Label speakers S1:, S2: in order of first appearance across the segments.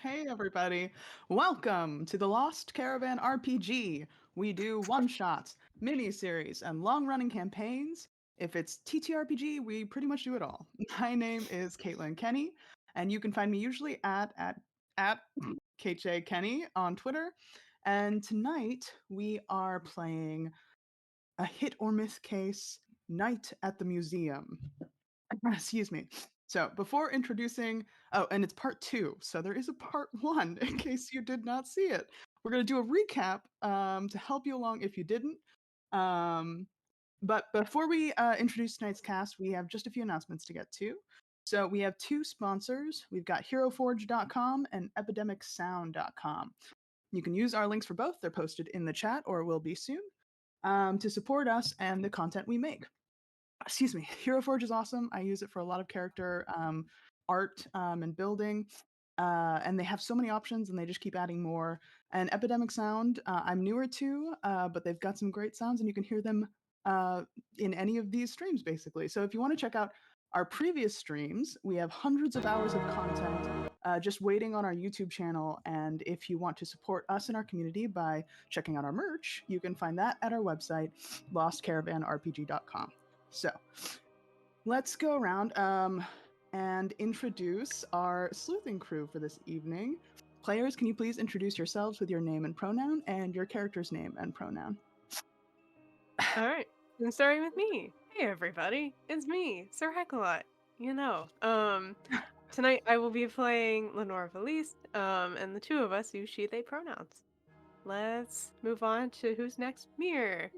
S1: Hey everybody. Welcome to the Lost Caravan RPG. We do one-shots, mini-series, and long-running campaigns. If it's TTRPG, we pretty much do it all. My name is Caitlin Kenny, and you can find me usually at KJ Kenny on Twitter. And tonight we are playing a hit or miss case, Night at the Museum. Excuse me. So before introducing, oh, and it's part two. So there is a part one in case you did not see it. We're going to do a recap to help you along if you didn't. Um, but before we introduce tonight's cast, we have just a few announcements to get to. So we have two sponsors. We've got HeroForge.com and EpidemicSound.com. You can use our links for both. They're posted in the chat or will be soon to support us and the content we make. Excuse me. Hero Forge is awesome. I use it for a lot of character art and building. And they have so many options and they just keep adding more. And Epidemic Sound, I'm newer to, but they've got some great sounds and you can hear them in any of these streams basically. So if you want to check out our previous streams, we have hundreds of hours of content just waiting on our YouTube channel. And if you want to support us in our community by checking out our merch, you can find that at our website, lostcaravanrpg.com. So let's go around and introduce our sleuthing crew for this evening. Players, can you please introduce yourselves with your name and pronoun and your character's name and pronoun?
S2: All right, and starting with me. Hey everybody, it's me, Sir Heckalot. Tonight I will be playing Lenore Valise, and the two of us use she, they pronouns. Let's move on to who's next. Mir.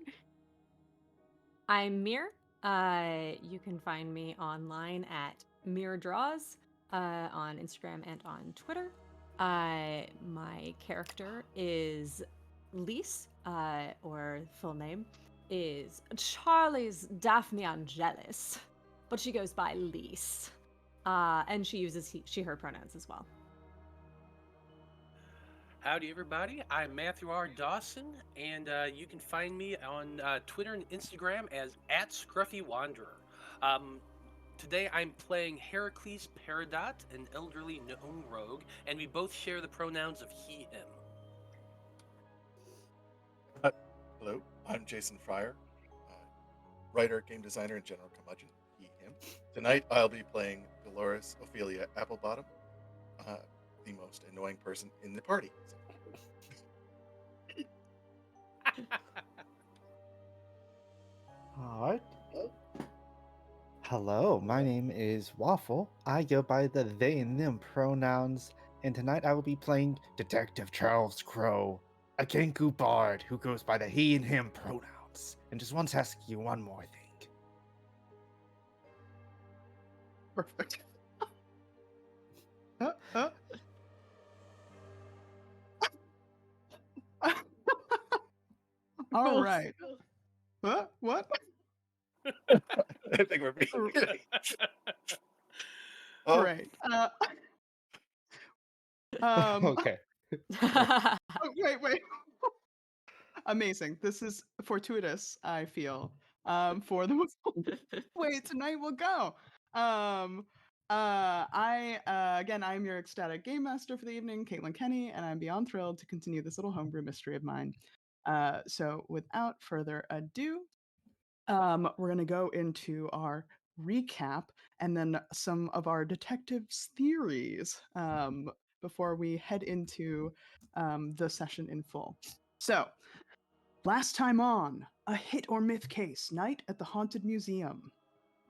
S3: I'm Mir. You can find me online at Mir Draws on Instagram and on Twitter. My character is Lise, or full name is Charlie's Daphne Angelis, but she goes by Lise. And she uses she, her pronouns as well.
S4: Howdy, everybody. I'm Matthew R. Dawson, and you can find me on Twitter and Instagram as @ScruffyWanderer. Today I'm playing Heracles Peridot, an elderly gnome rogue, and we both share the pronouns of he, him.
S5: Hello, I'm Jason Fryer, writer, game designer, and general curmudgeon, he, him. Tonight I'll be playing Dolores Ophelia Applebottom, the most annoying person in the party.
S6: Alright. Hello, my name is Waffle. I go by the they and them pronouns, and tonight I will be playing Detective Charles Crow, a Kenku bard who goes by the he and him pronouns. And just want to ask you one more thing.
S1: Perfect. All right. What?
S5: I think we're being great.
S1: Oh. Right.
S6: Okay.
S1: Oh, wait. Amazing. This is fortuitous, I feel. For the way tonight will go. Again, I'm your ecstatic game master for the evening, Caitlin Kenny, and I'm beyond thrilled to continue this little homebrew mystery of mine. So without further ado, we're gonna go into our recap and then some of our detectives' theories before we head into the session in full. So, last time on, a hit or myth case, Night at the Haunted Museum.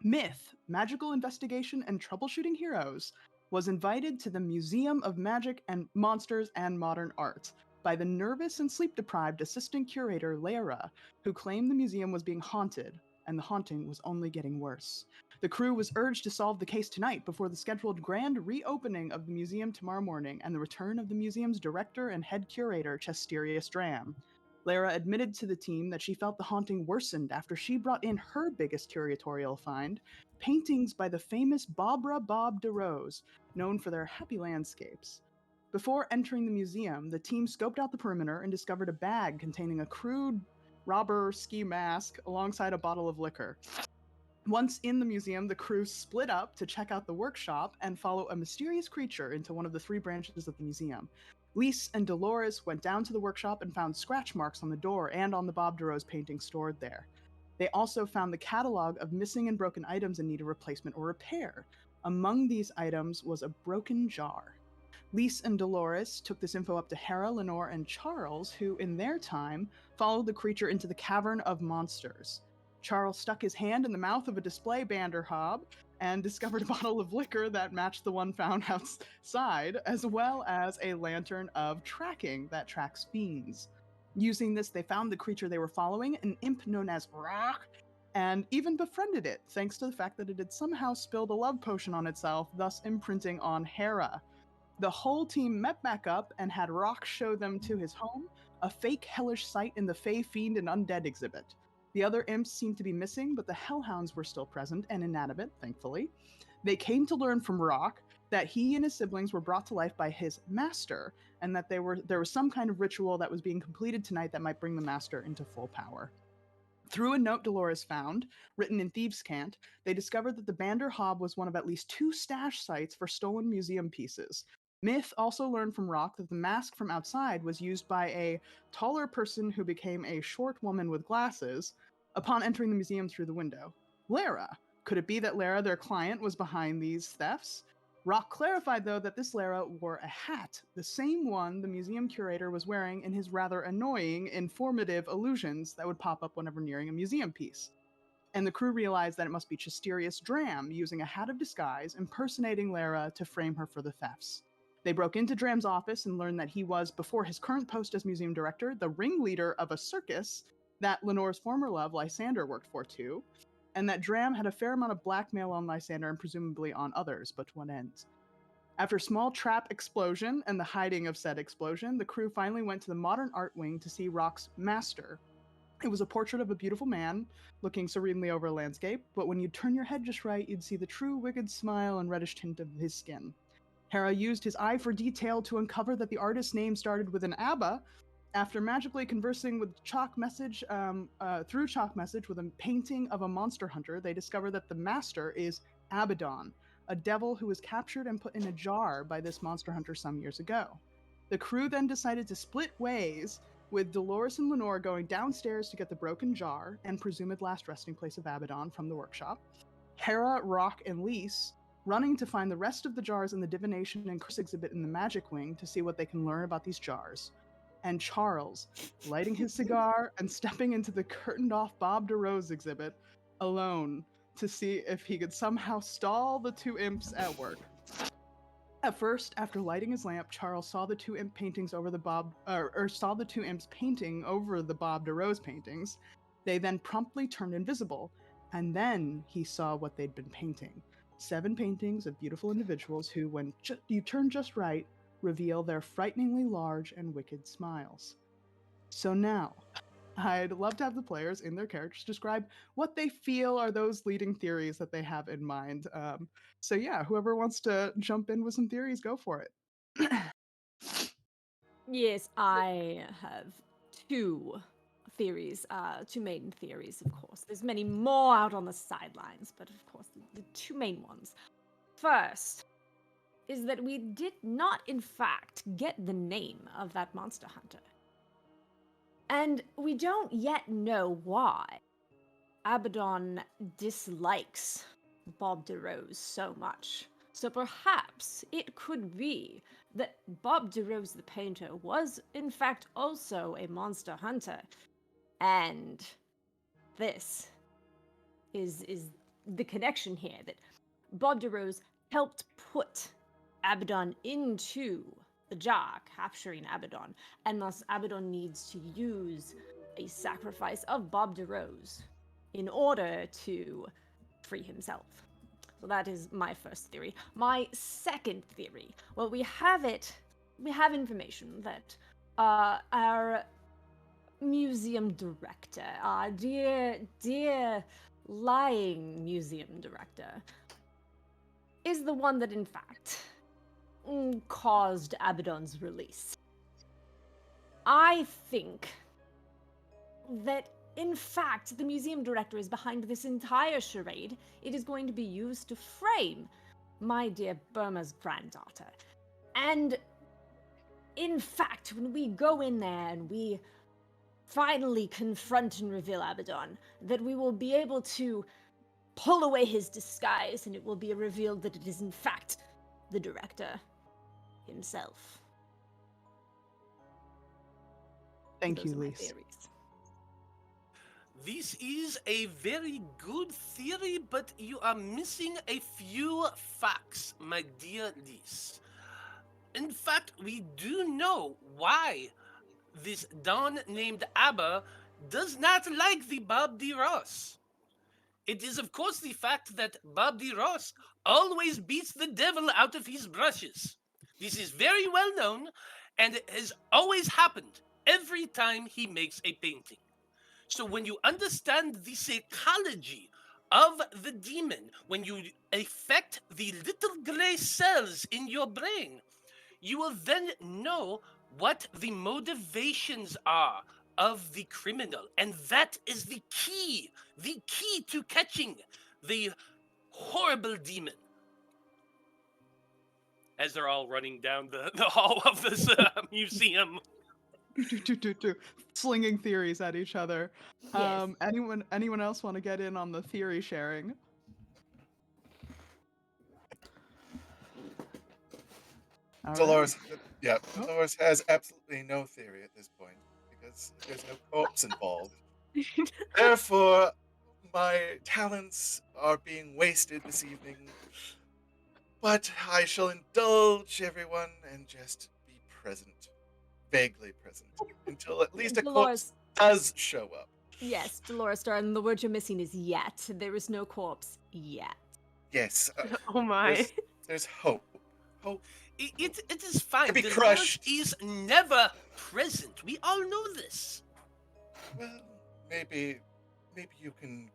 S1: Myth, magical investigation and troubleshooting heroes, was invited to the Museum of Magic and Monsters and Modern Art by the nervous and sleep-deprived assistant curator Lara, who claimed the museum was being haunted, and the haunting was only getting worse. The crew was urged to solve the case tonight before the scheduled grand reopening of the museum tomorrow morning and the return of the museum's director and head curator, Chesteria Stram. Lara admitted to the team that she felt the haunting worsened after she brought in her biggest curatorial find, paintings by the famous Barbara Bob DeRose, known for their happy landscapes. Before entering the museum, the team scoped out the perimeter and discovered a bag containing a crude robber ski mask alongside a bottle of liquor. Once in the museum, the crew split up to check out the workshop and follow a mysterious creature into one of the 3 branches of the museum. Lise and Dolores went down to the workshop and found scratch marks on the door and on the Bob DeRose painting stored there. They also found the catalog of missing and broken items in need of replacement or repair. Among these items was a broken jar. Lise and Dolores took this info up to Hera, Lenore, and Charles, who, in their time, followed the creature into the Cavern of Monsters. Charles stuck his hand in the mouth of a display banderhob and discovered a bottle of liquor that matched the one found outside, as well as a lantern of tracking that tracks fiends. Using this, they found the creature they were following, an imp known as Rock, and even befriended it, thanks to the fact that it had somehow spilled a love potion on itself, thus imprinting on Hera. The whole team met back up and had Rock show them to his home, a fake hellish site in the Fey Fiend and Undead exhibit. The other imps seemed to be missing, but the Hellhounds were still present and inanimate, thankfully. They came to learn from Rock that he and his siblings were brought to life by his master, and that there was some kind of ritual that was being completed tonight that might bring the master into full power. Through a note Dolores found, written in thieves' cant, they discovered that the Bander Hob was one of at least 2 stash sites for stolen museum pieces. Myth also learned from Rock that the mask from outside was used by a taller person who became a short woman with glasses upon entering the museum through the window. Lara. Could it be that Lara, their client, was behind these thefts? Rock clarified, though, that this Lara wore a hat, the same one the museum curator was wearing in his rather annoying, informative illusions that would pop up whenever nearing a museum piece. And the crew realized that it must be Chysterius Dram using a hat of disguise, impersonating Lara to frame her for the thefts. They broke into Dram's office and learned that he was, before his current post as museum director, the ringleader of a circus that Lenore's former love, Lysander, worked for too, and that Dram had a fair amount of blackmail on Lysander and presumably on others, but to what ends? After a small trap explosion and the hiding of said explosion, the crew finally went to the modern art wing to see Rock's master. It was a portrait of a beautiful man looking serenely over a landscape, but when you'd turn your head just right, you'd see the true wicked smile and reddish tint of his skin. Hera used his eye for detail to uncover that the artist's name started with an Abba. After magically conversing with Chalk Message, through Chalk Message with a painting of a monster hunter, they discover that the master is Abaddon, a devil who was captured and put in a jar by this monster hunter some years ago. The crew then decided to split ways, with Dolores and Lenore going downstairs to get the broken jar and presumed last resting place of Abaddon from the workshop. Hera, Rock, and Lise running to find the rest of the jars in the divination and curse exhibit in the magic wing to see what they can learn about these jars. And Charles, lighting his cigar and stepping into the curtained off Bob DeRose exhibit alone to see if he could somehow stall the 2 imps at work. At first, after lighting his lamp, Charles saw the 2 imp paintings over the saw the 2 imps painting over the Bob DeRose paintings. They then promptly turned invisible, and then he saw what they'd been painting. 7 paintings of beautiful individuals who, when you turn just right, reveal their frighteningly large and wicked smiles. So now, I'd love to have the players in their characters describe what they feel are those leading theories that they have in mind. So yeah, whoever wants to jump in with some theories, go for it.
S3: Yes, I have 2 theories, 2 main theories, of course. There's many more out on the sidelines, but of course, the 2 main ones. First is that we did not, in fact, get the name of that monster hunter. And we don't yet know why Abaddon dislikes Bob DeRose so much. So perhaps it could be that Bob DeRose the painter was, in fact, also a monster hunter. And this is the connection here, that Bob DeRose helped put Abaddon into the jar, capturing Abaddon, and thus Abaddon needs to use a sacrifice of Bob DeRose in order to free himself. So that is my first theory. My second theory, well, we have information that our museum director, our dear lying museum director, is the one that, in fact, caused Abaddon's release. I think that In fact, the museum director is behind this entire charade. It is going to be used to frame my dear Burma's granddaughter. And in fact, when we go in there and we finally confront and reveal Abaddon, that we will be able to pull away his disguise and it will be revealed that it is in fact the director himself.
S1: Thank
S3: Those
S1: you,
S3: are my
S1: Lise.
S3: theories.
S4: This is a very good theory, but you are missing a few facts, my dear Lise. In fact, we do know why this Don named Abba does not like the Bob D. Ross. It is, of course, the fact that Bob D. Ross always beats the devil out of his brushes. This is very well known, and it has always happened every time he makes a painting. So when you understand the psychology of the demon, when you affect the little gray cells in your brain, you will then know what the motivations are of the criminal. And that is the key to catching the horrible demon. As they're all running down the hall of this museum.
S1: Slinging theories at each other.
S3: Yes.
S1: Anyone else want to get in on the theory sharing? All right.
S5: Dolores, yeah,
S1: Oh.
S5: Dolores has absolutely no theory at this point because there's no corpse involved. Therefore, my talents are being wasted this evening. But I shall indulge everyone and just be present, vaguely present, until at least a corpse
S3: Dolores,
S5: does show up.
S3: yes, Dolores, darling, the word you're missing is yet. There is no corpse yet.
S5: Yes,
S2: Oh my.
S5: there's hope. Hope
S4: It is fine.
S5: to be
S4: The
S5: crushed.
S4: Lord is never present. We all know this.
S5: Well, maybe you can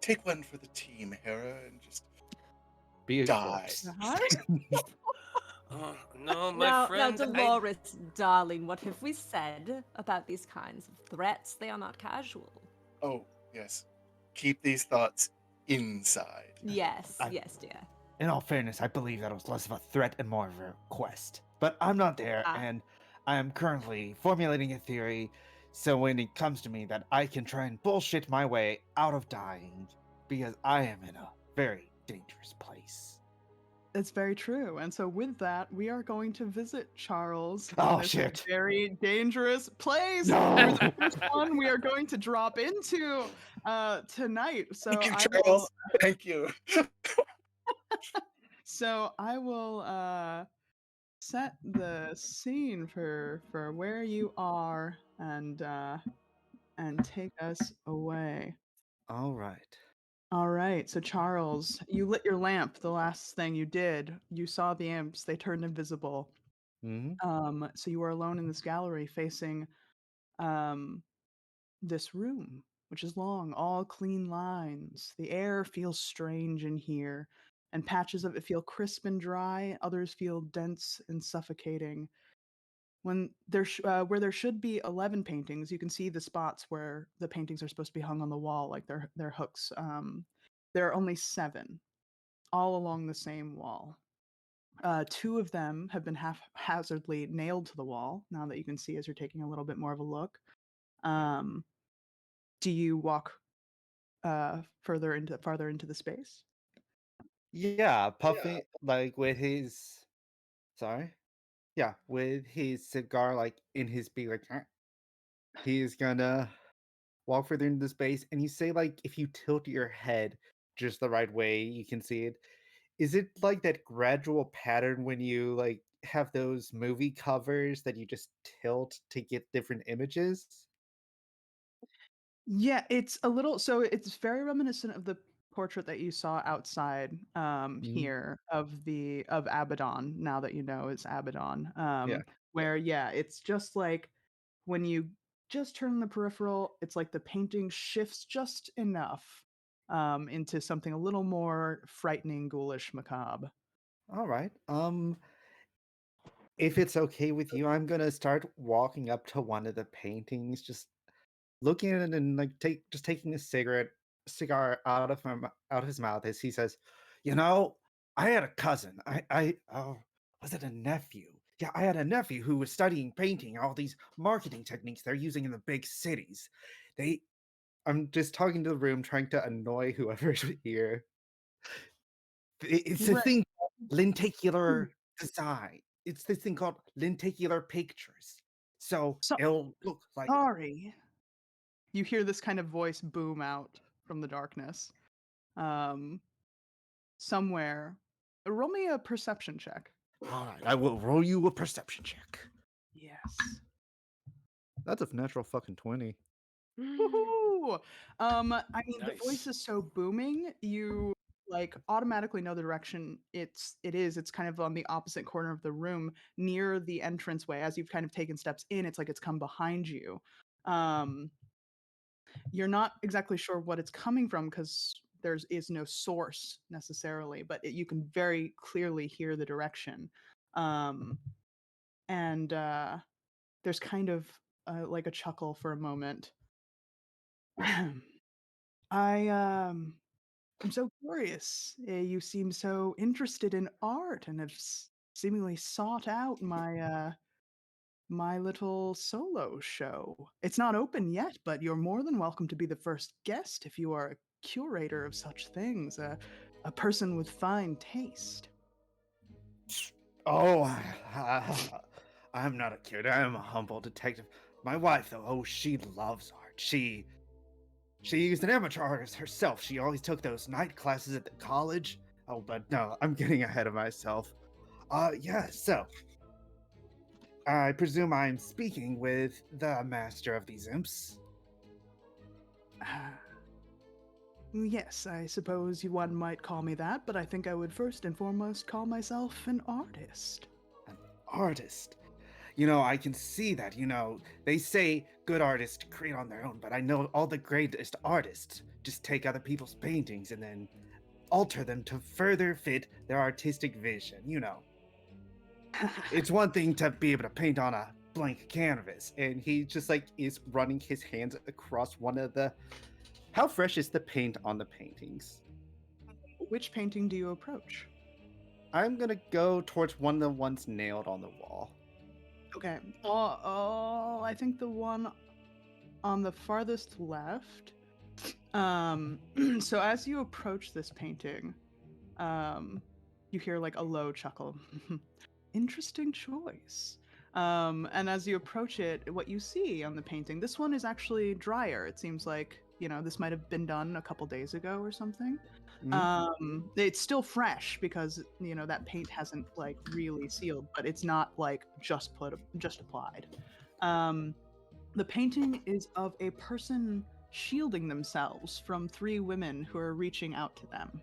S5: take one for the team, Hera, and just
S6: Be a
S5: die.
S6: corpse.
S4: No, my
S3: Now,
S4: friend.
S3: Dolores, darling, what have we said about these kinds of threats? They are not casual.
S5: Oh, yes. Keep these thoughts inside.
S3: Yes,
S6: I-
S3: yes, dear.
S6: In all fairness, I believe that was less of a threat and more of a request. But I'm not there,
S3: Ah.
S6: and I am currently formulating a theory so when it comes to me that I can try and bullshit my way out of dying because I am in a very dangerous place.
S1: It's very true. And so with that, we are going to visit Charles
S6: Oh,
S1: in this
S6: shit.
S1: very dangerous place.
S6: No!
S1: The first one we are going to drop into tonight. So
S5: Thank you,
S1: I will
S5: Charles. Thank you.
S1: I will set the scene for where you are and take us away.
S6: All right.
S1: All right, so Charles, you lit your lamp. The last thing you did, you saw the imps. They turned invisible.
S6: Hmm.
S1: So you were alone in this gallery, facing um, this room, which is long, all clean lines. The air feels strange in here, and patches of it feel crisp and dry. Others feel dense and suffocating. Where there should be 11 paintings, you can see the spots where the paintings are supposed to be hung on the wall, like their hooks. There are only 7, all along the same wall. 2 of them have been haphazardly nailed to the wall. Now that you can see as you're taking a little bit more of a look. Do you walk farther into the space?
S6: Yeah, puffing like with his. Sorry. Yeah, with his cigar like in his beak, like he's gonna walk further into space. And you say like if you tilt your head just the right way, you can see it. Is it like that gradual pattern when you like have those movie covers that you just tilt to get different images?
S1: Yeah, it's it's very reminiscent of the portrait that you saw outside
S6: Mhm.
S1: here of Abaddon, now that you know it's Abaddon.
S6: Yeah.
S1: Where yeah, it's just like when you just turn the peripheral, it's like the painting shifts just enough into something a little more frightening, ghoulish, macabre.
S6: All right. If it's okay with you, I'm gonna start walking up to one of the paintings, just looking at it and like taking a cigar out of his mouth as he says, "You know, I had a cousin. Was it a nephew? Yeah, I had a nephew who was studying painting, all these marketing techniques they're using in the big cities. They I'm just talking to the room, trying to annoy whoever's here. It's a
S1: Right.
S6: thing called lenticular design. It's this thing called lenticular pictures. So
S1: So
S6: it'll look like
S1: sorry. You hear this kind of voice boom out from the darkness. Um, somewhere. Roll me a perception check.
S6: all right, I will roll you a perception check.
S1: Yes.
S6: That's a natural fucking 20.
S1: Woohoo! I mean, the voice
S4: Nice.
S1: is so booming, you like automatically know the direction it's kind of on the opposite corner of the room near the entranceway. As you've kind of taken steps in, it's like it's come behind you. Um, you're not exactly sure what it's coming from because is no source necessarily, but you can very clearly hear the direction. Um, and there's kind of like a chuckle for a moment. I'm so curious. You seem so interested in art and have seemingly sought out my little solo show. It's not open yet, but you're more than welcome to be the first guest if you are a curator of such things, a person with fine taste.
S6: Oh, I'm not a kid. I'm a humble detective. My wife, though, oh, she loves art. She's an amateur artist herself. She always took those night classes at the college. Oh, but no, I'm getting ahead of myself. Yeah, so I presume I'm speaking with the master of these imps.
S1: Yes, I suppose one might call me that, but I think I would first and foremost call myself an artist.
S6: An artist. You know, I can see that. You know, they say good artists create on their own, but I know all the greatest artists just take other people's paintings and then alter them to further fit their artistic vision. You know, it's one thing to be able to paint on a blank canvas, and he just like is running his hands across one of the. How fresh is the paint on the paintings?
S1: Which painting do you approach?
S6: I'm gonna go towards one of the ones nailed on the wall.
S1: Okay. I think the one on the farthest left. So as you approach this painting, you hear like a low chuckle. Interesting choice. And as you approach it, what you see on the painting, this one is actually drier. It seems like, this might have been done a couple days ago or something. It's still fresh because, that paint hasn't like really sealed, but it's not like just applied. Um, the painting is of a person shielding themselves from three women who are reaching out to them.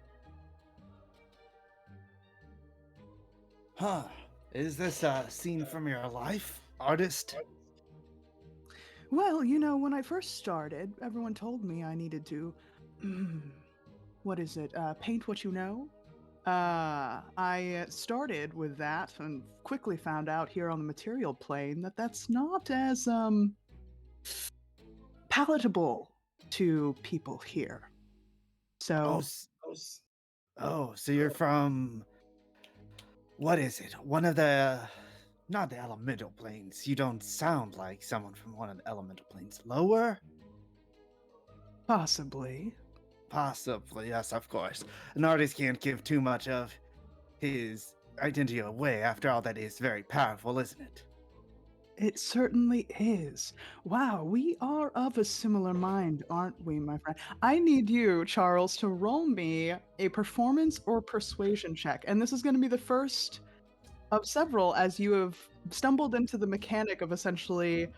S6: Huh. Is this a scene from your life, artist?
S1: Well, when I first started, everyone told me I needed to, what is it, paint what you know? I started with that and quickly found out here on the material plane that that's not as, palatable to people here.
S6: Oh,
S1: So,
S6: so you're from what is it? One of the not the elemental planes. You don't sound like someone from one of the elemental planes. Lower?
S1: possibly.
S6: Possibly, yes, of course. An artist can't give too much of his identity away. After all, that is very powerful, isn't it?
S1: It certainly is. Wow, we are of a similar mind, aren't we, my friend? I need you, Charles, to roll me a performance or persuasion check. And this is going to be the first of several as you have stumbled into the mechanic of essentially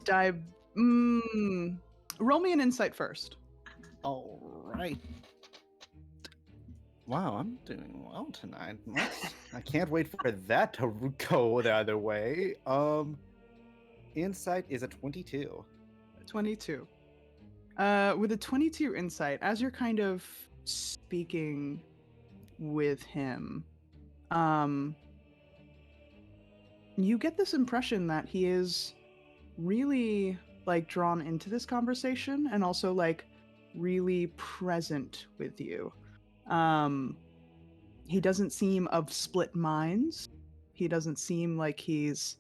S1: dive. Roll me an insight first.
S6: All right. Wow, I'm doing well tonight. I can't wait for that to go the other way. Insight is a 22.
S1: 22. With a 22 insight, as you're kind of speaking with him, um, you get this impression that he is really like drawn into this conversation and also like really present with you. Um, he doesn't seem of split minds. He doesn't seem like he's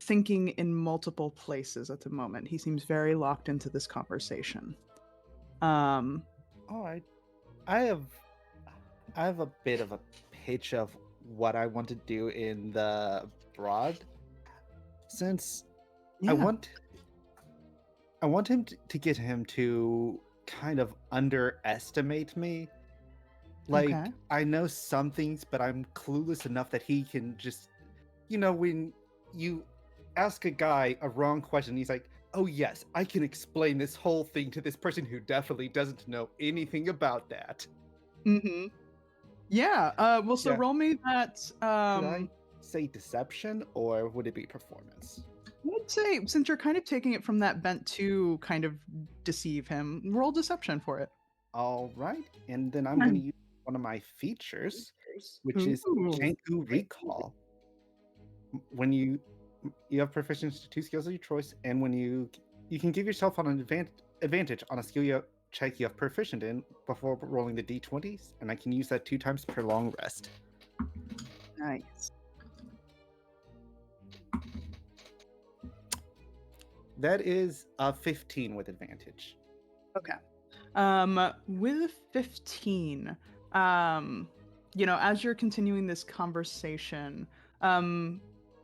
S1: thinking in multiple places at the moment. He seems very locked into this conversation. Um,
S6: All right. I have I have a bit of a pitch of what I want to do in the broad. Since I
S1: yeah.
S6: want I want him to get him to kind of underestimate me. Like,
S1: Okay.
S6: I know some things, but I'm clueless enough that he can just, when you ask a guy a wrong question, he's like, oh, yes, I can explain this whole thing to this person who definitely doesn't know anything about that.
S1: Mm-hmm. Yeah. Well, so
S6: Yeah.
S1: roll me that.
S6: Should I say deception or would it be performance?
S1: I'd say since you're kind of taking it from that bent to kind of deceive him, roll deception for it.
S6: All right. And then I'm going to use one of my features, which is
S1: Ooh.
S6: Janku Recall. When you have proficiency to 2 skills of your choice, and when you can give yourself an advantage on a skill check you have proficient in before rolling the d20s, and I can use that 2 times per long rest.
S1: Nice.
S6: That is a 15 with advantage.
S1: Okay. With 15, as you're continuing this conversation,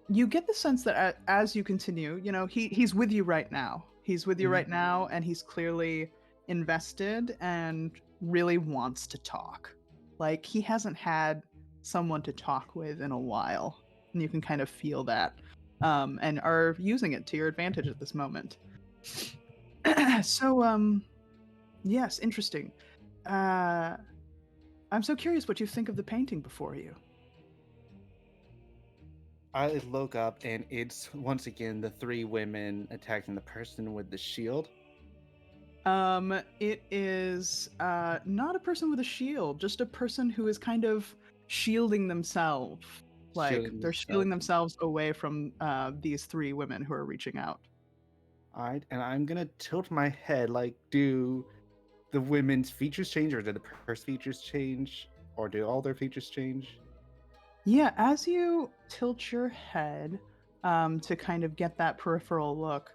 S1: you get the sense that as you continue, he's with you right now. He's with you right now, and he's clearly invested and really wants to talk. Like he hasn't had someone to talk with in a while, and you can kind of feel that, and are using it to your advantage at this moment. So, yes, interesting. I'm so curious what you think of the painting before you.
S6: I look up, and it's once again the 3 women attacking the person with the shield.
S1: It is not a person with a shield, just a person who is kind of shielding themselves. Like
S6: Shielding
S1: they're shielding
S6: themselves.
S1: themselves away from these 3 women who are reaching out.
S6: All right, and I'm gonna tilt my head. Like, do the women's features change, or do the purse features change, or do all their features change?
S1: Yeah, as you tilt your head to kind of get that peripheral look,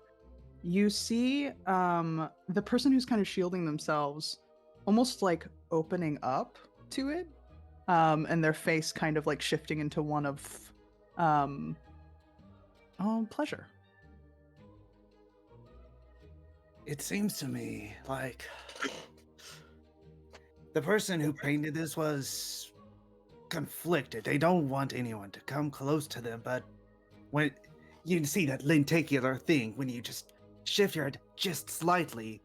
S1: you see the person who's kind of shielding themselves almost like opening up to it, and their face kind of like shifting into one of um, pleasure.
S6: It seems to me like the person who painted this was conflicted. They don't want anyone to come close to them, but when you see that lenticular thing, when you just shift your head just slightly,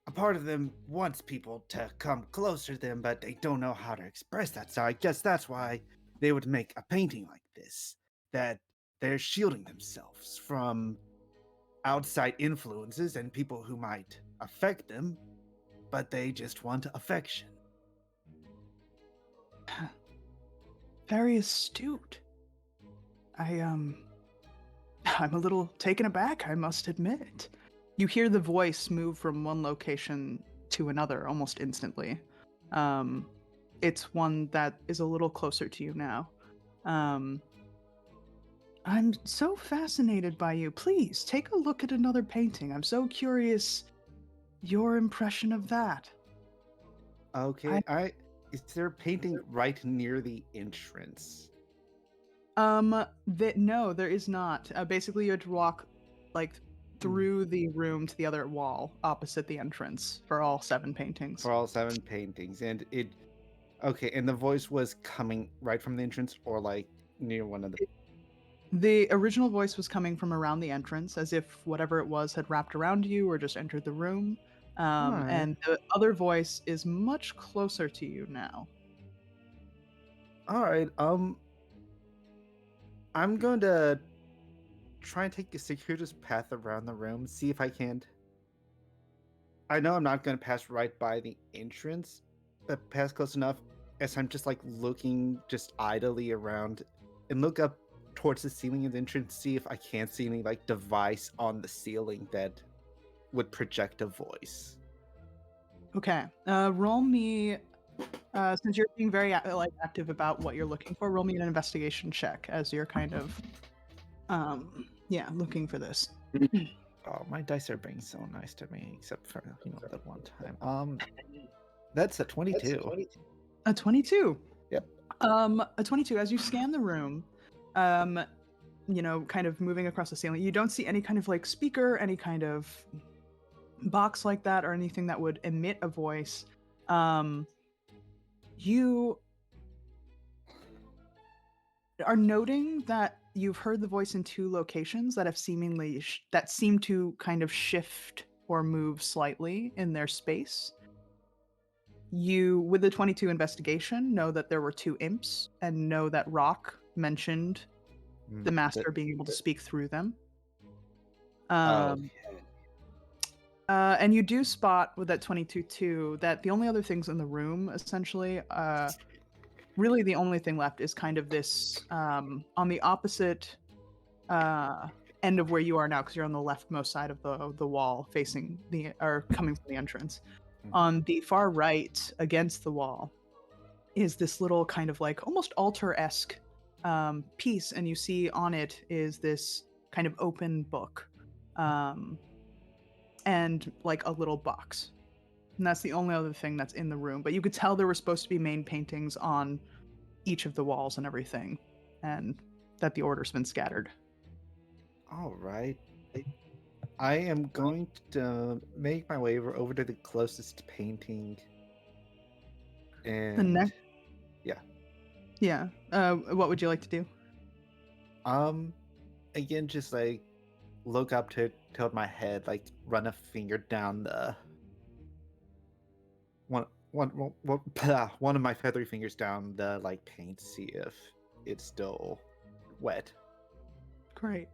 S6: a part of them wants people to come closer to them, but they don't know how to express that. So I guess that's why they would make a painting like this, that they're shielding themselves from outside influences and people who might affect them, but they just want affection.
S1: Very astute. I'm a little taken aback, I must admit. You hear the voice move from one location to another almost instantly. It's one that is a little closer to you now. Um, I'm so fascinated by you. Please take a look at another painting. I'm so curious your impression of that.
S6: Okay, is there a painting right near the entrance?
S1: No, there is not. Basically, you had to walk like through the room to the other wall opposite the entrance for all 7 paintings.
S6: For all 7 paintings, and and the voice was coming right from the entrance or like near one of the.
S1: The original voice was coming from around the entrance, as if whatever it was had wrapped around you or just entered the room.
S6: Alright.
S1: And the other voice is much closer to you now.
S6: Alright, I'm going to try and take a circuitous path around the room, see if I can't. I know I'm not going to pass right by the entrance, but pass close enough as I'm just like looking just idly around and look up towards the ceiling of the entrance, see if I can see any like device on the ceiling that would project a voice.
S1: Okay. Roll me. Since you're being very active about what you're looking for, roll me an investigation check as you're kind of, looking for this.
S6: Oh, my dice are being so nice to me, except for that one time. That's a 22.
S1: A 22.
S6: Yep.
S1: A 22. As you scan the room, kind of moving across the ceiling, you don't see any kind of like speaker, any kind of box like that, or anything that would emit a voice. You are noting that you've heard the voice in two locations that have seemingly that seem to kind of shift or move slightly in their space. You, with the 22 investigation, know that there were two imps and know that Rock mentioned the master being able to speak through them. And you do spot with that 22 too that the only other things in the room, essentially, really the only thing left is kind of this on the opposite end of where you are now, because you're on the leftmost side of the wall, facing or coming from the entrance. On the far right, against the wall, is this little kind of like almost altar-esque piece, and you see on it is this kind of open book, and like a little box. And that's the only other thing that's in the room. But you could tell there were supposed to be main paintings on each of the walls and everything, and that the order's been scattered.
S6: All right. I am going to make my way over to the closest painting. And
S1: yeah. What would you like to do?
S6: Again, just like look up to tilt my head, like run a finger down the one of my feathery fingers down the like paint, see if it's still wet.
S1: Great.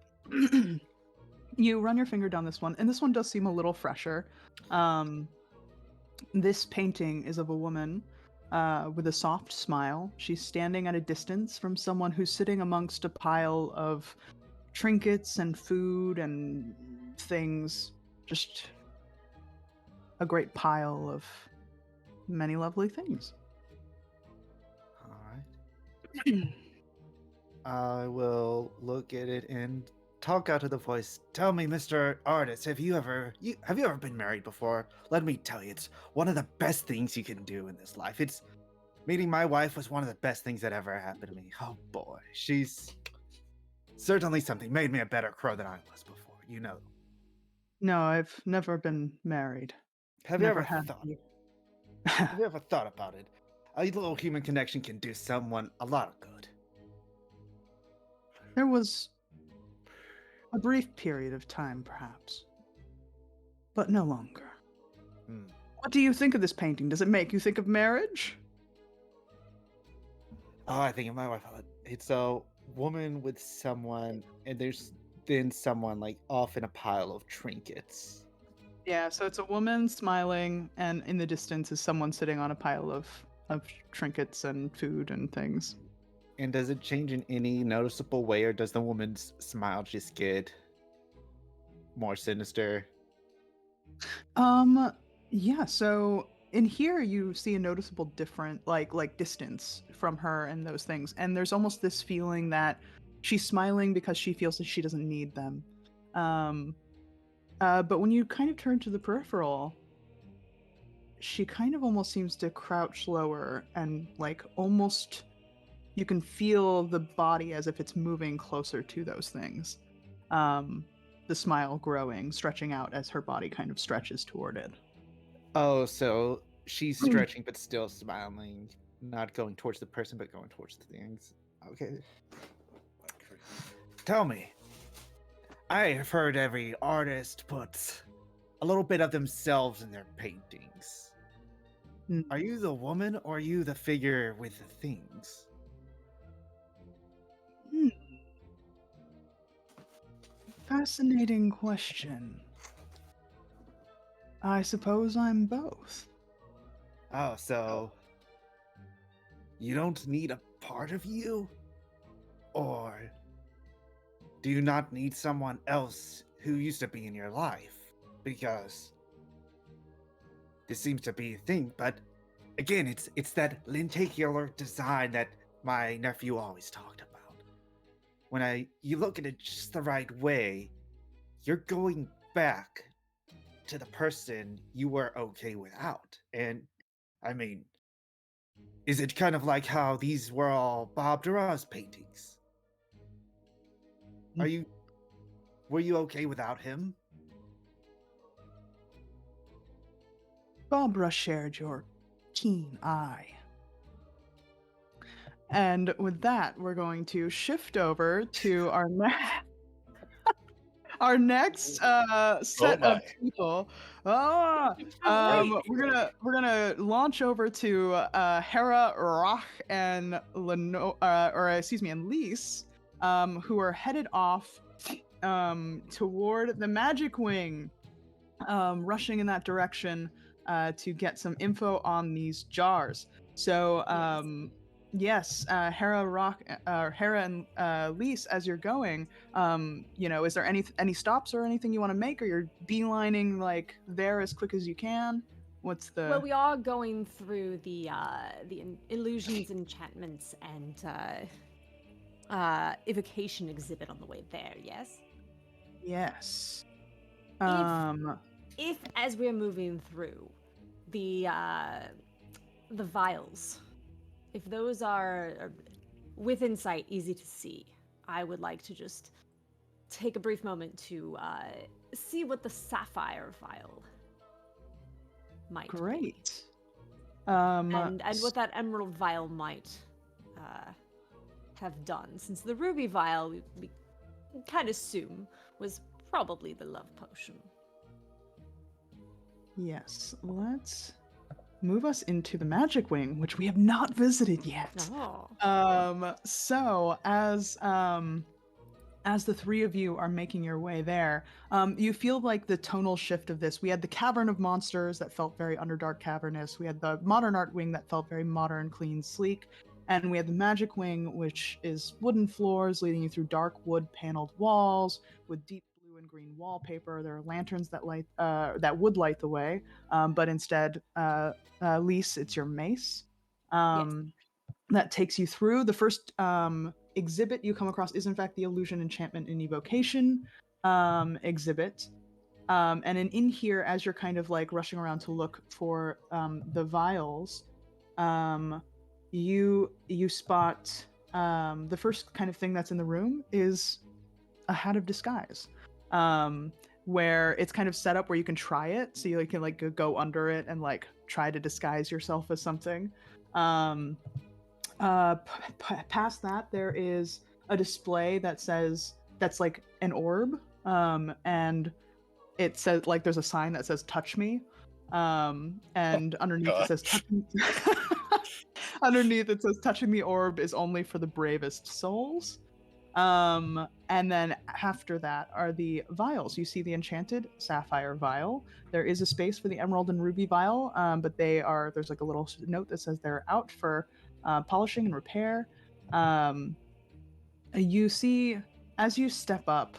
S1: You run your finger down this one, and this one does seem a little fresher. This painting is of a woman with a soft smile. She's standing at a distance from someone who's sitting amongst a pile of trinkets and food and things. Just a great pile of many lovely things.
S6: All right. I will look at it and talk out of the voice. Tell me, Mr. Artist, have you ever been married before? Let me tell you, it's one of the best things you can do in this life. It's meeting my wife was one of the best things that ever happened to me. Oh boy, she's certainly something. Made me a better crow than I was before.
S1: No, I've never been married.
S6: Have
S1: Never
S6: you ever
S1: had
S6: thought?
S1: to.
S6: Have you ever thought about it? A little human connection can do someone a lot of good.
S1: There was a brief period of time, perhaps, but no longer. What do you think of this painting? Does it make you think of marriage?
S6: Oh, I think of my wife. It's a woman with someone, and there's then someone like off in a pile of trinkets.
S1: Yeah, so it's a woman smiling, and in the distance is someone sitting on a pile of trinkets and food and things.
S6: And does it change in any noticeable way, or does the woman's smile just get more sinister?
S1: Yeah, so in here you see a noticeable different like distance from her and those things. And there's almost this feeling that she's smiling because she feels that she doesn't need them. But when you kind of turn to the peripheral, she kind of almost seems to crouch lower, and like almost you can feel the body as if it's moving closer to those things. The smile growing, stretching out as her body kind of stretches toward it.
S6: Oh, so she's stretching but still smiling, not going towards the person but going towards the things. Okay. Tell me, I have heard every artist puts a little bit of themselves in their paintings. Are you the woman, or are you the figure with the things?
S1: Fascinating question. I suppose I'm both.
S6: Oh, so you don't need a part of you? Or do you not need someone else who used to be in your life? Because this seems to be a thing, but again, it's that lenticular design that my nephew always talked about. When you look at it just the right way, you're going back to the person you were okay without. And I mean, is it kind of like how these were all Bob Dura's paintings? Are you were you okay without him?
S1: Barbara shared your keen eye. And with that, we're going to shift over to our next set of
S5: my.
S1: people. Ah,
S2: Great.
S1: we're gonna launch over to Hera, Roch, and and Lise, who are headed off toward the Magic Wing, rushing in that direction to get some info on these jars. So yes, Hera and Lise, as you're going, is there any stops or anything you want to make, or you're beelining like there as quick as you can? What's the
S3: Well, we are going through the illusions, enchantments, and evocation exhibit on the way there. Yes.
S1: yes?
S3: If as we're moving through the vials, if those are within sight, easy to see, I would like to just take a brief moment to see what the sapphire vial might be.
S1: Great.
S3: And what that emerald vial might have done, since the ruby vial we kind of assume was probably the love potion.
S1: Yes, let's move us into the Magic Wing, which we have not visited yet.
S3: Oh.
S1: So as the three of you are making your way there, you feel like the tonal shift of this. We had the Cavern of Monsters that felt very Underdark cavernous. We had the Modern Art Wing that felt very modern, clean, sleek. And we had the Magic Wing, which is wooden floors leading you through dark wood paneled walls with deep blue and green wallpaper. There are lanterns that would light the way, but instead, Lise, it's your mace. That takes you through. The first exhibit you come across is, in fact, the Illusion, Enchantment, and Evocation exhibit. And in here, as you're kind of like rushing around to look for the vials, you spot the first kind of thing that's in the room is a hat of disguise, where it's kind of set up where you can try it, so you can like go under it and like try to disguise yourself as something. Past that, there is a display that's like an orb, and it says like there's a sign that says "Touch me," and underneath it says
S5: Gosh.
S1: underneath it says "Touching the orb is only for the bravest souls." And then after that are the vials. You see the enchanted sapphire vial. There is a space for the emerald and ruby vial, but there's like a little note that says they're out for polishing and repair. You see, as you step up,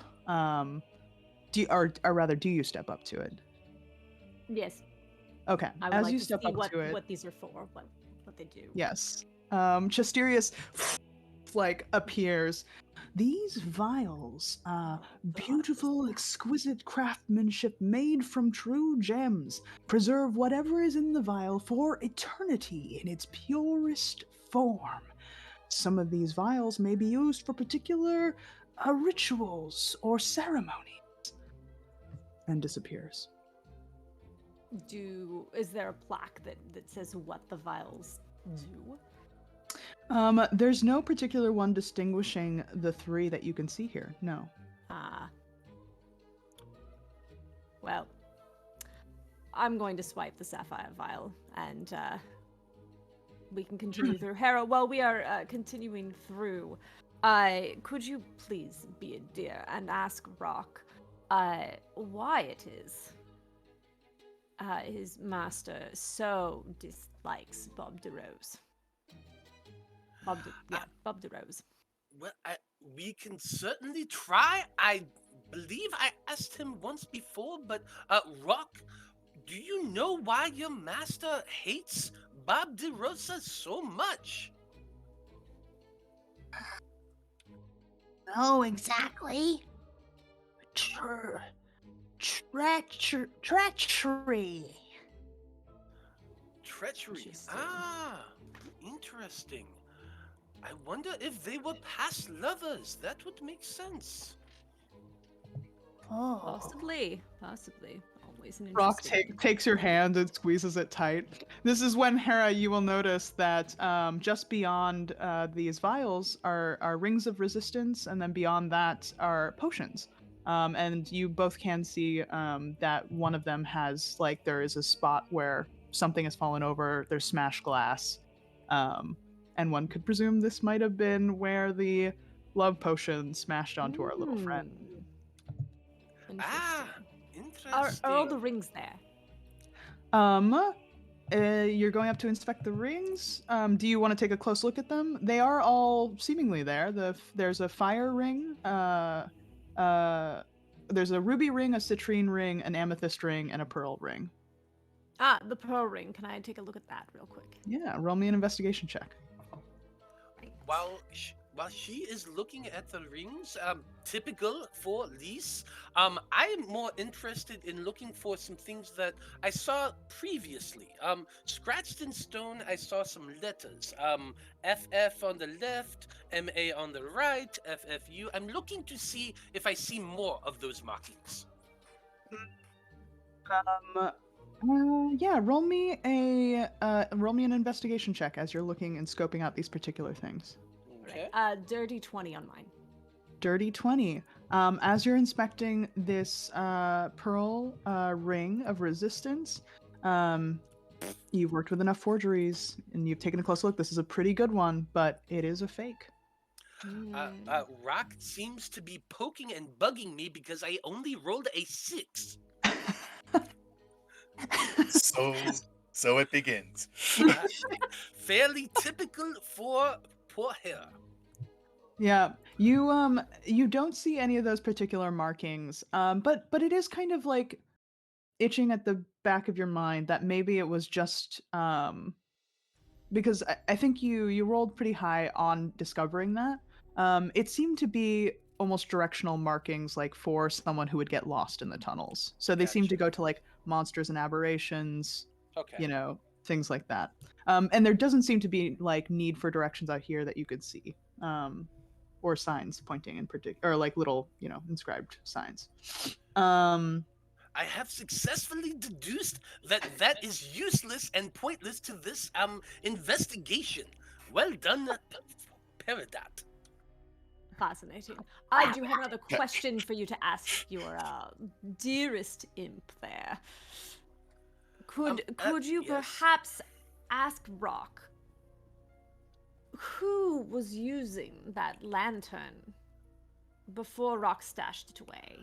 S1: do you step up to it?
S3: Yes.
S1: Okay.
S3: I would
S1: As
S3: like
S1: you
S3: to
S1: step
S3: see
S1: up to it,
S3: what these are for, what they do.
S1: yes. Chesterius like appears. These vials, beautiful, exquisite craftsmanship made from true gems, preserve whatever is in the vial for eternity in its purest form. Some of these vials may be used for particular rituals or ceremonies. And disappears.
S3: Is there a plaque that says what the vials do?
S1: There's no particular one distinguishing the three that you can see here. No.
S3: Well, I'm going to swipe the sapphire vial, and we can continue through. Hera, while we are continuing through, could you please be a dear and ask Rock why it is his master so dislikes Bob DeRose? Bob DeRose.
S4: Well, We can certainly try. I believe I asked him once before, but Rock, do you know why your master hates Bob DeRosa so much?
S7: Oh, exactly. Treachery.
S4: Treachery.
S3: Interesting.
S4: Ah, interesting. I wonder if they were past lovers. That would make sense.
S7: Oh.
S3: Possibly. Possibly. Always an
S1: Rock
S3: interesting.
S1: takes your hand and squeezes it tight. This is when, Hera, you will notice that just beyond these vials are rings of resistance, and then beyond that are potions. And you both can see that one of them has, like, there is a spot where something has fallen over, there's smashed glass. And one could presume this might have been where the love potion smashed onto our little friend.
S3: Interesting.
S4: Ah,
S3: Are all
S4: interesting.
S3: the rings there?
S1: You're going up to inspect the rings. Do you want to take a close look at them? They are all seemingly there. There's a fire ring. Uh, there's a ruby ring, a citrine ring, an amethyst ring, and a pearl ring.
S3: Ah, the pearl ring. Can I take a look at that real quick?
S1: Yeah, roll me an investigation check.
S3: Right.
S4: While she is looking at the rings, typical for Lise, I am more interested in looking for some things that I saw previously. Scratched in stone, I saw some letters. FF on the left, MA on the right, FFU. I'm looking to see if I see more of those markings.
S1: Yeah, roll me an investigation check as you're looking and scoping out these particular things.
S4: Okay.
S3: Dirty 20 on mine.
S1: Dirty 20. As you're inspecting this pearl ring of resistance, you've worked with enough forgeries and you've taken a close look. This is a pretty good one, but it is a fake.
S4: Rock seems to be poking and bugging me because I only rolled a 6.
S5: So it begins.
S4: Fairly typical for poor hair.
S1: Yeah, you don't see any of those particular markings, but it is kind of like itching at the back of your mind that maybe it was just because I think you rolled pretty high on discovering that. It seemed to be almost directional markings, like for someone who would get lost in the tunnels. So they seem to
S4: Gotcha.
S1: go to like monsters and aberrations,
S4: Okay.
S1: you know, things like that. And there doesn't seem to be like need for directions out here that you could see, or signs pointing in particular, or like little, inscribed signs.
S4: I have successfully deduced that that is useless and pointless to this investigation. Well done, Peridot.
S3: Fascinating. I do have another question for you to ask your dearest imp there. Could you
S4: yes.
S3: perhaps ask Rock who was using that lantern before Rock stashed it away?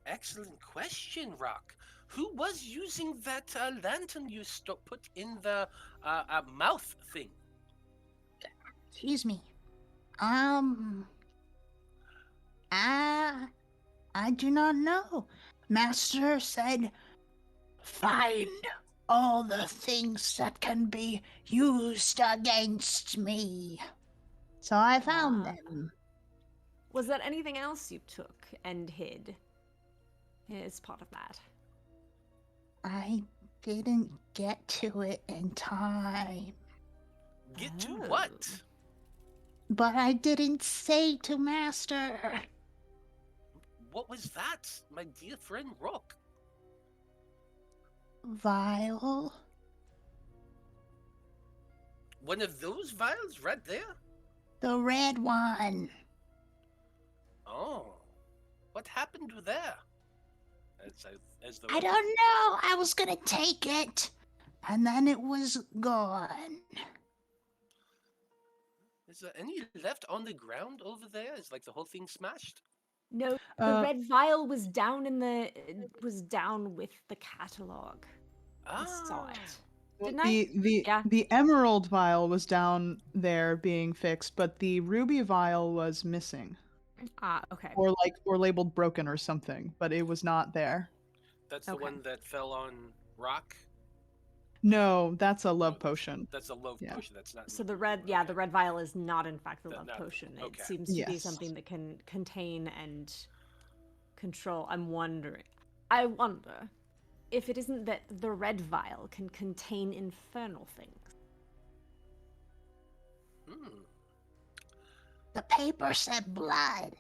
S4: Excellent question, Rock. Who was using that lantern you put in the mouth thing?
S7: Excuse me. I do not know. Master said, find all the things that can be used against me. So I found
S3: Ah.
S7: them.
S3: Was there anything else you took and hid as part of that?
S7: I didn't get to it in time.
S4: Get to
S3: Oh.
S4: what?
S7: But I didn't say to Master.
S4: What was that, my dear friend Rock?
S7: Vial?
S4: One of those vials right there?
S7: The red one.
S4: Oh, what happened with there? As the
S7: I don't know. I was gonna take it. And then it was gone.
S4: Is there any left on the ground over there? Is like the whole thing smashed?
S3: No, the red vial was down with the catalog. I saw
S4: Ah,
S3: it.
S1: Well,
S3: Didn't I? Yeah.
S1: the emerald vial was down there being fixed, but the ruby vial was missing,
S3: Ah, okay.
S1: or labeled broken or something, but it was not there.
S4: That's the
S3: Okay.
S4: one that fell on rock.
S1: No, that's a
S4: No,
S1: love potion.
S4: That's a love
S1: Yeah.
S4: potion. That's not.
S3: So the
S4: blue.
S3: red,
S4: Okay.
S3: yeah, the red vial is not in fact the
S4: That-
S3: love
S4: not-
S3: potion. It
S4: okay.
S3: seems to be
S1: Yes.
S3: something that can contain and control. I wonder if it isn't that the red vial can contain infernal things.
S4: Hmm.
S7: The paper said blood.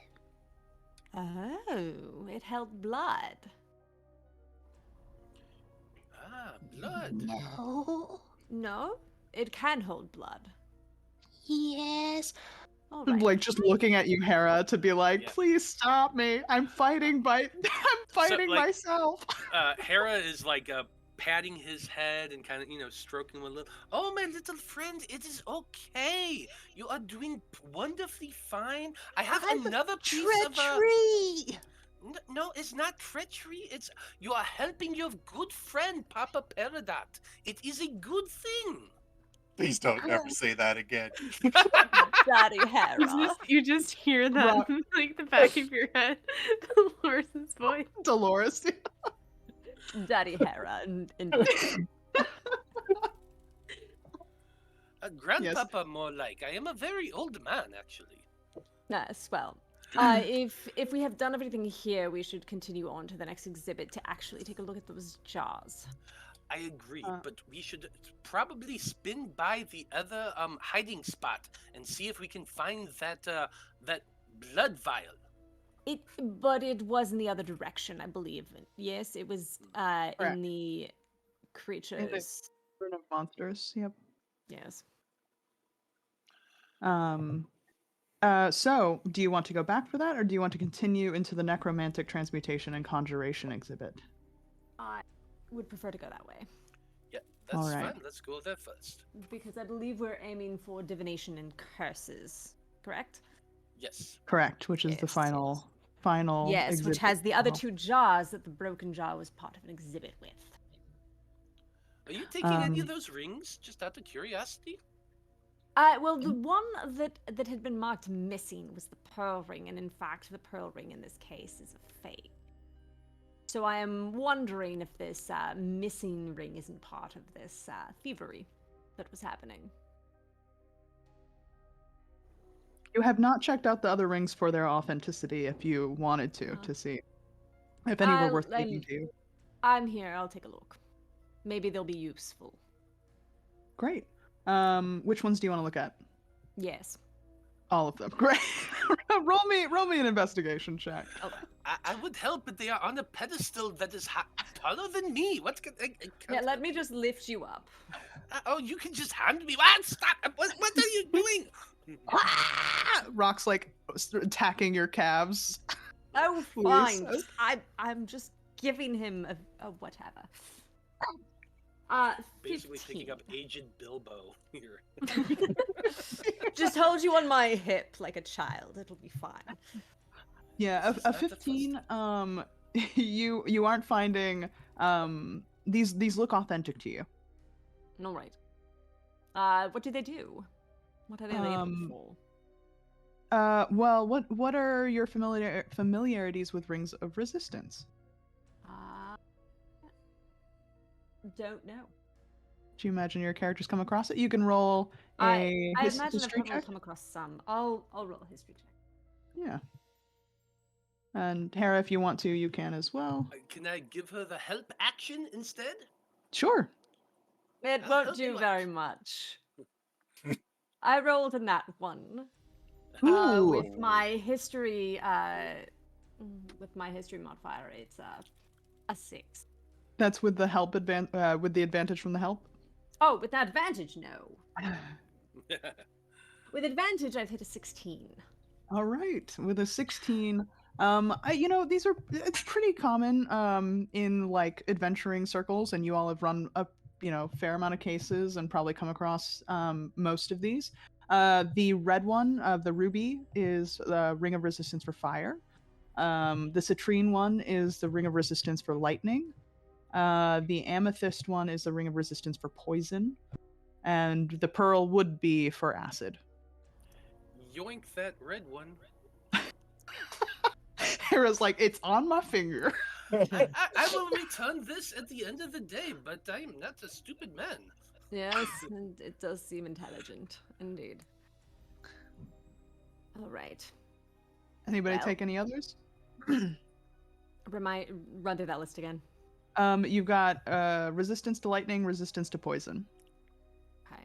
S3: Oh, it held blood.
S4: Ah, blood.
S7: No.
S3: No, it can hold blood.
S7: Yes.
S3: All
S1: I'm
S3: right.
S1: like just looking at you, Hera, to be like,
S4: Yeah.
S1: please stop me. I'm fighting I'm fighting
S4: like-
S1: myself.
S4: Hera is like patting his head and kind of stroking him a little. Oh, my little friend, it is okay. You are doing wonderfully fine. I have
S7: I'm
S4: another piece of
S7: treachery.
S4: No, it's not treachery. It's you are helping your good friend Papa Peridot. It is a good thing.
S5: Please don't ever say that again.
S3: Daddy Hera.
S2: You just hear that
S1: Rock.
S2: in, like the back of your head, Dolores' voice.
S1: Dolores.
S3: Daddy Hera. And
S4: Grandpapa, more like. I am a very old man, actually.
S3: yes, well, if we have done everything here, we should continue on to the next exhibit to actually take a look at those jars.
S4: I agree, but we should probably spin by the other hiding spot and see if we can find that that blood vial.
S3: But it was in the other direction, I believe. Yes, it was
S1: Correct.
S3: in the creatures.
S1: Burn of monsters. Yep.
S3: Yes.
S1: So, do you want to go back for that, or do you want to continue into the necromantic transmutation and conjuration exhibit?
S3: I would prefer to go that way.
S4: Yeah, that's
S1: All right.
S4: fine. Let's go there first.
S3: Because I believe we're aiming for divination and curses, correct?
S4: Yes.
S1: Correct, which is the
S3: Yes.
S1: final.
S3: Yes, which
S1: exhibit.
S3: has the other
S1: Oh.
S3: two jars that the broken jar was part of an exhibit with.
S4: Are you taking any
S1: Um,
S4: of those rings, just out of curiosity?
S3: Well, the one that had been marked missing was the pearl ring, and in fact, the pearl ring in this case is a fake. So I am wondering if this missing ring isn't part of this thievery that was happening.
S1: You have not checked out the other rings for their authenticity if you wanted to see if any were worth taking to you.
S3: I'm here. I'll take a look. Maybe they'll be useful.
S1: Great. Which ones do you want to look at?
S3: Yes.
S1: All of them. Great. roll me an investigation check.
S3: Okay.
S4: I would help, but they are on a pedestal that is taller than me. What's I
S3: Yeah, let me just lift you up.
S4: Oh, you can just hand me. What? Stop! What are you doing?
S1: Rock's like attacking your calves.
S3: Oh,
S1: Please.
S3: fine. I'm just giving him a whatever.
S4: Basically
S3: 15.
S4: picking up aged Bilbo here.
S3: Just hold you on my hip like a child. It'll be fine.
S1: Yeah,
S4: This is
S1: a
S4: not the first
S1: 15. You aren't finding these look authentic to you.
S3: All right. What do they do? What are they labeled for?
S1: Well, what are your familiarities with rings of resistance?
S3: Don't know.
S1: Do you imagine your characters come across it? You can roll a
S3: I imagine I've
S1: history
S3: probably
S1: check.
S3: come across some. I'll roll a history check.
S1: Yeah. And Hera, if you want to, you can as well.
S4: Can I give her the help action instead?
S1: Sure.
S3: It
S4: I'll
S3: won't
S4: help you
S3: do
S4: out.
S3: very much. I rolled a nat 1.
S1: Ooh.
S3: With my history modifier, it's a 6.
S1: That's with the help with the advantage from the help.
S3: Oh, with that advantage, no. With advantage, I've hit a 16.
S1: All right, with a 16. It's pretty common in like adventuring circles, and you all have run a fair amount of cases and probably come across most of these. The red one of the ruby is the ring of resistance for fire. The citrine one is the ring of resistance for lightning. The amethyst one is the ring of resistance for poison, and the pearl would be for acid.
S4: Yoink that red one.
S1: Hera's like, it's on my finger.
S4: I will return this at the end of the day, but I am not a stupid man.
S3: Yes, and it does seem intelligent, indeed. All right.
S1: Anybody
S3: Well.
S1: take any others?
S3: Run through that list again.
S1: You've got resistance to lightning, resistance to poison.
S3: Okay.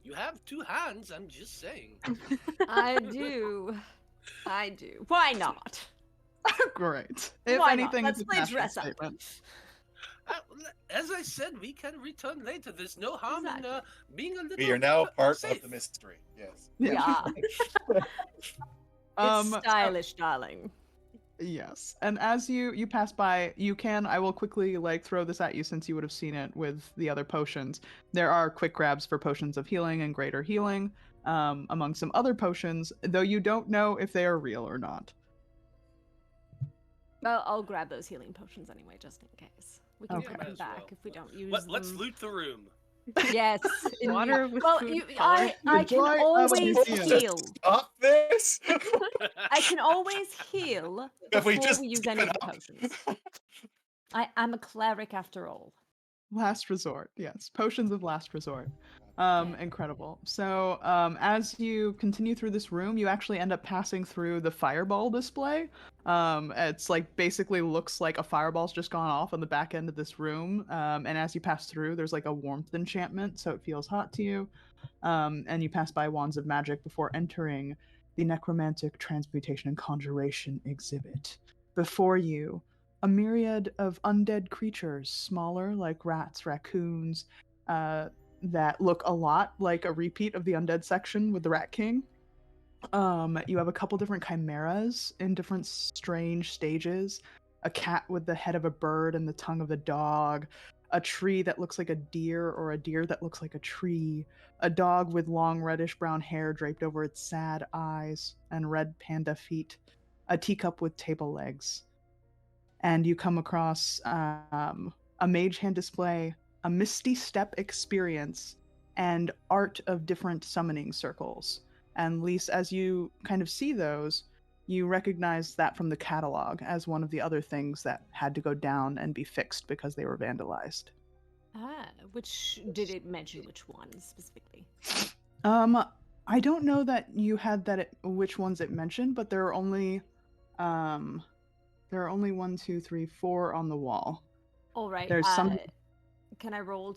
S4: You have two hands, I'm just saying.
S3: I do. I do. Why not?
S1: Great. If
S3: Why
S1: anything,
S3: not?
S1: it's
S3: Let's
S1: a
S3: play
S1: passion
S3: dress up.
S1: statement.
S4: As I said, we can return later. There's no harm in
S3: Exactly.
S4: being a little
S5: We are now part
S4: safe.
S5: of the mystery. Yes.
S3: Yeah. It's
S1: So-
S3: stylish, darling.
S1: Yes, and as you pass by, I will quickly throw this at you since you would have seen it with the other potions. There are quick grabs for potions of healing and greater healing, among some other potions, though you don't know if they are real or not.
S3: Well, I'll grab those healing potions anyway, just in case. We can
S1: Okay.
S3: put
S4: Might
S3: them
S4: as
S3: back
S4: well.
S3: if we don't use
S4: Let's
S3: them.
S4: loot the room.
S3: Yes.
S2: Water
S3: indeed.
S2: with
S3: well,
S2: food
S3: I
S2: coloring.
S3: can
S1: Enjoy
S3: always
S1: museum.
S3: heal.
S5: Stop this!
S3: I can always heal
S5: Have we
S3: before
S5: just
S3: we use
S5: given
S3: any of the
S5: up?
S3: potions. I'm a cleric after all.
S1: Last resort, yes. Potions of last resort.
S3: Okay.
S1: Incredible. So, as you continue through this room, you actually end up passing through the fireball display. It's basically looks like a fireball's just gone off on the back end of this room. And as you pass through, there's a warmth enchantment, so it feels hot to you. And you pass by wands of magic before entering the necromantic transmutation and conjuration exhibit. Before you, a myriad of undead creatures, smaller like rats, raccoons, that look a lot like a repeat of the undead section with the Rat King. You have a couple different chimeras in different strange stages. A cat with the head of a bird and the tongue of a dog. A tree that looks like a deer or a deer that looks like a tree. A dog with long reddish brown hair draped over its sad eyes and red panda feet. A teacup with table legs. And you come across a mage hand display, a misty step experience, and art of different summoning circles. And Lise, as you kind of see those, you recognize that from the catalog as one of the other things that had to go down and be fixed because they were vandalized.
S3: Which did it mention which one specifically?
S1: I don't know that you had which ones it mentioned, but there are only 1, 2, 3, 4 on the wall.
S3: All right.
S1: There's some.
S3: Can I roll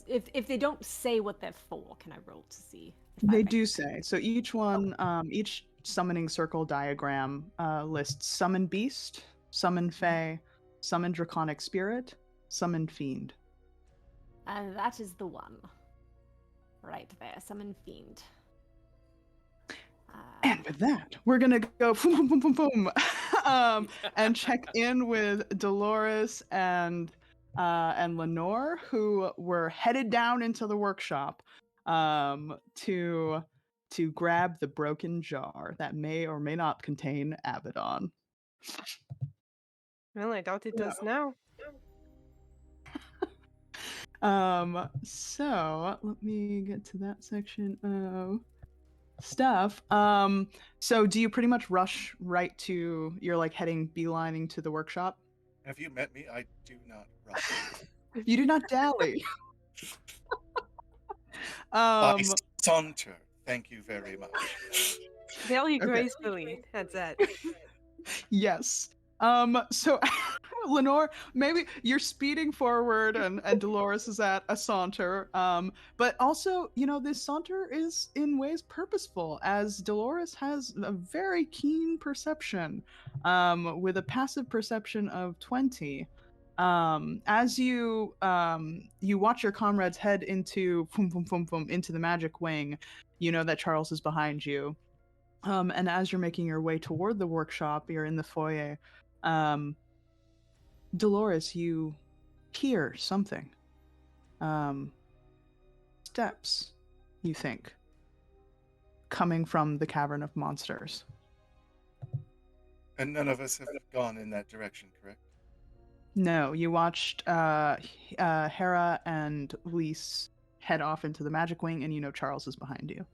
S3: if they don't say what they're for? Can I roll to see? If I
S1: They do
S3: recognize
S1: say. So each one, each summoning circle diagram lists summon beast, summon fae, summon draconic spirit, summon fiend.
S3: And that is the one. Right there, summon fiend.
S1: And with that, we're gonna go boom, boom, boom, boom, boom, and check in with Dolores and Lenore, who were headed down into the workshop to grab the broken jar that may or may not contain Abaddon.
S2: Well, I doubt it does now.
S1: So let me get to that section of stuff. So do you pretty much rush right to you're heading beelining to the workshop?
S5: Have you met me? I do not run.
S1: You do not dally.
S5: I saunter. Thank you very much.
S2: Very
S1: Okay.
S2: gracefully. That's that.
S1: Yes. So Lenore, maybe you're speeding forward and Dolores is at a saunter. But also, this saunter is in ways purposeful, as Dolores has a very keen perception, with a passive perception of 20. As you watch your comrades head into into the magic wing, you know that Charles is behind you. And as you're making your way toward the workshop, you're in the foyer. Dolores, you hear something. Steps, you think, coming from the Cavern of Monsters.
S5: And none of us have gone in that direction, correct?
S1: No, you watched Hera and Lise head off into the magic wing, and you know Charles is behind you.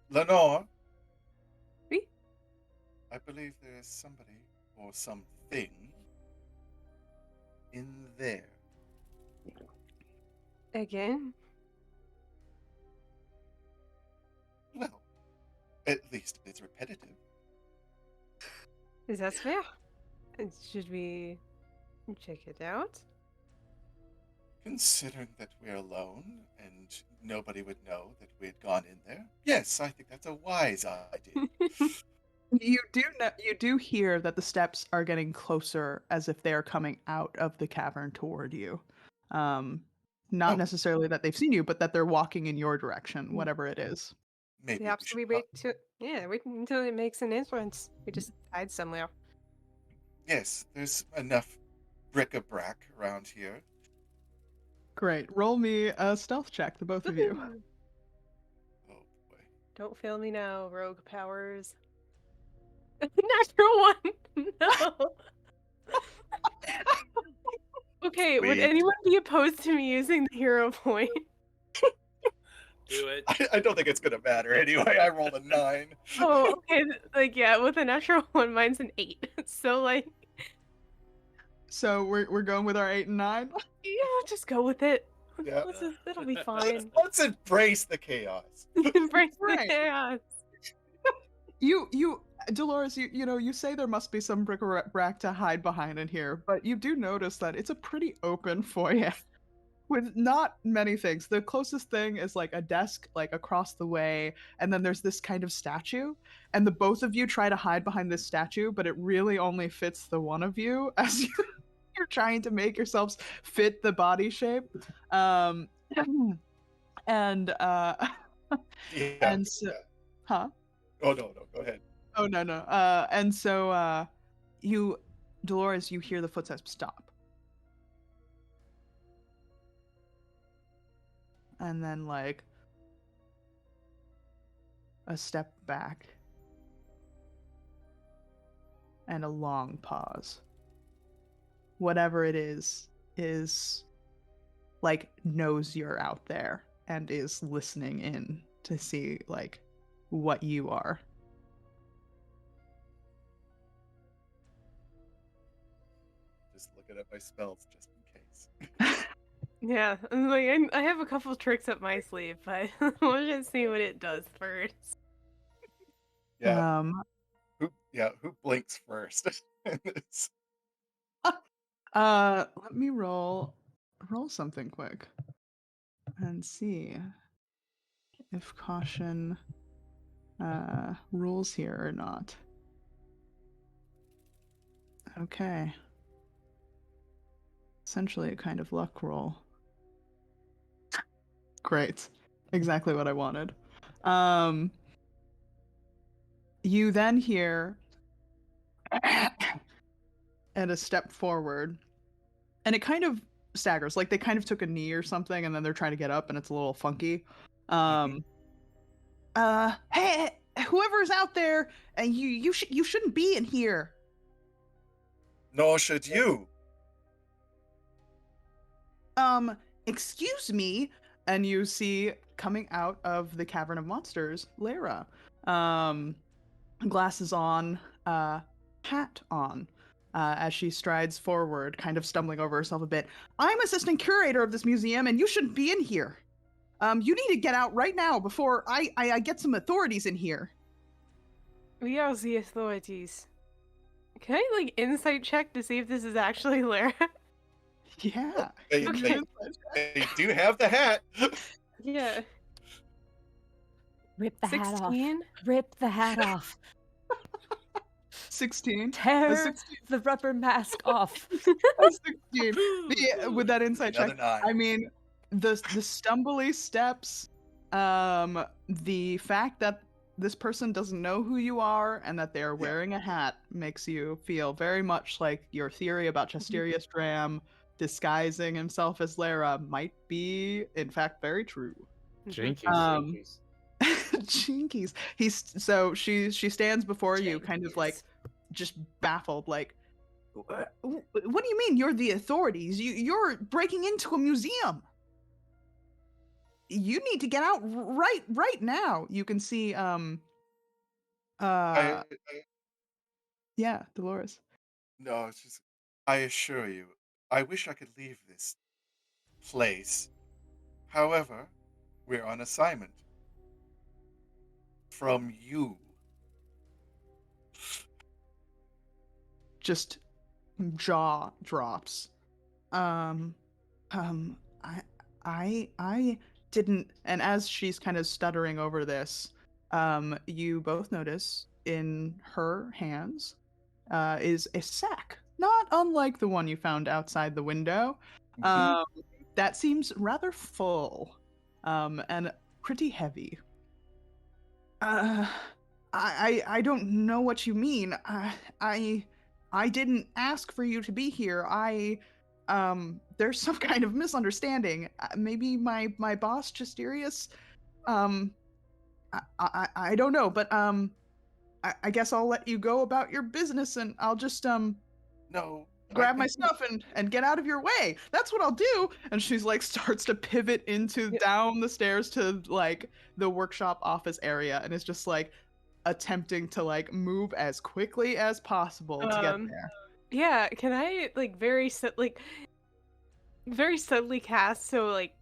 S5: Lenore,
S2: Oui?
S5: I believe there is somebody or something in there.
S2: Again?
S5: Well, at least it's repetitive.
S2: Is that fair? Should we check it out?
S5: Considering that we're alone and nobody would know that we had gone in there, yes, I think that's a wise idea.
S1: You do hear that the steps are getting closer, as if they are coming out of the cavern toward you. Not
S5: Oh,
S1: necessarily that they've seen you, but that they're walking in your direction, whatever it is.
S5: maybe we
S2: Perhaps
S5: should.
S2: we wait to wait until it makes an entrance. We just hide somewhere.
S5: Yes, there's enough bric-a-brac around here.
S1: Great. Roll me a stealth check, the both of you.
S5: Oh boy.
S2: Don't fail me now, rogue powers. Natural one. No. Okay, would
S5: Sweet.
S2: anyone be opposed to me using the hero point?
S4: Do it.
S5: I don't think it's gonna matter anyway. I rolled a 9.
S2: Oh, okay. Like, yeah, with a natural one, mine's an 8. So, like,
S1: So we're going with our 8 and 9.
S2: yeah, just go with it.
S5: Yeah.
S2: It'll be fine.
S5: Let's embrace the chaos.
S2: Embrace the
S1: Right.
S2: chaos.
S1: You Dolores, you say there must be some bric-a-brac to hide behind in here, but you do notice that it's a pretty open foyer with not many things. The closest thing is like a desk like across the way, and then there's this kind of statue, and the both of you try to hide behind this statue, but it really only fits the one of you as you're trying to make yourselves fit the body shape. Um and
S5: Yeah.
S1: and so,
S5: yeah.
S1: huh?
S5: Oh no, go ahead.
S1: Oh no. And so you Dolores, you hear the footsteps stop. And then like a step back. And a long pause. Whatever it is like knows you're out there and is listening in to see like what you are.
S5: Just looking at my spells just in case.
S2: Yeah, like I have a couple tricks up my sleeve, but we'll just see what it does first.
S5: Yeah. Who blinks first?
S1: Let me roll something quick and see if caution rules here or not. Okay. Essentially a kind of luck roll. Great. Exactly what I wanted. You then hear and a step forward, and it kind of staggers, like they kind of took a knee or something, and then they're trying to get up, and it's a little funky. Hey, whoever's out there, and you shouldn't be in here.
S5: Nor should you.
S1: Excuse me, and you see coming out of the Cavern of Monsters, Lara. Glasses on, hat on, as she strides forward, kind of stumbling over herself a bit. I'm assistant curator of this museum, and you shouldn't be in here. You need to get out right now before I get some authorities in here.
S2: We are the authorities. Can I like insight check to see if this is actually Lara?
S1: Yeah.
S5: They do have the hat.
S2: Yeah.
S3: Rip the hat off.
S2: 16?
S3: Rip the hat off.
S1: 16.
S3: Tear the rubber mask off.
S1: 16. With that insight check,
S5: Another 9.
S1: I mean, the stumbly steps, the fact that this person doesn't know who you are and that they are wearing a hat makes you feel very much like your theory about Chesterius Dram disguising himself as Lara might be, in fact, very true.
S8: Jinkies.
S1: Jinkies. She stands before you, kind of like just baffled, like, What do you mean you're the authorities? You're breaking into a museum. You need to get out right now. You can see uh
S5: I
S1: yeah, Dolores.
S5: no, it's just I assure you, I wish I could leave this place. However, we're on assignment from you.
S1: Just jaw drops. Um um I I didn't, and as she's kind of stuttering over this, you both notice in her hands is a sack, not unlike the one you found outside the window.
S5: Mhm.
S1: Um, that seems rather full, and pretty heavy. Uh, I don't know what you mean. I didn't ask for you to be here. There's some kind of misunderstanding. Maybe my boss, Justerius. Um, I don't know, but I guess I'll let you go about your business, and I'll just
S5: No, I
S1: grab my
S5: think
S1: stuff and get out of your way. That's what I'll do. And she's like starts to pivot into down the stairs to like the workshop office area, and is just like attempting to like move as quickly as possible to get there.
S2: Yeah, can I like very subtly cast so like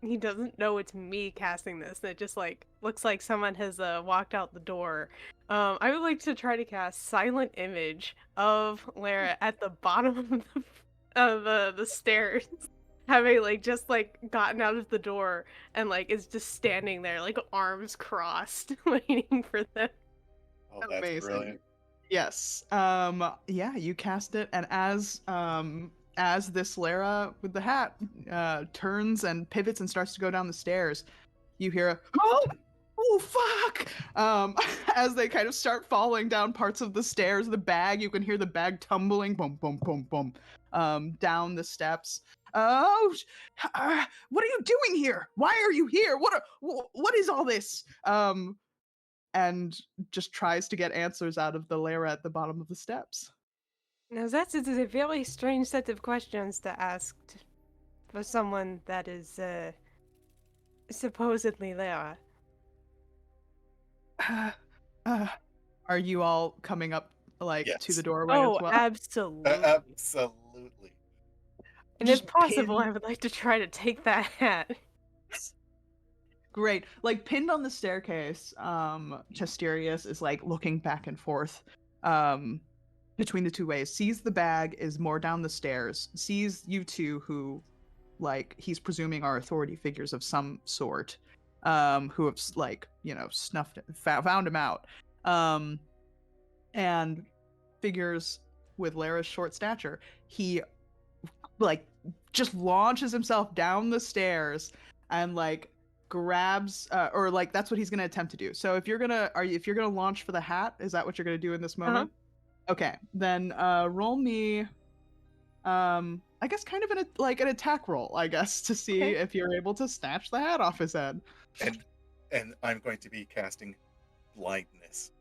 S2: he doesn't know it's me casting this. It just like looks like someone has walked out the door. I would like to try to cast silent image of Lara at the bottom of the stairs, having like just like gotten out of the door and like is just standing there like arms crossed, waiting for them.
S5: oh, that's
S1: Amazing.
S5: brilliant.
S1: Yes. Yeah, you cast it, and as this Lara with the hat turns and pivots and starts to go down the stairs, you hear a oh fuck as they kind of start falling down parts of the stairs. The bag, you can hear the bag tumbling, boom, boom, boom, boom, down the steps. Oh, what are you doing here? Why are you here? What is all this? And just tries to get answers out of the Lara at the bottom of the steps.
S2: Now that is a very strange set of questions to ask for someone that is supposedly Lara.
S1: Uh, uh, are you all coming up like to the
S5: Yes,
S1: doorway as
S2: Oh,
S1: well?
S2: absolutely.
S5: absolutely.
S2: And if
S1: Just
S2: possible, I
S1: pinned.
S2: would like to try to take that hat.
S1: Great. Like pinned on the staircase, Chesterius is like looking back and forth between the two ways. Sees the bag is more down the stairs. Sees you two who like he's presuming are authority figures of some sort, who have like, you know, found him out. And figures with Lara's short stature. He like just launches himself down the stairs and like grabs or like that's what he's gonna attempt to do. So if you're gonna if you're gonna launch for the hat, is that what you're gonna do in this moment? Okay, then roll me I guess kind of like an attack roll, I guess, to see
S2: Okay.
S1: if you're able to snatch the hat off his head.
S5: And I'm going to be casting blindness.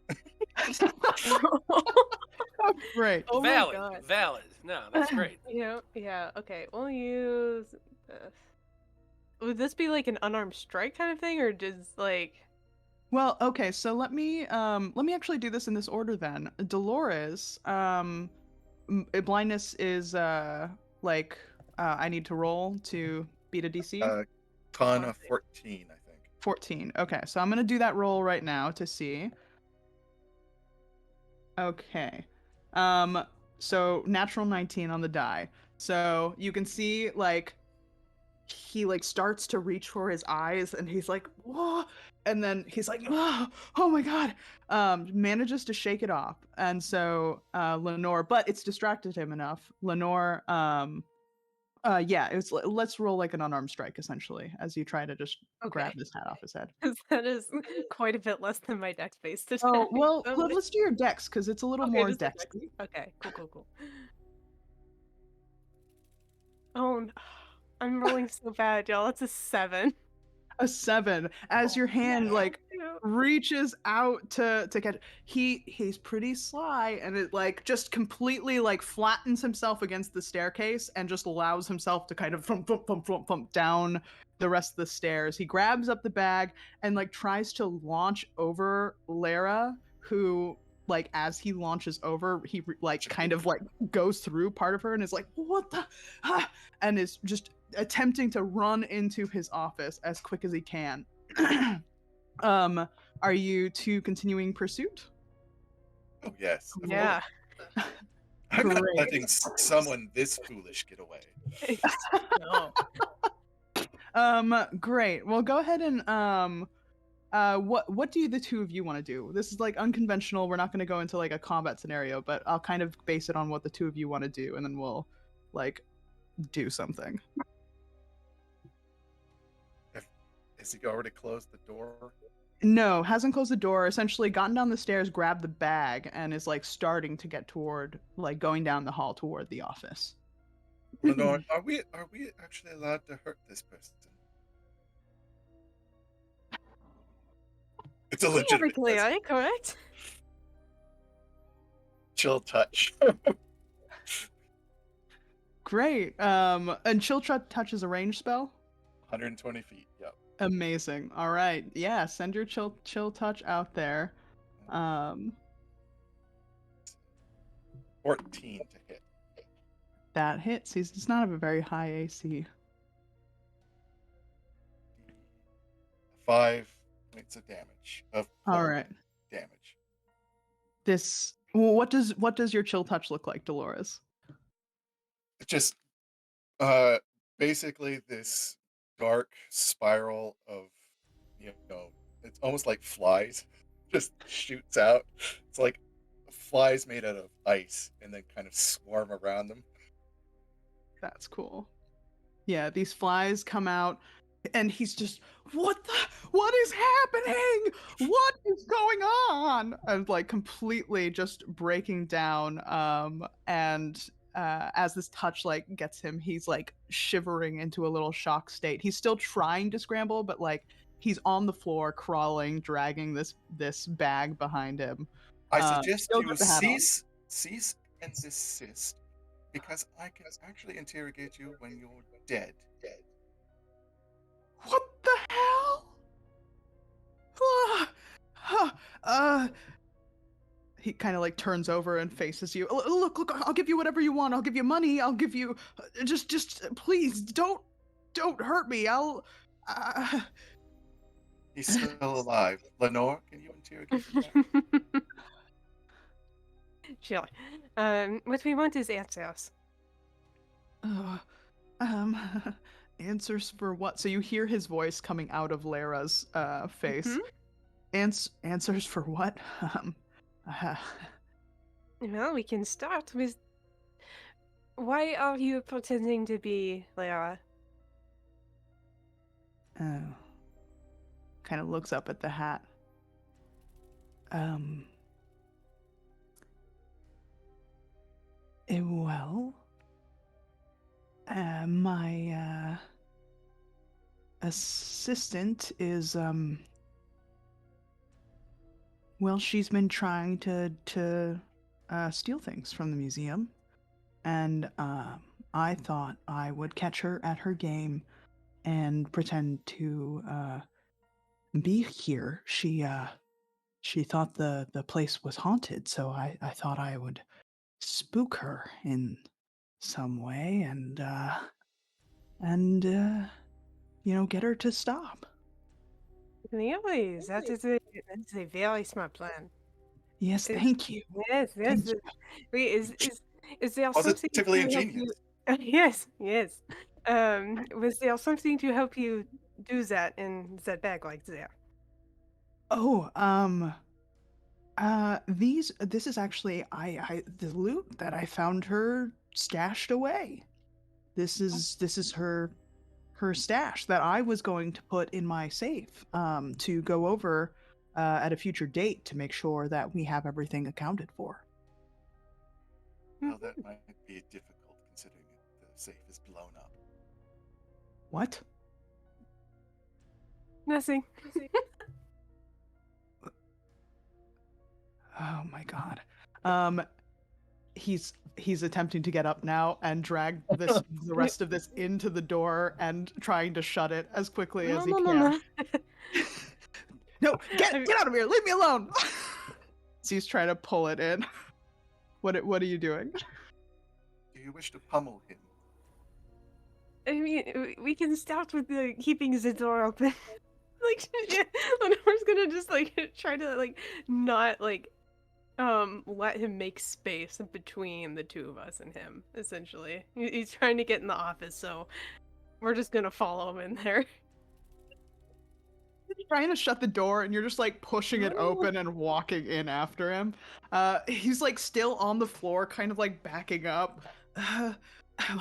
S1: Great.
S2: Oh my
S4: Valid,
S2: god.
S4: valid. No, that's great.
S2: Yeah, okay. We'll use this. Would this be like an unarmed strike kind of thing, or just like
S1: Well, okay, so let me actually do this in this order then. Dolores, blindness is like I need to roll to beat a DC.
S5: Con of 14, I think.
S1: 14. Okay, so I'm gonna do that roll right now to see. Okay. So natural 19 on the die. So you can see like he like starts to reach for his eyes and he's like, whoa, and then he's like, oh my god. Manages to shake it off. And so Lenore, but it's distracted him enough. Lenore, yeah, it's let's roll like an unarmed strike essentially as you try to just grab
S2: okay?
S1: this hat off his head.
S2: 'Cause that is quite a bit less than my dex-based attack.
S1: Oh, well,
S2: So
S1: let's do your dex because it's a little
S2: okay,
S1: more
S2: just a
S1: dex.
S2: dex. Okay, cool. Oh, I'm rolling so bad, y'all. It's a 7.
S1: A 7 as
S5: Oh,
S1: your hand
S5: yeah.
S1: like
S2: cute.
S1: reaches out to catch. He's pretty sly, and it like just completely like flattens himself against the staircase and just allows himself to kind of thump down the rest of the stairs. He grabs up the bag and like tries to launch over Lara, who like as he launches over, he like kind of like goes through part of her and is like, what the ah, and is just attempting to run into his office as quick as he can. Are you two continuing pursuit?
S5: Oh yes, of
S2: Yeah.
S5: course. I'm not
S1: Great.
S5: letting someone this foolish get away.
S2: No.
S1: Great. Well, go ahead and what do the two of you want to do? This is like unconventional. We're not going to go into like a combat scenario, but I'll kind of base it on what the two of you want to do, and then we'll like do something.
S5: Has he already closed the door?
S1: No, hasn't closed the door. Essentially, gotten down the stairs, grabbed the bag, and is like starting to get toward like going down the hall toward the office.
S5: Lenore, are we actually allowed to hurt this person? It's a legitimate
S2: Technically,
S5: question.
S2: correct?
S5: Chill touch.
S1: Great. And Chill Touch is a range spell.
S5: 120 feet. Yep.
S1: Amazing. All right. Yeah, send your chill touch out there.
S5: 14 to hit.
S1: That hits. He does not have a very high AC.
S5: 5 points of damage.
S1: All right.
S5: Damage.
S1: What does your chill touch look like, Dolores?
S5: It's just basically this dark spiral of, it's almost like flies just shoots out. It's like flies made out of ice and then kind of swarm around them.
S1: That's cool. Yeah, these flies come out and he's just, what is happening? What is going on? And like completely just breaking down. And as this touch like gets him, he's like shivering into a little shock state. He's still trying to scramble, but like he's on the floor, crawling, dragging this bag behind him.
S5: I suggest
S1: still
S5: you
S1: got the hat on.
S5: cease and desist, because I can actually interrogate you when you're dead.
S1: What the hell? He kind of like turns over and faces you. Look, I'll give you whatever you want. I'll give you money. I'll give you just please don't hurt me. I'll
S5: He's still alive. Lenore, can you interrogate him back?
S2: Sure. What we want is answers.
S1: uh, um answers for what? So you hear his voice coming out of Lara's face. Answers for what? Uh,
S2: Well, we can start with. Why are you pretending to be Lara?
S1: kind of looks up at the hat. Well, my assistant is well, she's been trying to steal things from the museum, and I thought I would catch her at her game and pretend to be here. She thought the place was haunted, so I thought I would spook her in some way and get her to stop.
S2: Really? That is a very smart plan.
S1: Yes,
S2: It-
S1: thank you.
S2: Yes, yes.
S1: Thank you.
S2: Wait, is there something
S5: Positively
S2: to help
S5: ingenious.
S2: you? Yes, yes. Was there something to help you do that in that bag like there?
S1: Oh, this is actually I the loot that I found her stashed away. This is her stash that I was going to put in my safe to go over at a future date to make sure that we have everything accounted for.
S5: Well, that might be difficult considering the safe is blown up.
S1: What?
S2: Nothing.
S1: Oh my god. Um, he's attempting to get up now and drag the rest of this into the door and trying to shut it as quickly as
S2: No,
S1: he
S2: no, no,
S1: can.
S2: no.
S1: No, get
S2: I mean-
S1: get out of here! Leave me alone! So he's trying to pull it in. What are you doing?
S5: Do you wish to pummel him?
S2: I mean, we can start with the keeping the door open. Like, yeah, Lenore's gonna just like try to like not like let him make space between the two of us and him. Essentially, he's trying to get in the office, so we're just gonna follow him in there.
S1: He's trying to shut the door and you're just like pushing it
S2: No.
S1: open and walking in after him. He's like still on the floor, kind of like backing up. Uh,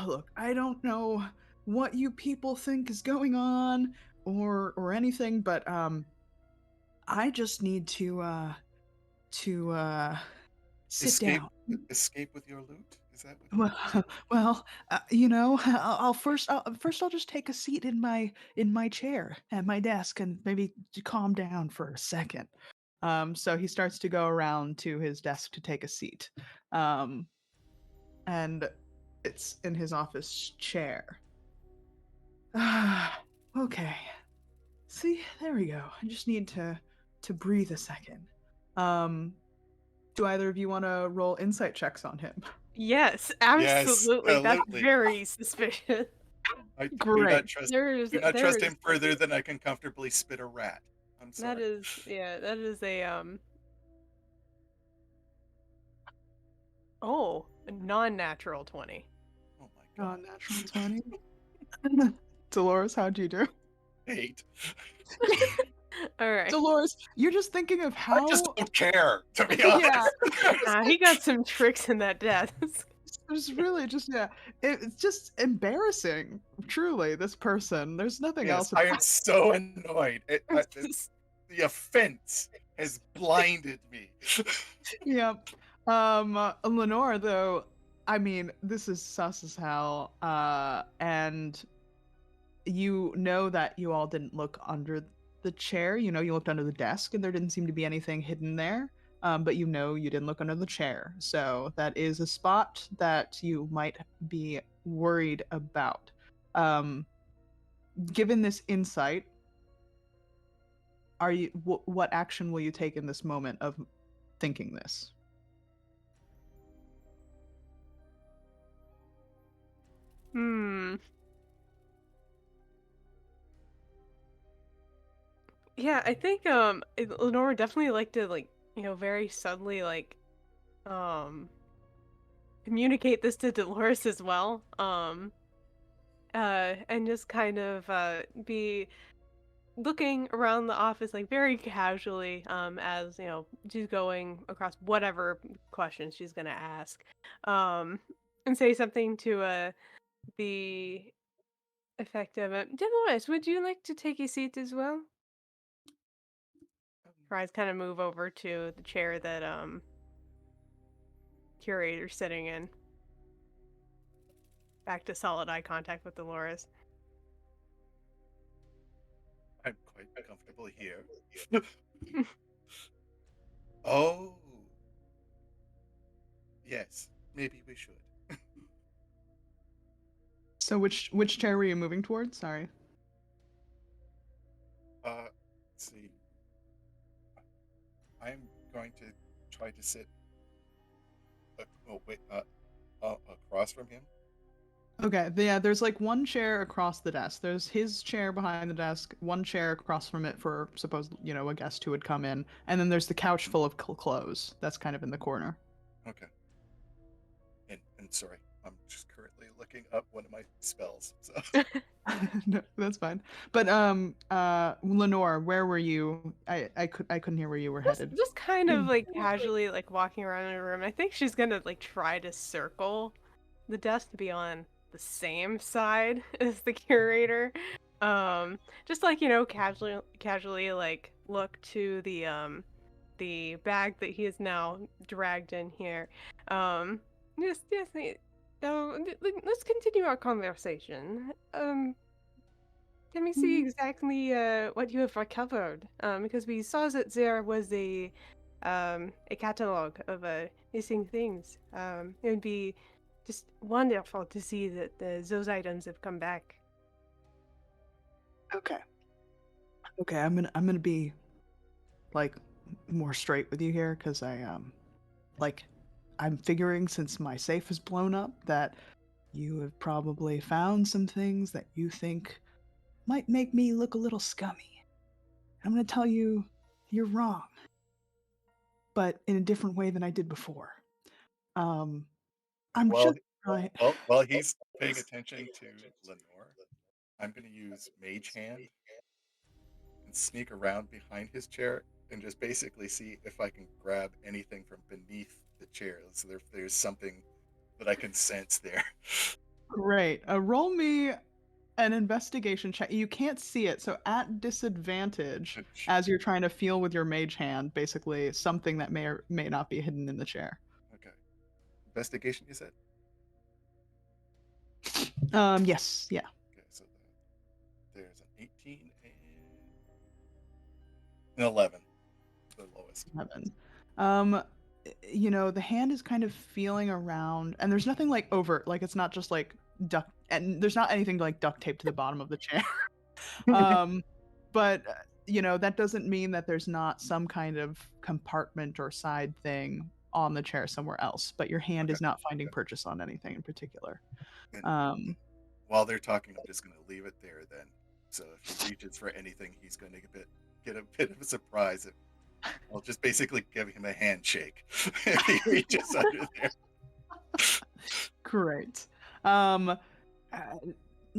S1: Look, I don't know what you people think is going on or anything, but I just need to sit
S5: Escape,
S1: down.
S5: escape with your loot. Is that what?
S1: Well, I'll just take a seat in my chair at my desk and maybe calm down for a second. So he starts to go around to his desk to take a seat, and it's in his office chair. Okay. See, there we go. I just need to breathe a second. Do either of you want to roll insight checks on him?
S2: Yes,
S5: Yes,
S2: absolutely. That's
S5: absolutely.
S2: very suspicious.
S5: I do
S1: Great.
S5: not trust.
S2: There's
S5: Do not trust
S2: there's
S5: him further than I can comfortably spit a rat. I'm sorry.
S2: that is that is a oh, a non-natural 20.
S5: Oh my god.
S1: Natural 20. Dolores, how'd you do?
S5: 8.
S2: All right.
S1: Dolores, you're just thinking of
S5: I
S1: how
S5: just don't care, to be honest.
S1: Yeah.
S2: He got some tricks in that desk.
S1: It's really just it's just embarrassing. Truly, this person. There's nothing
S5: Yes,
S1: else
S5: I
S1: about
S5: am so annoyed. The offense has blinded me.
S1: Yep. Lenore, though, I mean, this is sus as hell. And you know that you all didn't look under the chair. You know, you looked under the desk, and there didn't seem to be anything hidden there. But you know you didn't look under the chair, so that is a spot that you might be worried about. Um, Given this insight, are you? What action will you take in this moment of thinking this?
S2: Hmm. Yeah, I think Lenore would definitely like to like, very subtly like um communicate this to Dolores as well. And just kind of be looking around the office like very casually as, she's going across whatever questions she's going to ask. Um and say something to the effect of Dolores, would you like to take a seat as well? Her eyes kind of move over to the chair that curator's sitting in. Back to solid eye contact with Dolores.
S5: I'm quite comfortable here. Oh. Yes, maybe we should.
S1: So which chair were you moving towards? Sorry.
S5: Let's see. I'm going to try to sit. Across from him.
S1: Okay, yeah, there's like one chair across the desk. There's his chair behind the desk, one chair across from it for supposed, a guest who would come in, and then there's the couch full of clothes. That's kind of in the corner.
S5: Okay. And sorry, I'm just currently looking up one of my spells. So.
S1: No, that's fine. But Lenore, where were you? I couldn't hear where you were headed.
S2: Just kind of like casually like walking around in a room. I think she's gonna like try to circle the desk to be on the same side as the curator. Just like, casually like look to the bag that he is now dragged in here. Yes, let's continue our conversation. Let me see exactly what you have recovered. Because we saw that there was a a catalog of missing things. It would be just wonderful to see that those items have come back.
S1: Okay. Okay, I'm gonna be like more straight with you here because like I'm figuring since my safe is blown up that you have probably found some things that you think might make me look a little scummy. I'm gonna tell you you're wrong, but in a different way than I did before. Um, I'm
S5: While
S1: just trying.
S5: while he's paying attention to Lenore, I'm going to use Mage Hand and sneak around behind his chair and just basically see if I can grab anything from beneath the chair. So if there's something that I can sense there.
S1: Great. Roll me an investigation check. You can't see it, so at disadvantage, as you're trying to feel with your mage hand, basically something that may or may not be hidden in the chair.
S5: Okay. Investigation, you said?
S1: Yes, yeah.
S5: Okay, so there's an 18 and an 11, the lowest.
S1: 7. Um, the hand is kind of feeling around, and there's nothing like overt. Like it's not just like duct, and there's not anything like duct tape to the bottom of the chair. um, but that doesn't mean that there's not some kind of compartment or side thing on the chair somewhere else. But your hand
S5: Okay.
S1: is not finding purchase on anything in particular.
S5: And
S1: Um,
S5: while they're talking, I'm just going to leave it there then. So if he reaches for anything, he's going to get a bit of a surprise. I'll just basically give him a handshake if he reaches under there.
S1: Great. Uh,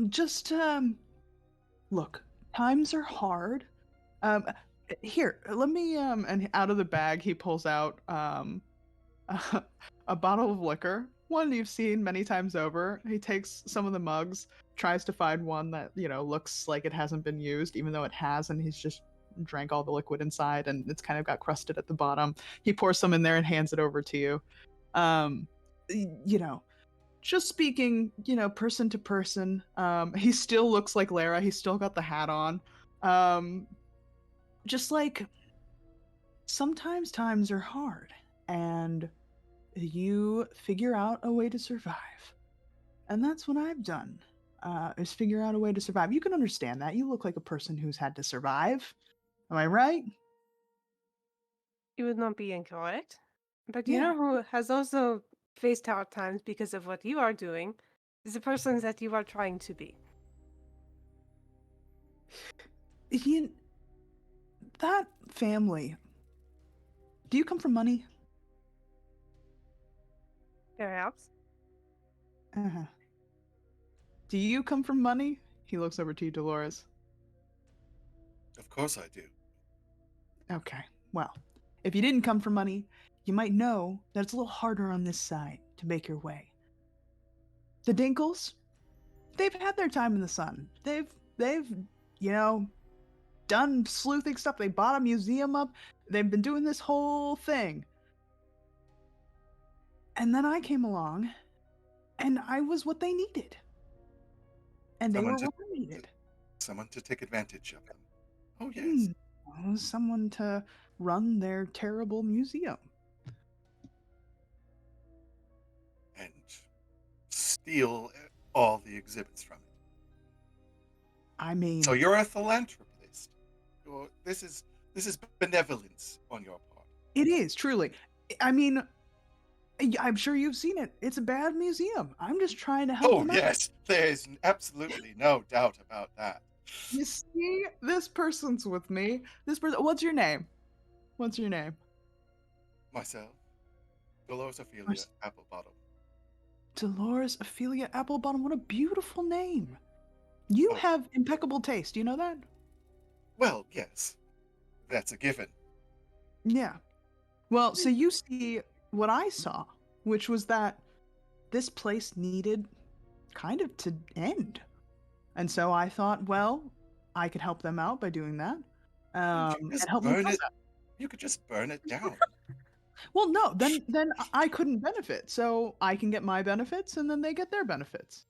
S1: just look, times are hard. Um, here, let me and out of the bag he pulls out a bottle of liquor, one you've seen many times over. He takes some of the mugs, tries to find one that, looks like it hasn't been used, even though it has, and he's just drank all the liquid inside and it's kind of got crusted at the bottom. He pours some in there and hands it over to you. Um, you know, just speaking, person to person, he still looks like Lara. He's still got the hat on. Um, just like sometimes times are hard and you figure out a way to survive. And that's what I've done. Is figure out a way to survive. You can understand that. You look like a person who's had to survive. Am I right?
S2: You would not be incorrect. But you
S1: Yeah.
S2: know who has also faced hard times because of what you are doing? Is the person that you are trying to be.
S1: You, that family. Do you come from money?
S2: Perhaps?
S1: Uh-huh. Do you come from money? He looks over to you, Dolores.
S5: Of course I do.
S1: Okay. Well, if you didn't come from money, you might know that it's a little harder on this side to make your way. The Dinkles, they've had their time in the sun. They've you know done sleuthing stuff. They bought a museum up. They've been doing this whole thing. And then I came along and I was what they needed. And they
S5: Someone
S1: were
S5: to
S1: what I needed.
S5: someone to take advantage of them. Oh yes.
S1: Hmm. Someone to run their terrible museum.
S5: And steal all the exhibits from it.
S1: I mean,
S5: So you're a philanthropist. This is benevolence on your part.
S1: it is truly. I mean, I'm sure you've seen it. It's a bad museum. I'm just trying to help
S5: Oh
S1: them out.
S5: yes, there's absolutely no doubt about that.
S1: You see, this person's with me. This person. What's your name? What's your name?
S5: Myself, Dolores Ophelia
S1: Mars-
S5: Applebottom.
S1: Dolores Ophelia Applebottom. What a beautiful name. You
S5: Oh,
S1: have impeccable taste. Do you know that?
S5: well, yes, that's a given.
S1: Yeah. Well, so you see what I saw, which was that this place needed kind of to end. And so I thought, well, I could help them out by doing that.
S5: Couldn't you
S1: And
S5: just
S1: help
S5: burn
S1: myself
S5: it?
S1: out.
S5: You could just burn it down.
S1: Well, no, then I couldn't benefit. So I can get my benefits and then they get their benefits.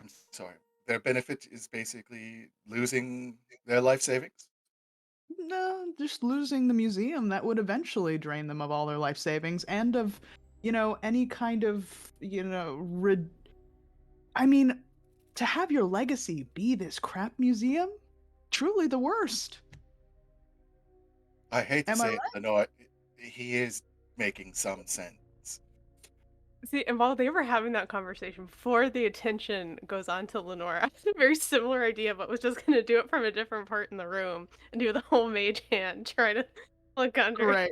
S5: I'm sorry. Their benefit is basically losing their life savings.
S1: No, just losing the museum that would eventually drain them of all their life savings and of, any kind of, I mean, to have your legacy be this crap museum, truly the worst.
S5: I hate to
S1: Am I
S5: say
S1: right?
S5: it, but no, he is making some sense.
S2: See, and while they were having that conversation, before the attention goes on to Lenore, I had a very similar idea, but was just gonna do it from a different part in the room and do the whole mage hand, try to look under.
S1: Great.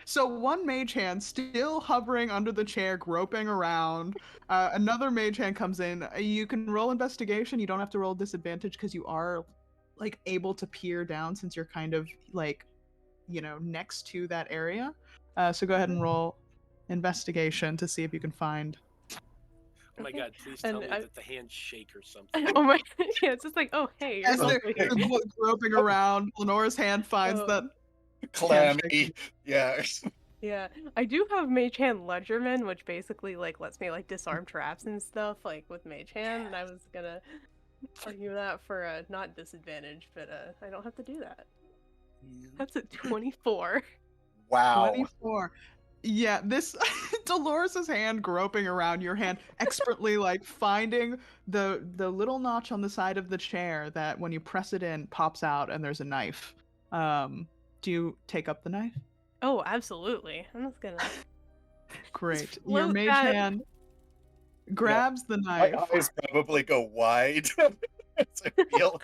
S1: So one mage hand still hovering under the chair, groping around. Another mage hand comes in. You can roll investigation. You don't have to roll disadvantage because you are like able to peer down since you're kind of like next to that area. So go ahead and roll investigation to see if you can find.
S4: Oh my
S2: Okay.
S4: god, please tell
S2: And
S4: me
S2: I,
S4: that the hands shake or something.
S2: oh my, yeah, it's just like, oh hey, you're
S1: As they're,
S2: lovely.
S5: Hey,
S1: groping around, Lenora's hand finds that
S2: Um,
S5: Calamity. Yeah.
S2: yeah, I do have Mage Hand Ledgerman, which basically like lets me like disarm traps and stuff like with Mage Hand, and I was gonna argue that for not disadvantage, but I don't have to do that. That's a 24.
S5: Wow.
S1: 24. Yeah, this Dolores's hand groping around your hand, expertly like finding the little notch on the side of the chair that when you press it in pops out and there's a knife. Do you take up the knife?
S2: Oh, absolutely. I'm just gonna
S1: Great. Your
S2: float
S1: mage
S2: that.
S1: hand
S5: Yeah.
S1: grabs the
S5: My
S1: knife.
S5: eyes probably go wide as I feel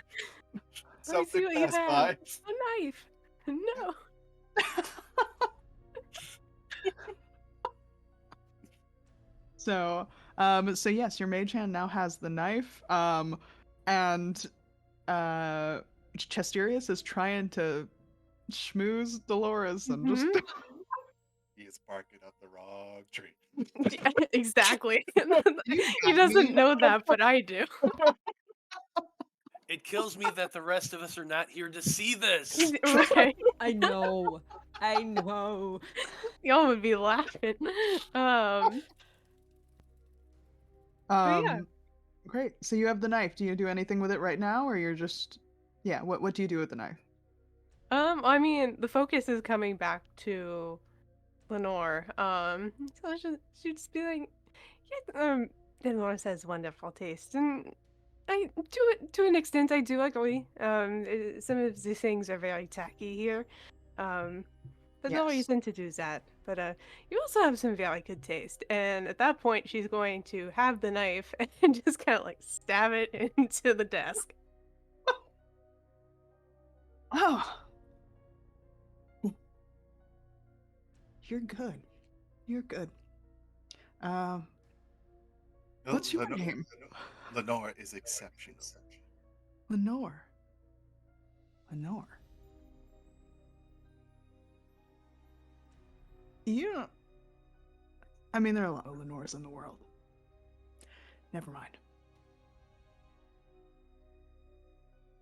S2: Let me
S5: something
S2: see what you
S5: pass
S2: have.
S5: by.
S2: A knife. No.
S1: So yes, your mage hand now has the knife. And Chesterius is trying to schmooze Dolores and just
S2: Mhm.
S5: He is barking up the wrong tree.
S2: Yeah, exactly.
S1: you
S2: He
S1: got
S2: doesn't
S1: me.
S2: know that, but I do.
S4: It kills me that the rest of us are not here to see this.
S2: Right.
S3: I know. I know.
S2: Y'all would be laughing. But yeah.
S1: Um, great. So you have the knife. Do you do anything with it right now, or you're just, yeah? What do you do with the knife?
S2: I mean, the focus is coming back to Lenore. So she'd just be like, yeah, Lenore says wonderful taste, and I do it to an extent. I do agree. Some of the things are very tacky here. There's no
S1: Yes.
S2: reason to do that. But you also have some very good taste. And at that point, she's going to have the knife and just kind of like stab it into the desk.
S1: Oh, you're good. You're good. Um, what's your name?
S5: Lenore is exceptional.
S1: Lenore. Lenore. You don't. I mean, there are a lot of Lenores in the world. Never mind.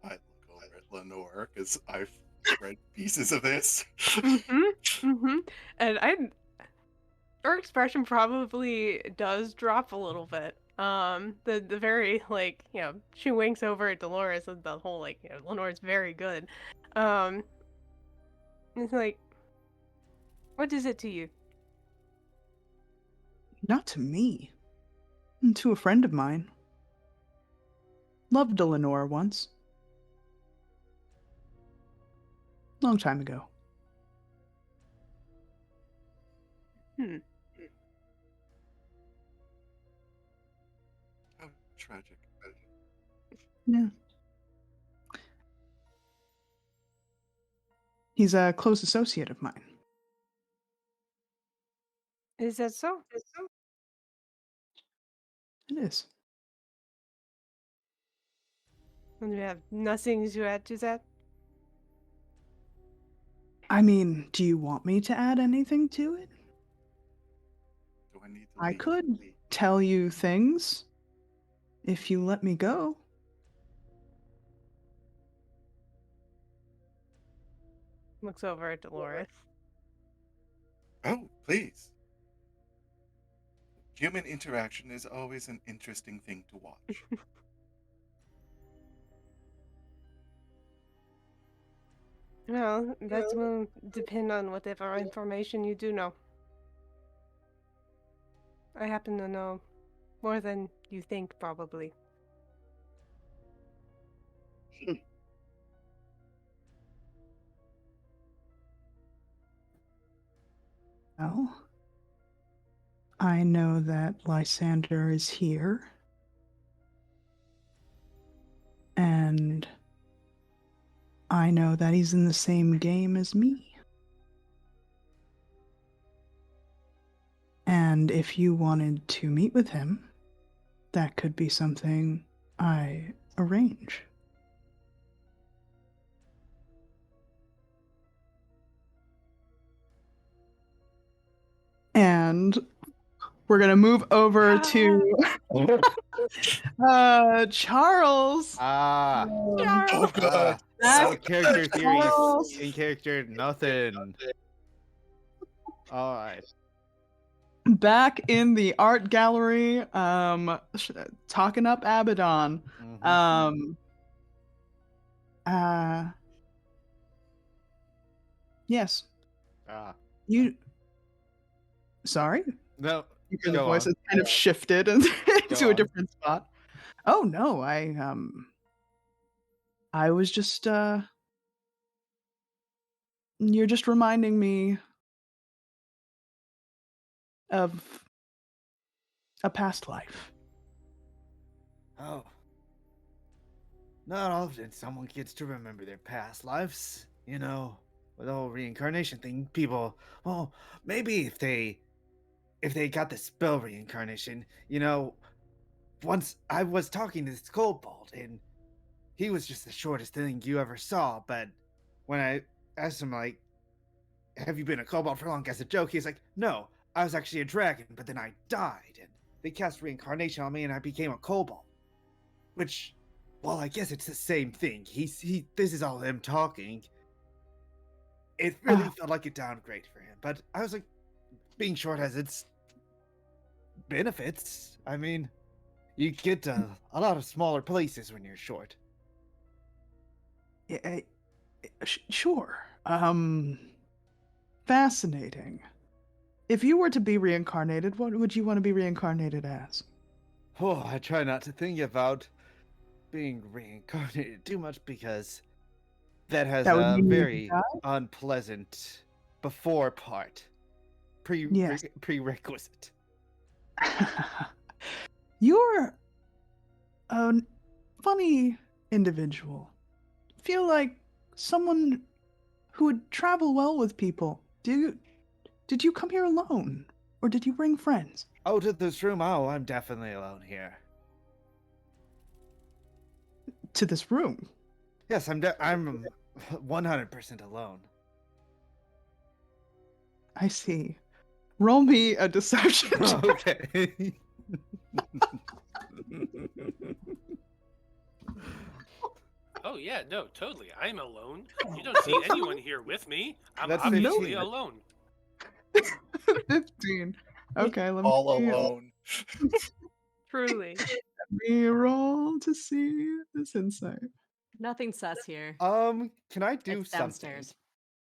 S5: I look over at Lenore because I've read pieces of this.
S2: And her expression probably does drop a little bit. The very like she winks over at Dolores and the whole like Lenore's very good. Um, it's like, what is it to you?
S1: Not to me. To a friend of mine. Loved a Lenore once. Long time ago.
S2: Hmm.
S5: How tragic.
S1: Yeah. He's a close associate of mine.
S2: Is that so?
S1: It is.
S2: And we have nothing to add to that.
S1: I mean, do you want me to add anything to it?
S5: Do I need to
S1: I
S5: leave?
S1: could tell you things if you let me go.
S2: Looks over at Dolores.
S5: Oh, please. Human interaction is always an interesting thing to watch.
S2: Well, that will depend on whatever information you do know. I happen to know more than you think, probably.
S1: Well, I know that Lysander is here. And I know that he's in the same game as me. And if you wanted to meet with him, that could be something I arrange. And we're gonna move over to Charles.
S6: Ah,
S2: Charles!
S5: God.
S6: no
S1: Back,
S6: character theories
S1: Charles.
S6: in character, nothing. All right.
S1: Back in the art gallery, talking up Abaddon.
S6: Mhm.
S1: Uh, yes,
S6: Ah,
S1: you. Sorry,
S6: no,
S1: the
S6: go
S1: voice
S6: on.
S1: has kind of shifted into a
S6: on.
S1: different spot. Oh no, I was just you're just reminding me of a past life.
S6: Oh, not often someone gets to remember their past lives. You know, with the whole reincarnation thing, people. Well, maybe if they got the spell reincarnation, you know. Once I was talking to this kobold, and he was just the shortest thing you ever saw. But when I asked him, like, have you been a kobold for long as a joke, he's like, no, I was actually a dragon, but then I died, and they cast reincarnation on me, and I became a kobold. Which, well, I guess it's the same thing. This is all him talking. It really felt like a downgrade for him, but I was like, being short has its benefits. I mean, you get to a lot of smaller places when you're short.
S1: Yeah, sure. Fascinating. If you were to be reincarnated, what would you want to be reincarnated as?
S6: Oh, I try not to think about being reincarnated too much because that has
S1: That would
S6: a
S1: mean you would
S6: very unpleasant before part
S1: Yes.
S6: prerequisite.
S1: You're a funny individual. Feel like someone who would travel well with people. Did you come here alone? Or did you bring friends?
S6: Oh, to this room? Oh, I'm definitely alone here.
S1: To this room?
S6: Yes, I'm 100% alone.
S1: I see. Roll me a deception check.
S6: Okay.
S4: Oh yeah, no, totally. I'm alone. You don't see anyone here with me. I'm
S6: That's
S4: obviously
S6: 15.
S4: alone.
S1: 15. Okay, let
S5: All
S1: me
S5: alone.
S2: Truly.
S1: roll to see this insight.
S3: Nothing sus here.
S6: Can I do
S3: It's
S6: something?
S3: downstairs.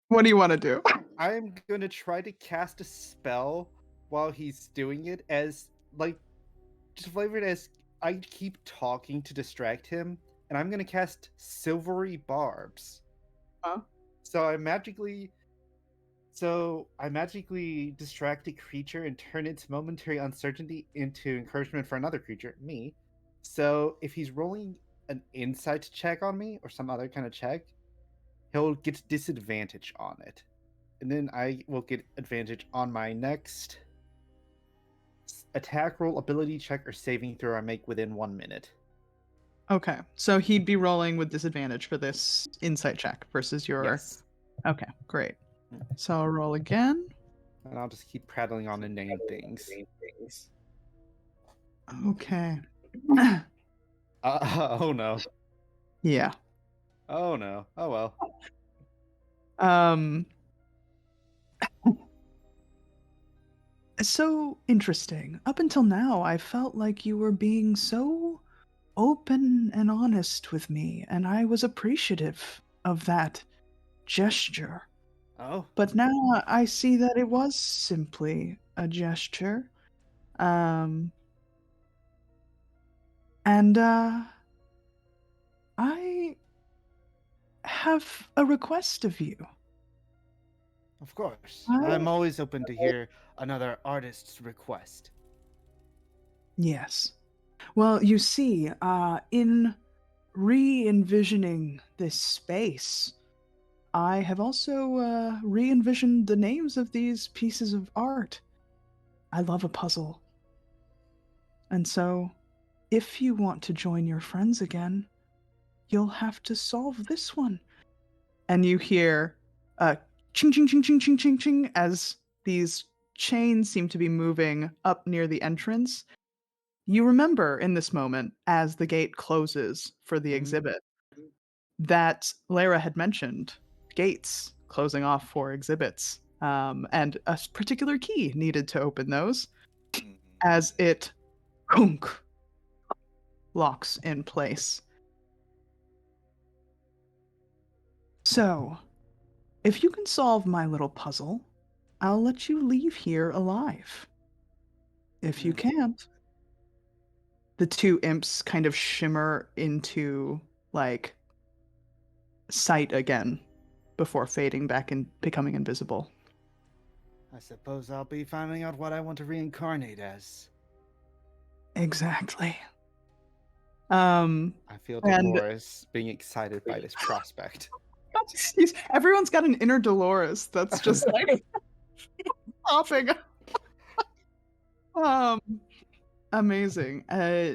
S1: What do you want to do?
S6: I'm gonna try to cast a spell while he's doing it as like just flavored as I keep talking to distract him, and I'm gonna cast silvery barbs.
S1: Huh?
S6: So I magically distract a creature and turn its momentary uncertainty into encouragement for another creature, me. So if he's rolling an insight check on me or some other kind of check, he'll get disadvantage on it. And then I will get advantage on my next attack roll, ability check, or saving throw I make within 1 minute.
S1: Okay, so he'd be rolling with disadvantage for this insight check versus your.
S6: Yes.
S1: Okay, great. So I'll roll again.
S6: And I'll just keep prattling on and name things.
S1: Okay.
S6: Oh no.
S1: Yeah.
S6: Oh no. Oh well.
S1: Um. So interesting. Up until now, I felt like you were being so open and honest with me, and I was appreciative of that
S7: gesture.
S6: Oh,
S7: But now I see that it was simply a gesture. Um, and I have a request of you.
S6: of course. I'm
S7: I,
S6: always open to hear another artist's request.
S7: yes. Well, you see, in re-envisioning this space, I have also re-envisioned the names of these pieces of art. I love a puzzle. And so, if you want to join your friends again, you'll have to solve this one. And you hear ching ching ching ching ching ching ching as these chains seem to be moving up near the entrance. You remember in this moment, as the gate closes for the
S6: Mhm.
S7: exhibit, that Lara had mentioned gates closing off for exhibits, and a particular key needed to open those,
S5: Mhm.
S7: as it hunk, locks in place. So, if you can solve my little puzzle, I'll let you leave here alive. If you
S6: Hmm.
S7: can't, the two imps kind of shimmer into like sight again before fading back and becoming invisible.
S6: I suppose I'll be finding out what I want to reincarnate as.
S7: Exactly. Um,
S6: I feel
S7: and
S6: Dolores being excited by this prospect.
S7: everyone's got an inner Dolores that's just like popping. Um, Amazing.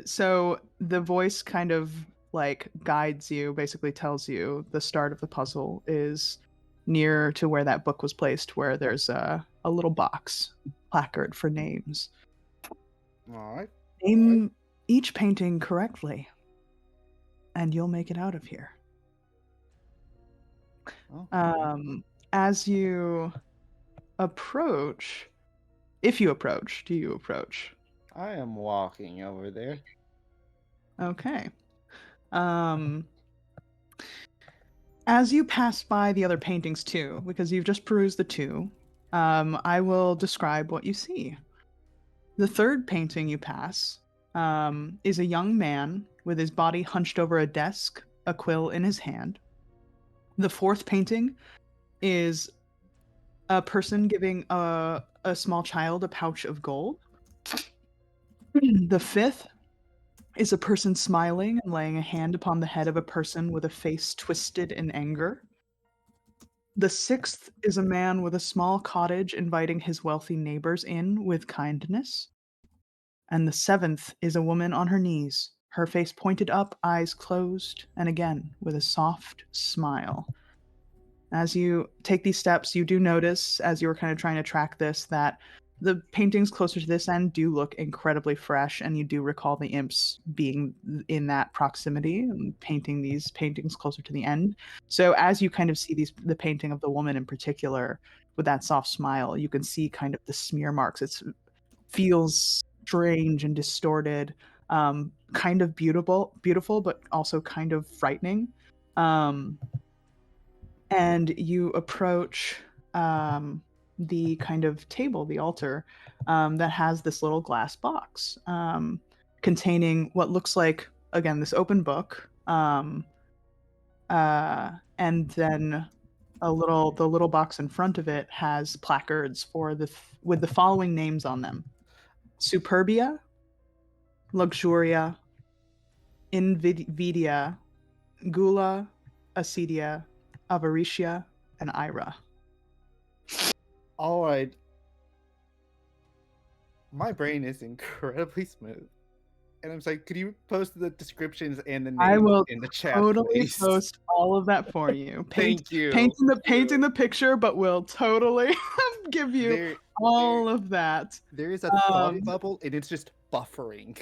S7: So the voice kind of like guides you, basically tells you the start of the puzzle is near to where that book was placed, where there's a little box placard for names.
S6: All right.
S7: Name each painting correctly, and you'll make it out of here.
S6: Oh,
S7: As you approach, if you approach, do you approach?
S6: I am walking over there.
S7: Okay. Um, As you pass by the other paintings too, because you've just perused the two, I will describe what you see. The third painting you pass is a young man with his body hunched over a desk, a quill in his hand. The fourth painting is a person giving a small child a pouch of gold. The fifth is a person smiling and laying a hand upon the head of a person with a face twisted in anger. The sixth is a man with a small cottage inviting his wealthy neighbors in with kindness. And the seventh is a woman on her knees, her face pointed up, eyes closed, and again with a soft smile. As you take these steps, you do notice, as you were kind of trying to track this, that the paintings closer to this end do look incredibly fresh, and you do recall the imps being in that proximity and painting these paintings closer to the end. So as you kind of see the painting of the woman in particular with that soft smile, you can see kind of the smear marks. It feels strange and distorted, kind of beautiful, but also kind of frightening. Um, and you approach the kind of table, the altar, that has this little glass box containing what looks like, again, this open book, and then the little box in front of it has placards for with the following names on them: Superbia, Luxuria, Invidia, Gula, Acedia, Avaricia, and Ira.
S6: All right. My brain is incredibly smooth. And I'm like, could you post the descriptions and the
S7: I
S6: names
S7: will
S6: in the chat,
S7: totally
S6: please?
S7: post all of that for you.
S6: Thank you.
S7: Painting the picture, but we'll totally give you
S6: There,
S7: all of that.
S6: there is a thought
S7: Um,
S6: bubble, and it's just buffering.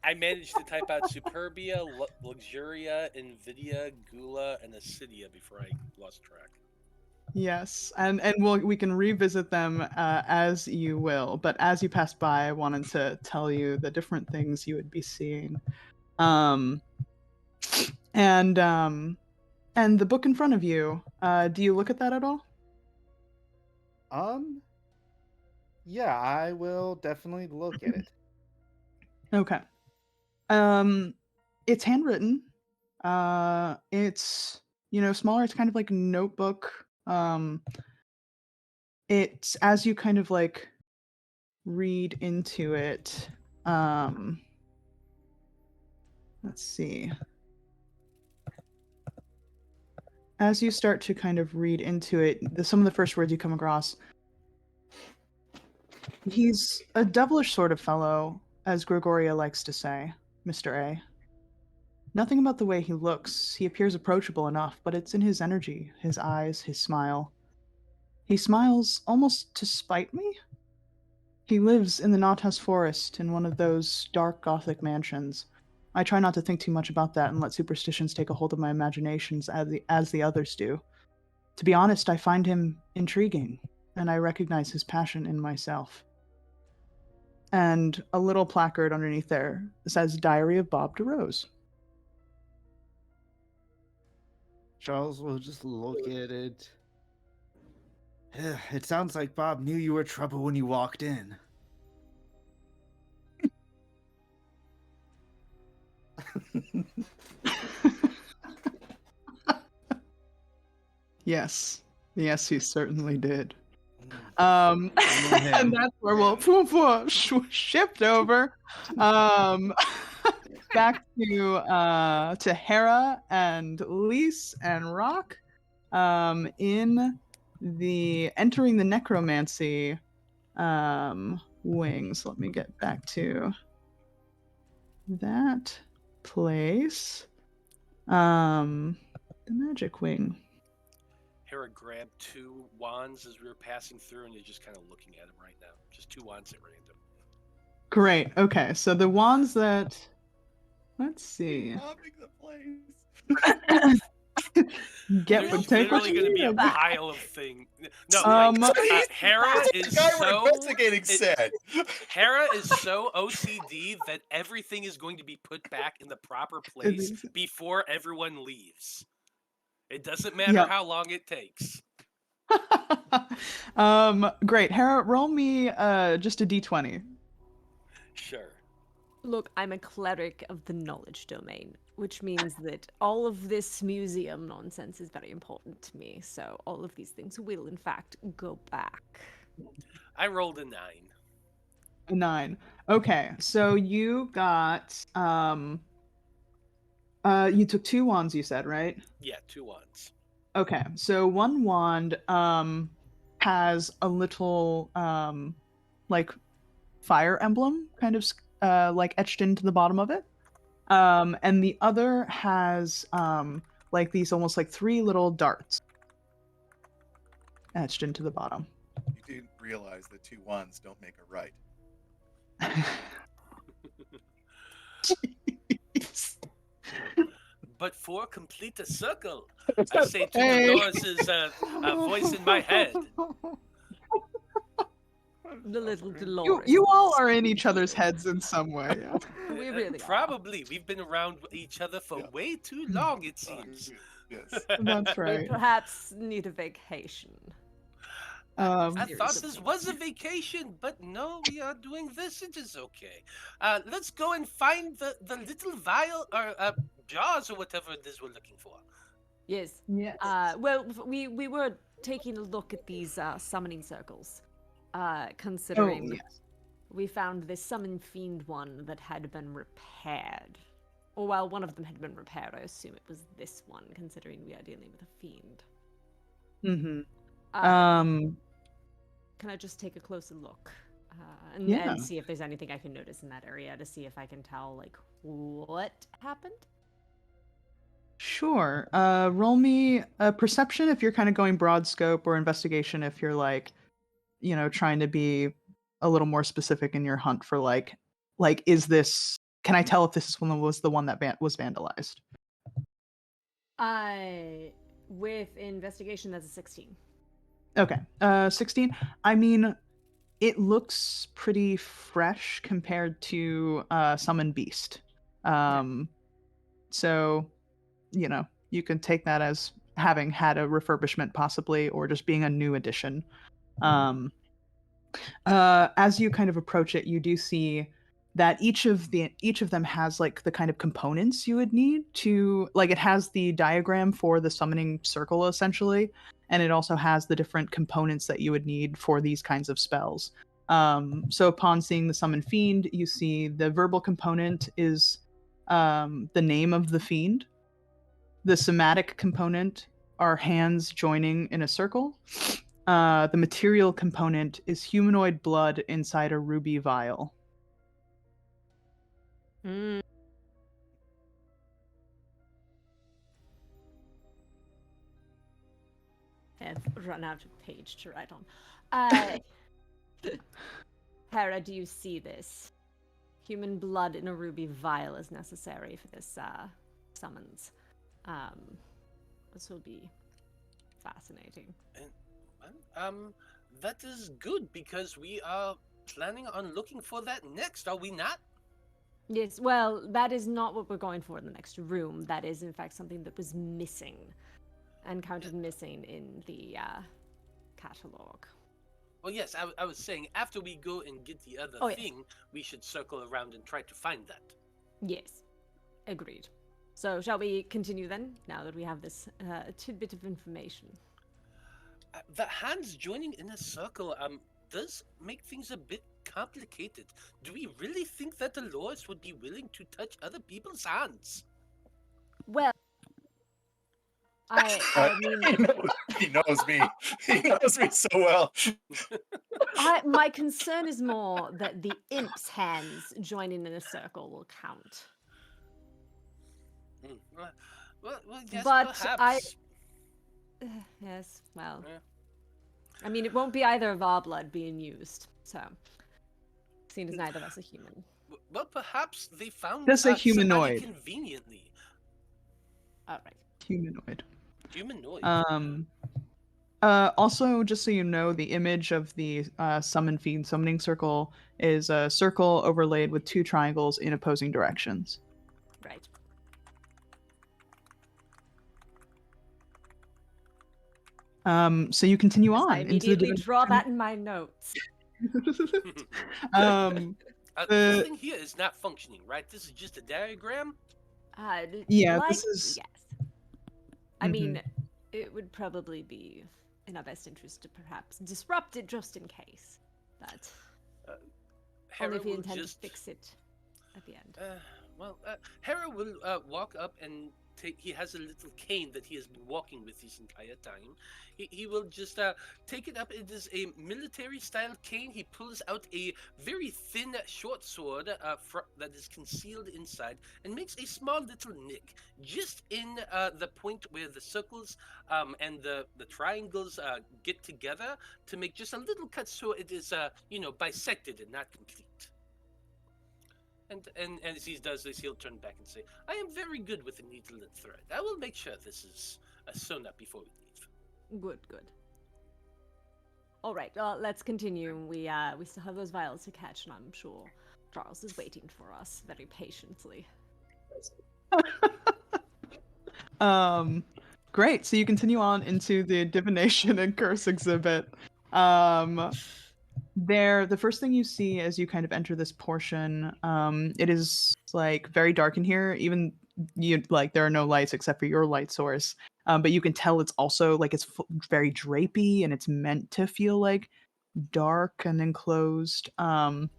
S4: I managed to type out Superbia, Luxuria, Nvidia, Gula, and Acidia before I lost track.
S7: yes, and we can revisit them as you will. But as you pass by, I wanted to tell you the different things you would be seeing. And
S1: And the book in front of you, do you look at that at all?
S6: Yeah, I will definitely look at it.
S1: Okay. It's handwritten. It's, smaller. It's kind of like a notebook. It's as you kind of like read into it. Let's see. As you start to kind of read into it, some of the first words you come across. He's a devilish sort of fellow, as Gregoria likes to say, Mr. A. Nothing about the way he looks. He appears approachable enough, but it's in his energy, his eyes, his smile. He smiles almost to spite me? He lives in the Nautas Forest in one of those dark Gothic mansions. I try not to think too much about that and let superstitions take a hold of my imaginations as the others do. To be honest, I find him intriguing, and I recognize his passion in myself. And a little placard underneath there says Diary of Bob DeRose.
S6: Charles will just look at it. It sounds like Bob knew you were trouble when you walked in.
S1: Yes. Yes, he certainly did.
S6: And
S1: And that's where we'll shift over back to Hera and Lise and Rock in the entering the necromancy wings. Let me get back to that place. The magic wing.
S4: Hera grabbed 2 wands as we were passing through, and you're just kind of looking at them right now. Just 2 wands at random.
S1: Great. Okay, so the wands that let's see.
S5: Robbing the place.
S1: Get
S4: There's
S1: take what
S4: literally
S1: you
S4: going to be a
S1: need.
S4: pile of things. No, Hera
S5: That's
S4: is
S5: the guy we're
S4: so
S5: investigating said.
S4: Hera is so OCD that everything is going to be put back in the proper place before everyone leaves. It doesn't matter how long it takes.
S1: Great. Hera, roll me just a d20.
S4: Sure.
S3: Look, I'm a cleric of the knowledge domain, which means that all of this museum nonsense is very important to me. So all of these things will, in fact, go back.
S4: I rolled a 9.
S1: A 9. Okay, so you got you took 2 wands, you said, right?
S4: Yeah, 2 wands.
S1: Okay, so one wand has a little like fire emblem kind of like etched into the bottom of it. And the other has like these almost like 3 little darts etched into the bottom.
S5: You didn't realize that 2 wands don't make a right.
S4: But 4 complete a circle. I say to Dolores' voice in my head.
S3: The little Dolores.
S1: You all are in each other's heads in some way. Yeah.
S3: We really
S4: Probably. We've been around each other for way too long, it seems.
S5: Yes.
S1: That's right.
S3: We perhaps need a vacation.
S4: I thought this was a vacation, but no, we are doing this. It is okay. Let's go and find the little vial or jars or whatever it is we're looking for.
S3: Yes.
S1: Yes.
S3: Well, we were taking a look at these summoning circles, considering we found this summon fiend one that had been repaired. Or while one of them had been repaired, I assume it was this one, considering we are dealing with a fiend.
S1: Mm-hmm.
S3: Can I just take a closer look and see if there's anything I can notice in that area to see if I can tell, like, what happened?
S1: Sure. Roll me a perception if you're kind of going broad scope, or investigation if you're like, trying to be a little more specific in your hunt for like, is this? Can I tell if this was the one that was vandalized?
S3: With investigation, that's a 16.
S1: Okay. 16. I mean, it looks pretty fresh compared to Summon Beast. So, you can take that as having had a refurbishment possibly, or just being a new addition. As you kind of approach it, you do see that each of them has like the kind of components you would need to, like, it has the diagram for the summoning circle essentially, and it also has the different components that you would need for these kinds of spells. So upon seeing the summon fiend, you see the verbal component is the name of the fiend. The somatic component are hands joining in a circle. The material component is humanoid blood inside a ruby vial.
S3: Mm. I've run out of page to write on. Hera, do you see this? Human blood in a ruby vial is necessary for this summons. This will be fascinating.
S4: That is good because we are planning on looking for that next, are we not?
S3: Yes, well, that is not what we're going for in the next room. That is, in fact, something that was missing and counted missing in the catalog.
S4: Well, yes, I was saying after we go and get the other
S3: Yes.
S4: thing, we should circle around and try to find that.
S3: Yes, agreed. So, shall we continue then, now that we have this tidbit of information?
S4: The hands joining in a circle does make things a bit complicated. Do we really think that Dolores would be willing to touch other people's hands?
S3: Well, I mean,
S5: he knows me. He knows me so well.
S3: my concern is more that the imp's hands joining in a circle will count.
S4: Well, yes,
S3: But
S4: perhaps.
S3: yes, well,
S4: Yeah.
S3: I mean, it won't be either of our blood being used, so, seeing as neither of us are human.
S4: Well, perhaps they found
S1: Just a
S4: somebody
S1: humanoid.
S4: conveniently.
S3: Alright.
S1: Humanoid.
S4: Humanoid.
S1: Also, just so you know, the image of the summon fiend summoning circle is a circle overlaid with two triangles in opposing directions.
S3: Right.
S1: So you continue
S3: Yes,
S1: on
S3: I
S1: into the
S3: immediately draw that in my notes.
S4: This thing here is not functioning, right? This is just a diagram?
S1: Yeah,
S3: like,
S1: this is...
S3: yes. I mean, it would probably be in our best interest to perhaps disrupt it just in case. But only if we intend to fix it at the end.
S4: Hera will walk up and he has a little cane that he has been walking with this entire time. He will just take it up. It is a military style cane. He pulls out a very thin short sword that is concealed inside and makes a small little nick just in the point where the circles and the triangles get together to make just a little cut so it is bisected and not complete. And as he does this, he'll turn back and say, I am very good with a needle and thread. I will make sure this is sewn up before we leave.
S3: Good, good. All right, let's continue. We still have those vials to catch, and I'm sure Charles is waiting for us very patiently.
S1: Great. So you continue on into the divination and curse exhibit. The first thing you see as you kind of enter this portion, it is like very dark in here. Even there are no lights except for your light source. But you can tell it's also like it's very drapey and it's meant to feel like dark and enclosed. The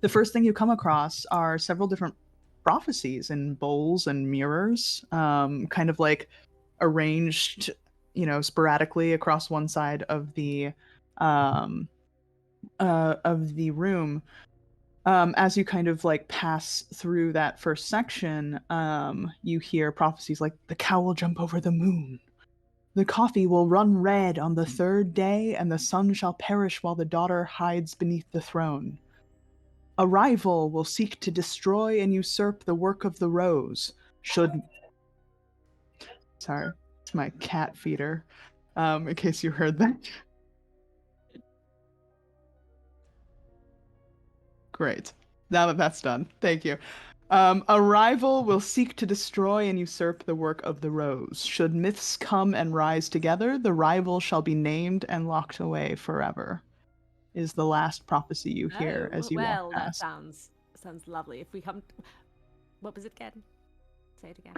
S1: first thing you come across are several different prophecies in bowls and mirrors, kind of like arranged, sporadically across one side of the room. As you kind of like pass through that first section, you hear prophecies like the cow will jump over the moon. The coffee will run red on the third day, and the son shall perish while the daughter hides beneath the throne. A rival will seek to destroy and usurp the work of the rose. Sorry, it's my cat feeder, in case you heard that. Great. Now that that's done, thank you. A rival will seek to destroy and usurp the work of the rose. Should myths come and rise together, the rival shall be named and locked away forever. Is the last prophecy you hear
S3: Oh,
S1: as you walk
S3: well, that
S1: past.
S3: sounds lovely. If we come, what was it again? Say it again.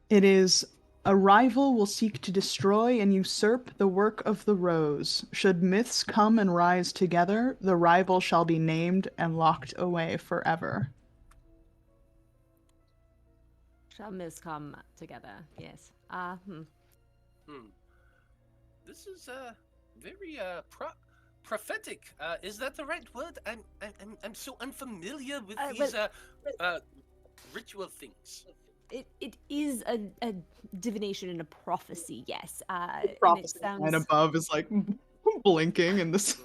S1: It is a rival will seek to destroy and usurp the work of the rose. Should myths come and rise together, the rival shall be named and locked away forever.
S3: Shall myths come together? Yes.
S4: Hmm. This is very prophetic. Is that the right word? I'm so unfamiliar with these ritual things.
S3: It is a divination and a prophecy, yes.
S1: The
S3: And it
S1: prophecy
S3: sounds
S1: line above is like blinking in this.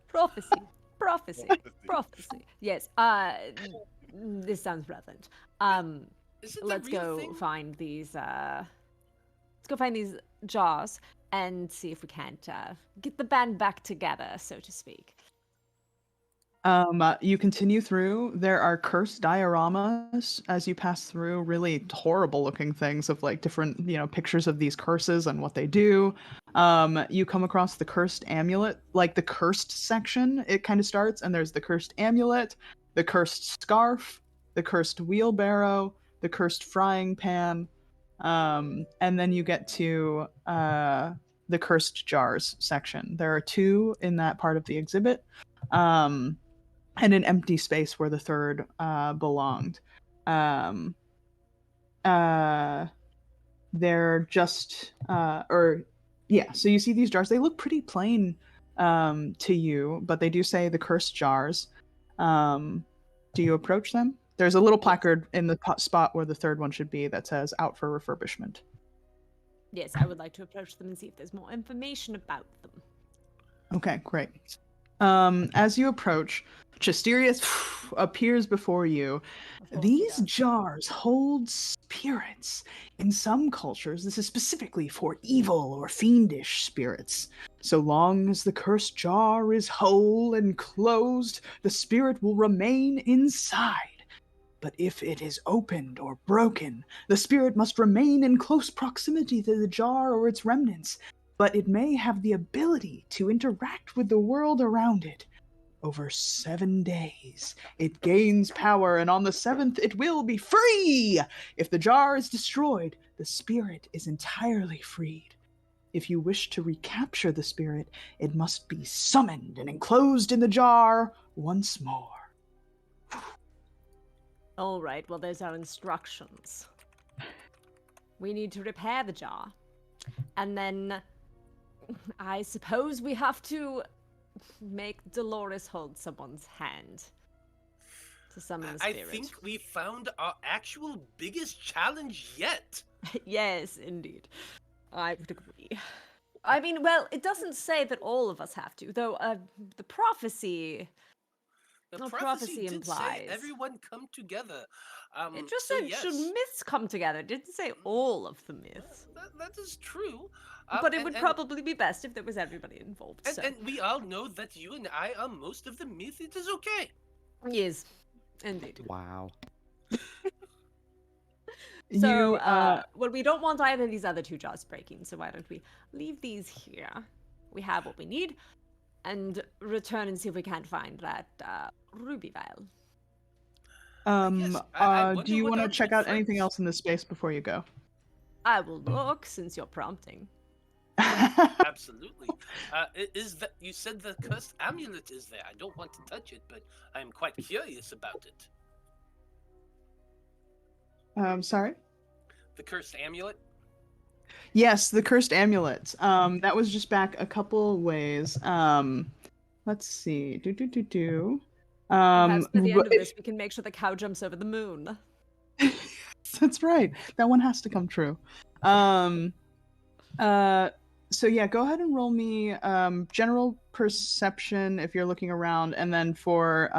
S3: prophecy, prophecy,
S5: Prophecy.
S3: prophecy. Yes. This sounds relevant.
S4: Is it
S3: Let's
S4: a real
S3: go
S4: thing?
S3: find these. Let's go find these jars and see if we can't get the band back together, so to speak.
S1: You continue through. There are cursed dioramas as you pass through, really horrible looking things of like different, pictures of these curses and what they do. You come across the cursed amulet, like the cursed section, it kind of starts, and there's the cursed amulet, the cursed scarf, the cursed wheelbarrow, the cursed frying pan, and then you get to the cursed jars section. There are two in that part of the exhibit. And an empty space where the third belonged. Um, uh, they're just, so you see these jars. They look pretty plain to you, but they do say the cursed jars. Do you approach them? There's a little placard in the spot where the third one should be that says "out for refurbishment."
S3: Yes, I would like to approach them and see if there's more information about them.
S1: Okay, great. As you approach, Chasterius appears before you.
S3: Of course he
S1: These
S3: does.
S1: jars hold spirits. In some cultures, this is specifically for evil or fiendish spirits. So long as the cursed jar is whole and closed, the spirit will remain inside. But if it is opened or broken, the spirit must remain in close proximity to the jar or its remnants, but it may have the ability to interact with the world around it. Over 7 days, it gains power, and on the 7th, it will be free! If the jar is destroyed, the spirit is entirely freed. If you wish to recapture the spirit, it must be summoned and enclosed in the jar once more.
S3: All right, well, there's our instructions. We need to repair the jar. And then I suppose we have to make Dolores hold someone's hand to summon the
S4: I
S3: spirit.
S4: think we found our actual biggest challenge yet.
S3: Yes, indeed. I would agree. I mean, well, it doesn't say that all of us have to, though the prophecy...
S4: The
S3: Well,
S4: prophecy did
S3: implies.
S4: say everyone come together.
S3: It just
S4: so
S3: said,
S4: yes,
S3: should myths come together? It didn't say all of the myths.
S4: that is true.
S3: But it would probably be best if there was everybody involved, so...
S4: And we all know that you and I are most of the myth. It is okay.
S3: Yes, indeed.
S6: Wow.
S3: So,
S1: You,
S3: well, we don't want either of these other two jars breaking, so why don't we leave these here? We have what we need, and return and see if we can't find that ruby vial.
S4: Yes, I
S1: do you
S4: wonder what
S1: want to
S4: our
S1: check
S4: good
S1: out anything
S4: friends-
S1: else in this space before you go?
S3: I will look, since you're prompting.
S4: Absolutely. Is that you said the cursed amulet is there? I don't want to touch it, but I am quite curious about it.
S1: Sorry?
S4: The cursed amulet.
S1: Yes, the cursed amulet. That was just back a couple ways. Let's see.
S3: Perhaps by the end of
S1: if-
S3: this, we can make sure the cow jumps over the moon.
S1: That's right. That one has to come true. So yeah, go ahead and roll me general perception if you're looking around, and then for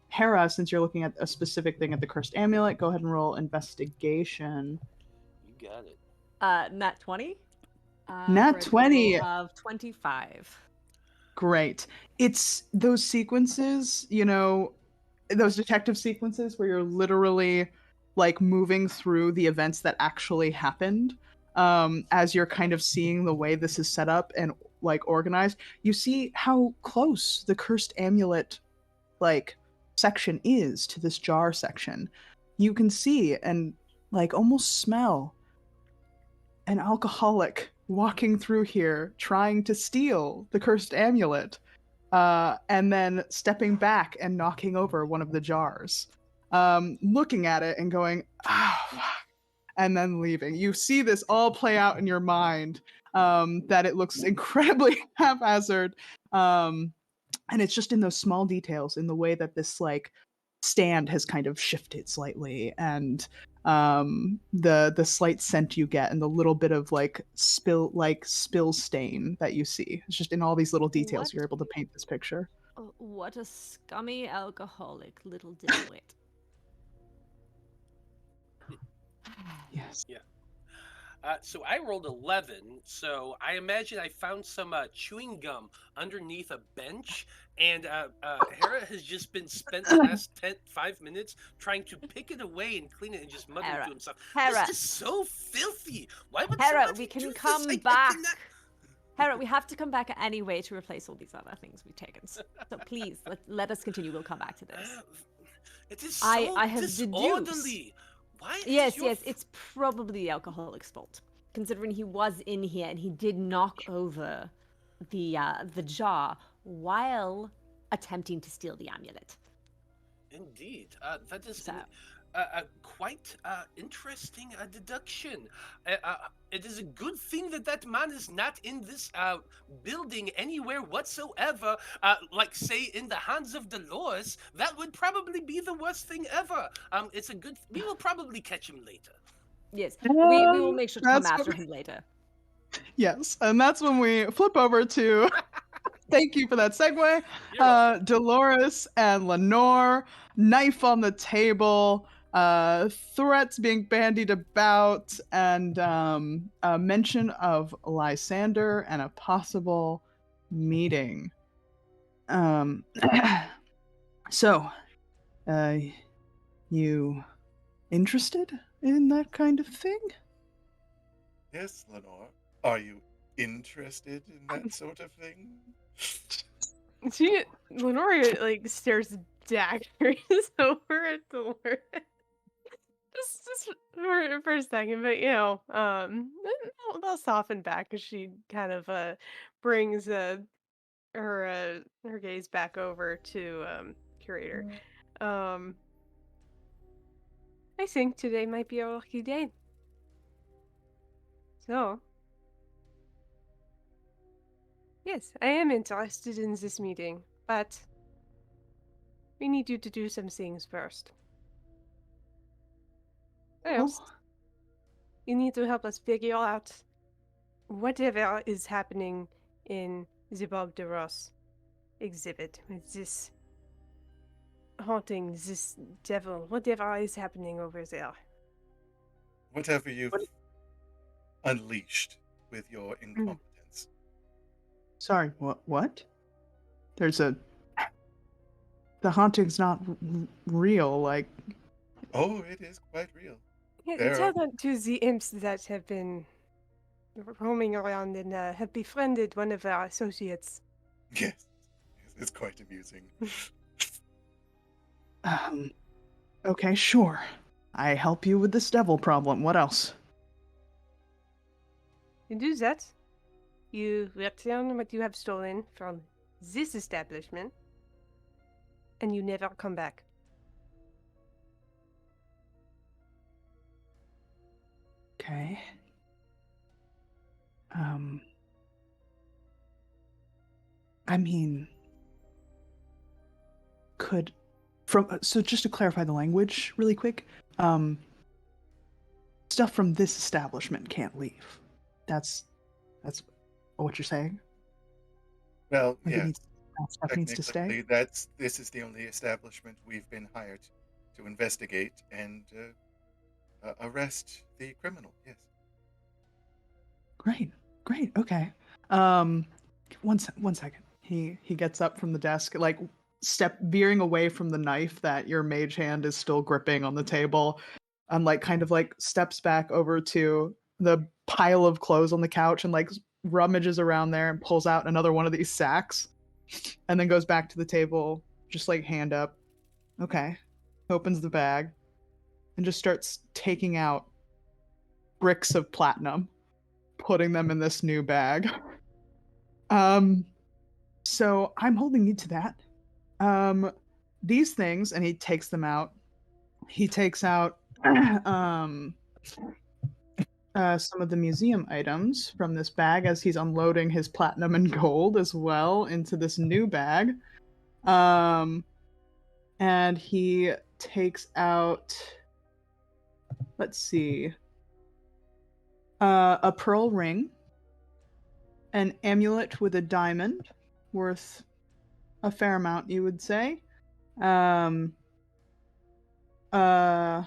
S1: Hera, since you're looking at a specific thing at the cursed amulet, go ahead and roll investigation.
S4: You got it.
S3: Nat 20?
S1: Nat
S3: for a
S1: 20.
S3: total of 25.
S1: Great. It's those sequences, those detective sequences where you're literally like moving through the events that actually happened, as you're kind of seeing the way this is set up and like organized, you see how close the cursed amulet like section is to this jar section. You can see and like almost smell an alcoholic walking through here trying to steal the cursed amulet, and then stepping back and knocking over one of the jars, looking at it and going, oh, fuck, and then leaving. You see this all play out in your mind, that it looks incredibly haphazard. And it's just in those small details, in the way that this like stand has kind of shifted slightly, and the slight scent you get, and the little bit of like spill stain that you see. It's just in all these little details
S3: What?
S1: you're able to paint this picture.
S3: Oh, what a scummy alcoholic little dimwit.
S1: Yes.
S4: Yeah. So I rolled 11, so I imagine I found some chewing gum underneath a bench, and Hera has just been spent the last 5 minutes trying to pick it away and clean it and just muttering to himself,
S3: Hera,
S4: "This is so filthy! Why would
S3: Hera,
S4: somebody
S3: we
S4: do
S3: can
S4: this?
S3: come
S4: I
S3: back.
S4: cannot-"
S3: Hera, we have to come back anyway to replace all these other things we've taken. So please, let us continue. We'll come back to this.
S4: It is so
S3: I have deduced.
S4: disorderly. Why
S3: Yes,
S4: is your
S3: yes, it's probably the alcoholic's fault, considering he was in here and he did knock over the jar while attempting to steal the amulet.
S4: Indeed, that is
S3: So,
S4: a quite interesting deduction. It is a good thing that that man is not in this building anywhere whatsoever. Like, say, in the hands of Dolores, that would probably be the worst thing ever. It's a good. We will probably catch him later.
S3: yes, we will make sure to come
S1: That's what
S3: after him later.
S1: Yes, and that's when we flip over to thank you for that segue.
S4: You're welcome.
S1: Dolores and Lenore, knife on the table, threats being bandied about, and a mention of Lysander and a possible meeting. Um, so, uh, you interested in that kind of thing?
S5: Yes, Lenore. Are you interested in that sort of thing?
S2: Lenore like stares daggers over at Dolores. Just for a second, but they'll soften back as she kind of brings her gaze back over to curator. Um, I think today might be a lucky day. So, yes, I am interested in this meeting, but we need you to do some things first. First, you need to help us figure out whatever is happening in the Bob de Ross exhibit with this haunting, this devil, whatever is happening over there.
S5: Whatever you've unleashed with your incompetence.
S1: Sorry, what? There's a... The haunting's not real, like...
S5: Oh, it is quite real.
S2: Yeah, tell that to the imps that have been roaming around and have befriended one of our associates.
S5: Yes, it's quite amusing.
S1: Okay, sure. I help you with this devil problem. What else?
S2: You do that, you return what you have stolen from this establishment, and you never come back.
S1: Okay. I mean, so just to clarify the language really quick, stuff from this establishment can't leave. That's what you're saying?
S5: Well,
S1: Like
S5: yes.
S1: stuff needs to stay?
S5: This is the only establishment we've been hired to investigate and arrest the criminal. Yes.
S1: Great. One second. He gets up from the desk, like veering away from the knife that your mage hand is still gripping on the table, and like kind of like steps back over to the pile of clothes on the couch and like rummages around there and pulls out another one of these sacks, and then goes back to the table, just like hand up. Okay. Opens the bag and just starts taking out bricks of platinum, putting them in this new bag. So I'm holding you to that. These things, and he takes them out. He takes out some of the museum items from this bag as he's unloading his platinum and gold as well into this new bag. And he takes out, let's see, a pearl ring, an amulet with a diamond, worth a fair amount, you would say. And a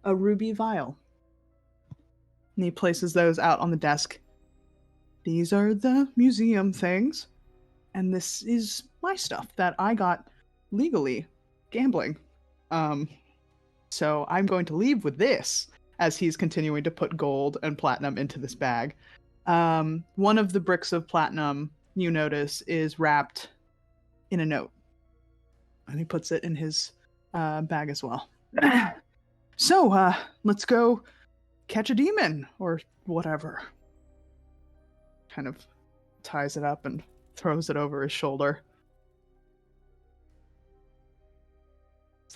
S1: ruby vial. And he places those out on the desk. These are the museum things, and this is my stuff that I got legally gambling. So I'm going to leave with this as he's continuing to put gold and platinum into this bag. One of the bricks of platinum, you notice, is wrapped in a note. And he puts it in his bag as well. So, let's go catch a demon or whatever. Kind of ties it up and throws it over his shoulder. Is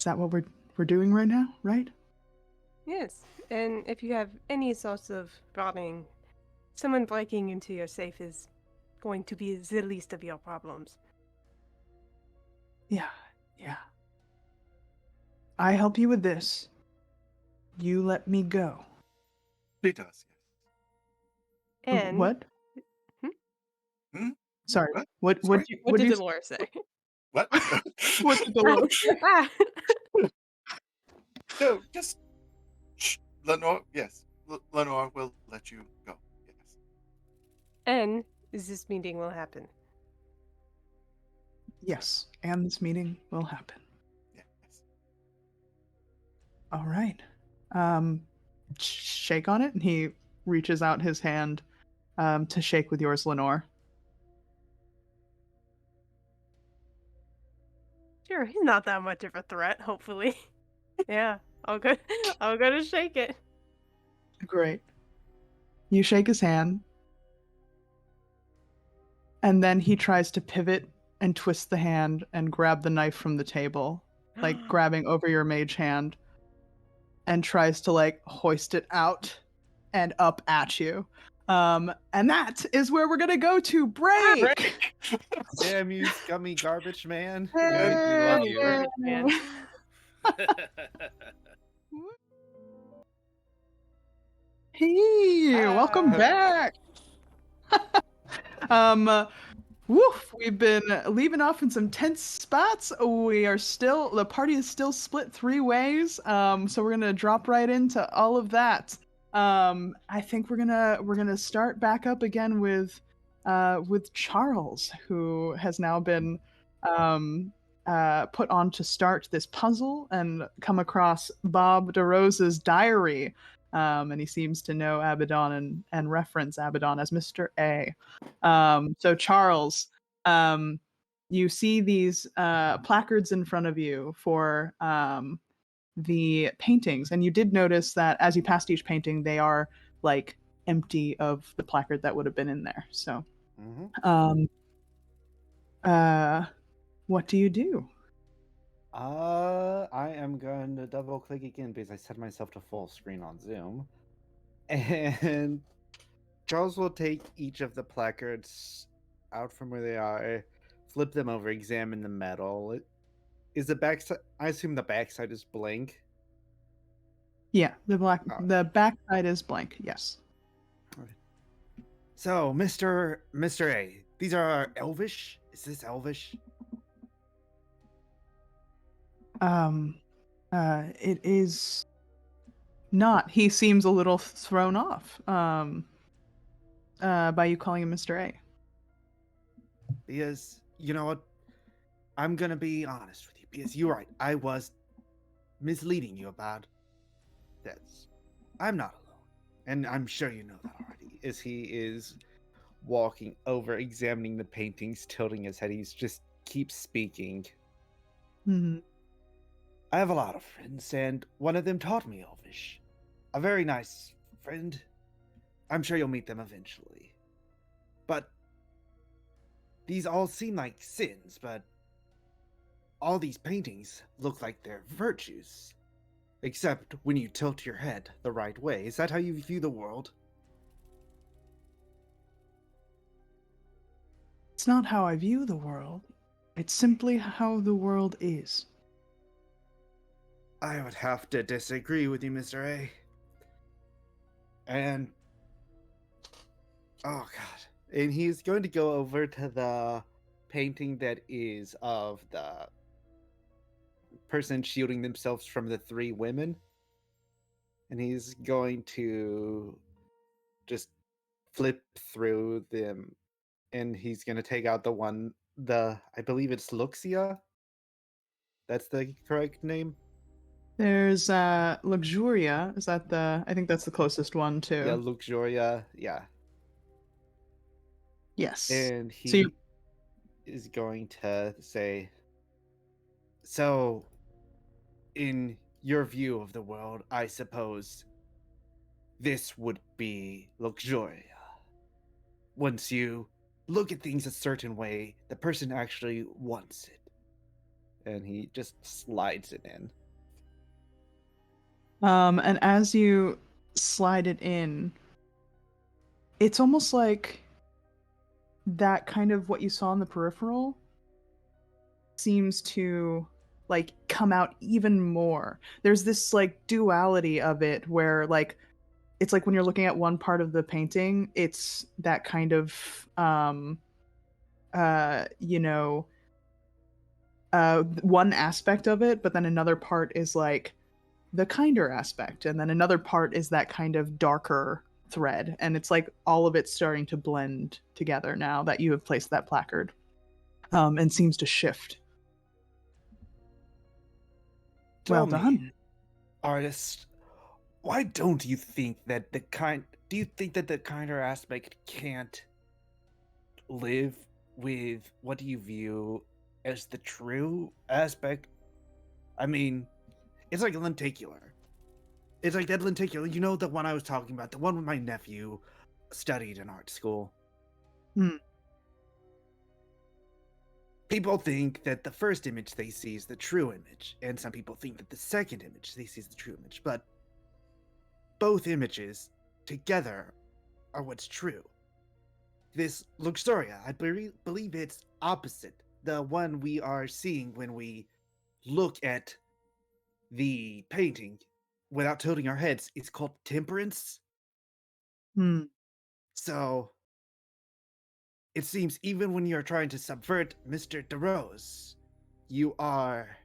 S1: that what we're doing right now, right?
S2: Yes, and if you have any sorts of rotting, someone breaking into your safe is going to be the least of your problems.
S1: Yeah. I help you with this. You let me go.
S5: He does,
S2: And
S1: What?
S5: Hmm?
S1: Sorry.
S5: What?
S1: What
S5: Sorry?
S2: what did
S1: you
S2: Dolores say?
S5: What?
S1: What did Dolores say?
S2: Ah.
S5: No, just shh. Lenore, yes. Lenore will let you go. Yes.
S2: And this meeting will happen.
S1: Yes, and this meeting will happen.
S5: Yes.
S1: All right. Shake on it, and he reaches out his hand to shake with yours, Lenore.
S2: Sure, he's not that much of a threat, hopefully. Yeah, I'll go to shake it.
S1: Great. You shake his hand, and then he tries to pivot and twist the hand and grab the knife from the table, like grabbing over your mage hand, and tries to like hoist it out and up at you. And that is where we're gonna go to break.
S6: Damn you, scummy garbage man.
S1: Hey.
S6: We love you.
S2: Garbage man.
S1: Hey, welcome back. Woof, we've been leaving off in some tense spots. The party is still split 3 ways. So we're gonna drop right into all of that. I think we're gonna start back up again with Charles, who has now been put on to start this puzzle and come across Bob DeRosa's diary. And he seems to know Abaddon and reference Abaddon as Mr. A. So Charles, you see these placards in front of you for the paintings, and you did notice that as you passed each painting, they are like empty of the placard that would have been in there. So, what do you do?
S6: I am going to double click again because I set myself to full screen on Zoom. And Charles will take each of the placards out from where they are, flip them over, examine the metal. Is the backside? I assume the backside is blank.
S1: Yeah, the back side is blank. Yes.
S6: So, Mr. A, these are Elvish. Is this Elvish?
S1: It is not. He seems a little thrown off by you calling him Mr. A.
S6: Because, you know what? I'm gonna be honest with you, because you're right. I was misleading you about this. I'm not alone. And I'm sure you know that already. As he is walking over, examining the paintings, tilting his head, he's just keeps speaking.
S1: Hmm.
S6: I have a lot of friends, and one of them taught me Elvish. A very nice friend. I'm sure you'll meet them eventually. But these all seem like sins, but all these paintings look like they're virtues. Except when you tilt your head the right way. Is that how you view the world?
S1: It's not how I view the world. It's simply how the world is.
S6: I would have to disagree with you, Mr. A. And oh god. And he's going to go over to the painting that is of the person shielding themselves from the three women. And he's going to just flip through them, and he's going to take out the one, I believe it's Luxia. That's the correct name?
S1: There's Luxuria. Is that I think that's the closest one
S6: Yeah,
S1: too.
S6: Luxuria. Yeah.
S1: Yes.
S6: And
S1: So you
S6: he is going to say, so, in your view of the world, I suppose this would be Luxuria. Once you look at things a certain way, the person actually wants it. And he just slides it in.
S1: and as you slide it in, it's almost like that kind of what you saw in the peripheral seems to like come out even more. There's this like duality of it where like it's like when you're looking at one part of the painting, it's that kind of you know, one aspect of it, but then another part is like the kinder aspect, and then another part is that kind of darker thread, and it's like all of it's starting to blend together now that you have placed that placard, and seems to shift.
S6: Tell
S1: Well
S6: me,
S1: done.
S6: artist, why don't you think that do you think that the kinder aspect can't live with what you view as the true aspect? I mean, it's like lenticular. It's like that lenticular, you know, the one I was talking about, the one with my nephew studied in art school.
S1: Hmm.
S6: People think that the first image they see is the true image, and some people think that the second image they see is the true image, but both images together are what's true. This Luxuria, I believe it's opposite the one we are seeing when we look at the painting without tilting our heads. It's called Temperance.
S1: Hmm.
S6: So it seems even when you're trying to subvert Mr. DeRose, you are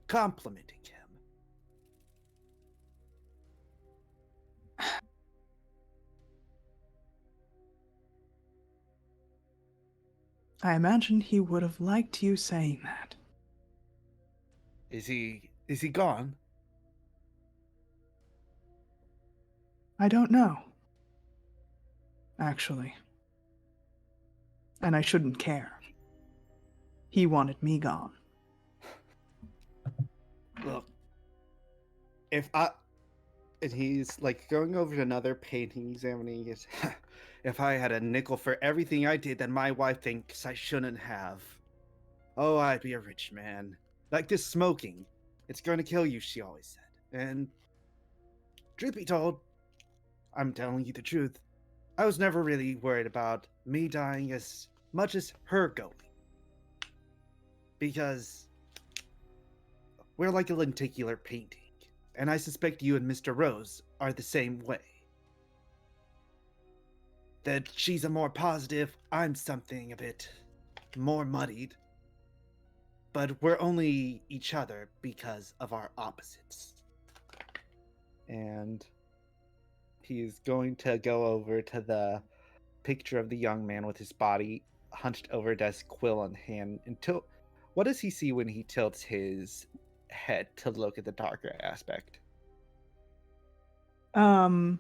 S6: complimenting him.
S1: I imagine he would have liked you saying that.
S6: Is he gone?
S1: I don't know, actually. And I shouldn't care. He wanted me gone.
S6: Look, if I and he's like going over to another painting, examining it. If I had a nickel for everything I did that my wife thinks I shouldn't have, oh, I'd be a rich man. Like this smoking, it's going to kill you, she always said. And truth be told, I'm telling you the truth. I was never really worried about me dying as much as her going. Because we're like a lenticular painting. And I suspect you and Mr. Rose are the same way. That she's a more positive, I'm something a bit more muddied. But we're only each other because of our opposites. And he's going to go over to the picture of the young man with his body hunched over desk, quill in hand. Until what does he see when he tilts his head to look at the darker aspect?
S1: When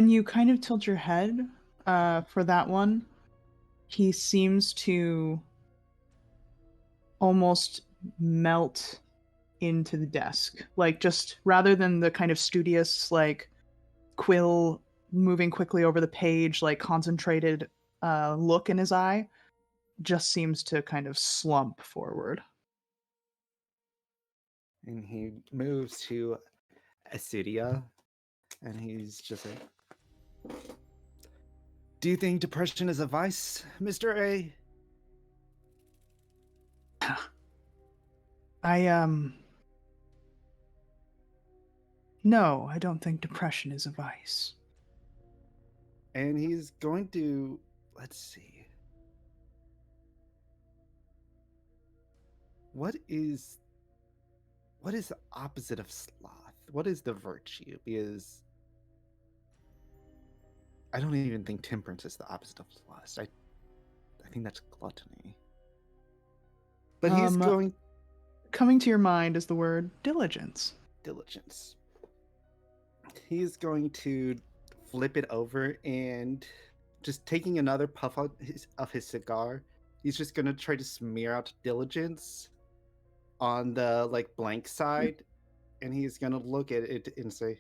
S1: you kind of tilt your head, for that one, he seems to almost melt into the desk. Like, just rather than the kind of studious, like, quill moving quickly over the page, like, concentrated look in his eye, just seems to kind of slump forward.
S6: And he moves to Acidia, and he's just like, "Do you think depression is a vice, Mr. A?"
S1: I no, I don't think depression is a vice.
S6: And he's going to, let's see. What is the opposite of sloth? What is the virtue? Because I don't even think temperance is the opposite of lust. I think that's gluttony. But he's going
S1: Coming to your mind is the word diligence.
S6: diligence. He's going to flip it over and just taking another puff of his cigar, he's just going to try to smear out diligence on the like blank side, and he's going to look at it and say,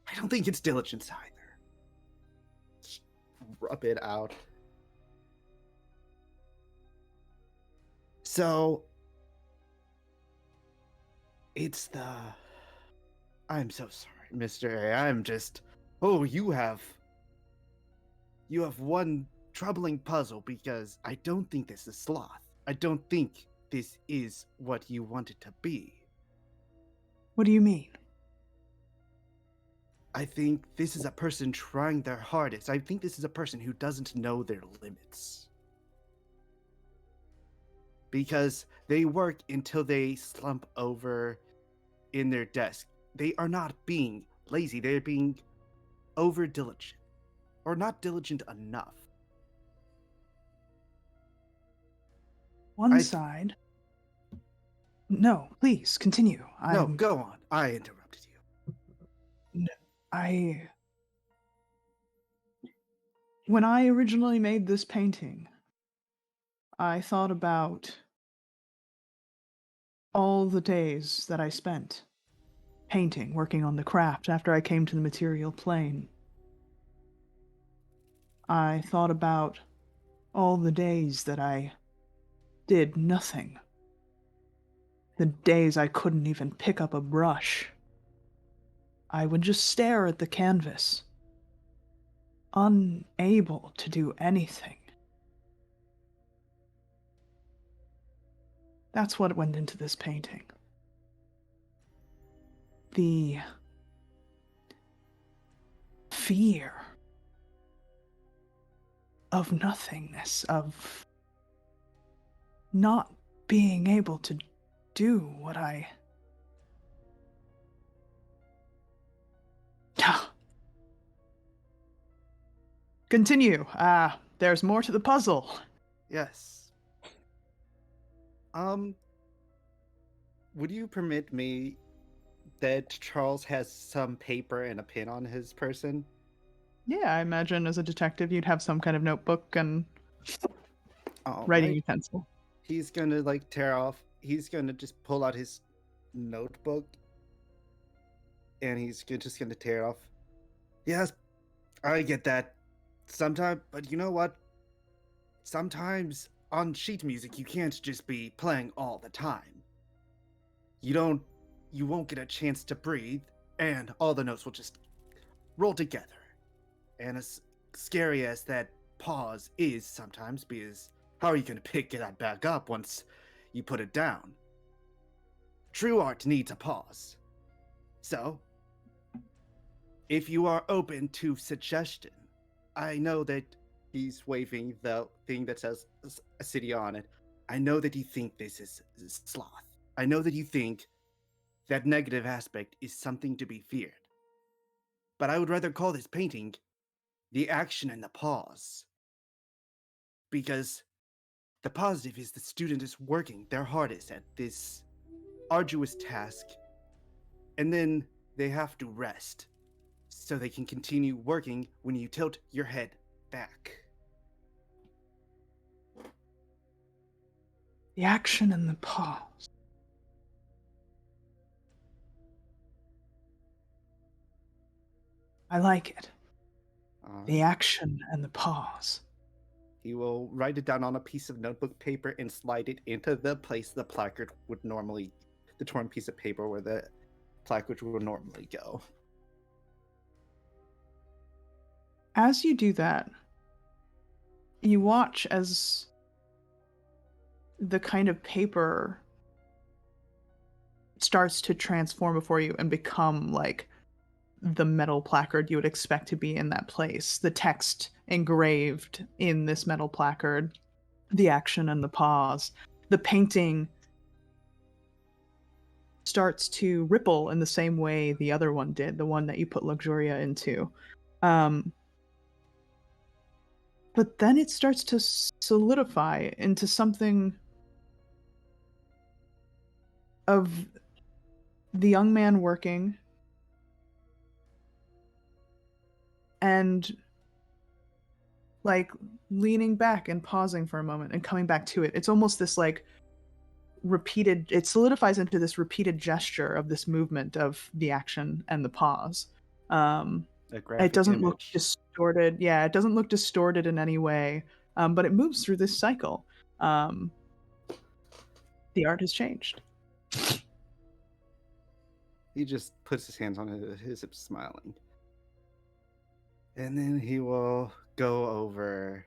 S6: "I don't think it's diligence either." Just rub it out. So it's the I'm so sorry, Mr. A. I'm just you have one troubling puzzle because I don't think this is sloth. I don't think this is what you want it to be.
S1: What do you mean?
S6: I think this is a person trying their hardest. I think this is a person who doesn't know their limits. Because they work until they slump over in their desk. They are not being lazy, they're being over diligent. Or not diligent enough.
S1: One side. No, please continue.
S6: No, go on. I interrupted you.
S1: When I originally made this painting, I thought about all the days that I spent painting, working on the craft after I came to the material plane. I thought about all the days that I did nothing. The days I couldn't even pick up a brush. I would just stare at the canvas, unable to do anything. That's what went into this painting. The fear of nothingness, of not being able to do what I... Continue. There's more to the puzzle.
S6: Yes. Would you permit me that Charles has some paper and a pen on his person?
S1: Yeah, I imagine as a detective you'd have some kind of notebook and writing utensil.
S6: He's gonna like tear off. He's gonna just pull out his notebook, and he's just gonna tear it off. Yes, I get that. Sometimes, but you know what? Sometimes on sheet music, you can't just be playing all the time. You won't get a chance to breathe, and all the notes will just roll together. And as scary as that pause is sometimes, because how are you going to pick that back up once you put it down? True art needs a pause. So, if you are open to suggestion, I know that he's waving the thing that says a city on it. I know that you think this is sloth. I know that you think that negative aspect is something to be feared. But I would rather call this painting the action and the pause. because the positive is the student is working their hardest at this arduous task, and then they have to rest so they can continue working when you tilt your head back.
S1: The action and the pause. I like it. The action and the pause.
S6: He will write it down on a piece of notebook paper and slide it into the place the placard would normally, the torn piece of paper where the placard would normally go.
S1: As you do that, you watch as the kind of paper starts to transform before you and become like the metal placard you would expect to be in that place. The text engraved in this metal placard, the action and the pause. The painting starts to ripple in the same way the other one did, the one that you put Luxuria into. But then it starts to solidify into something of the young man working and like leaning back and pausing for a moment and coming back to it. It's almost this like repeated, it solidifies into this repeated gesture of this movement of the action and the pause. It doesn't look distorted. Yeah, it doesn't look distorted in any way, but it moves through this cycle. The art has changed.
S6: He just puts his hands on his hips, smiling. And then he will go over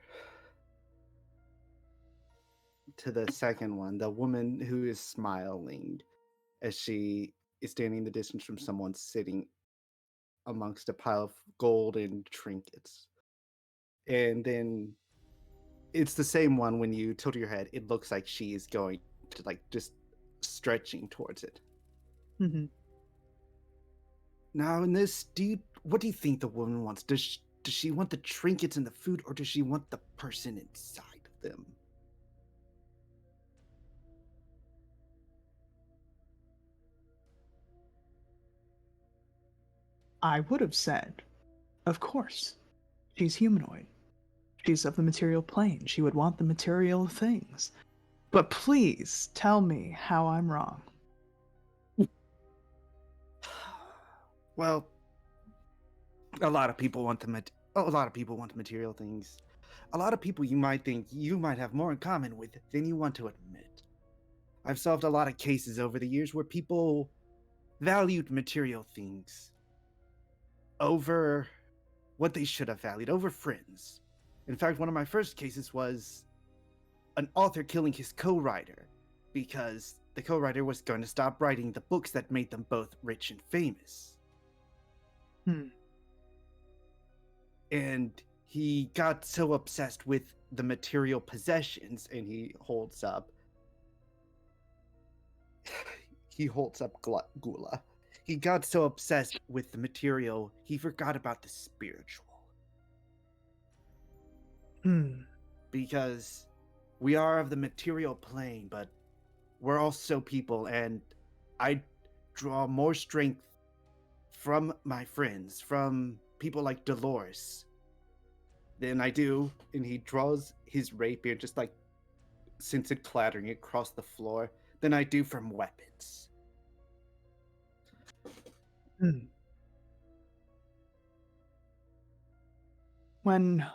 S6: to the second one, the woman who is smiling as she is standing the distance from someone sitting amongst a pile of gold and trinkets. And then it's the same one when you tilt your head. It looks like she is going to like just stretching towards it.
S1: Mm-hmm.
S6: Now, in this, what do you think the woman wants? Does she want the trinkets and the food, or does she want the person inside of them?
S1: I would have said, of course, she's humanoid. She's of the material plane. She would want the material things. But please tell me how I'm wrong.
S6: Well, a lot of people want the material things. A lot of people you might think you might have more in common with than you want to admit. I've solved a lot of cases over the years where people valued material things over what they should have valued, over friends. In fact, one of my first cases was an author killing his co-writer because the co-writer was going to stop writing the books that made them both rich and famous. And he got so obsessed with the material possessions, and he holds up Gula. He got so obsessed with the material, he forgot about the spiritual. Because we are of the material plane, but we're also people, and I draw more strength from my friends, from people like Dolores, than I do. And he draws his rapier, just like sends it clattering across the floor, than I do from weapons.
S1: When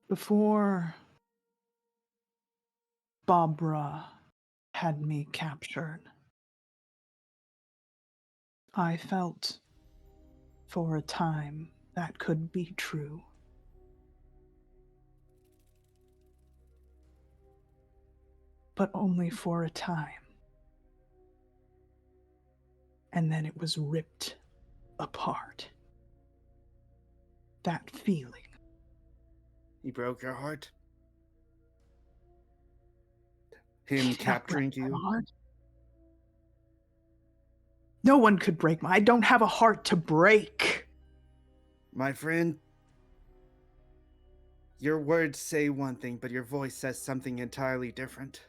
S1: before Barbara had me captured, I felt for a time that could be true. But only for a time. And then it was ripped apart. That feeling.
S6: He broke your heart? Him capturing you?
S1: Heart? No one could break I don't have a heart to break.
S6: My friend, Your words say one thing, but your voice says something entirely different.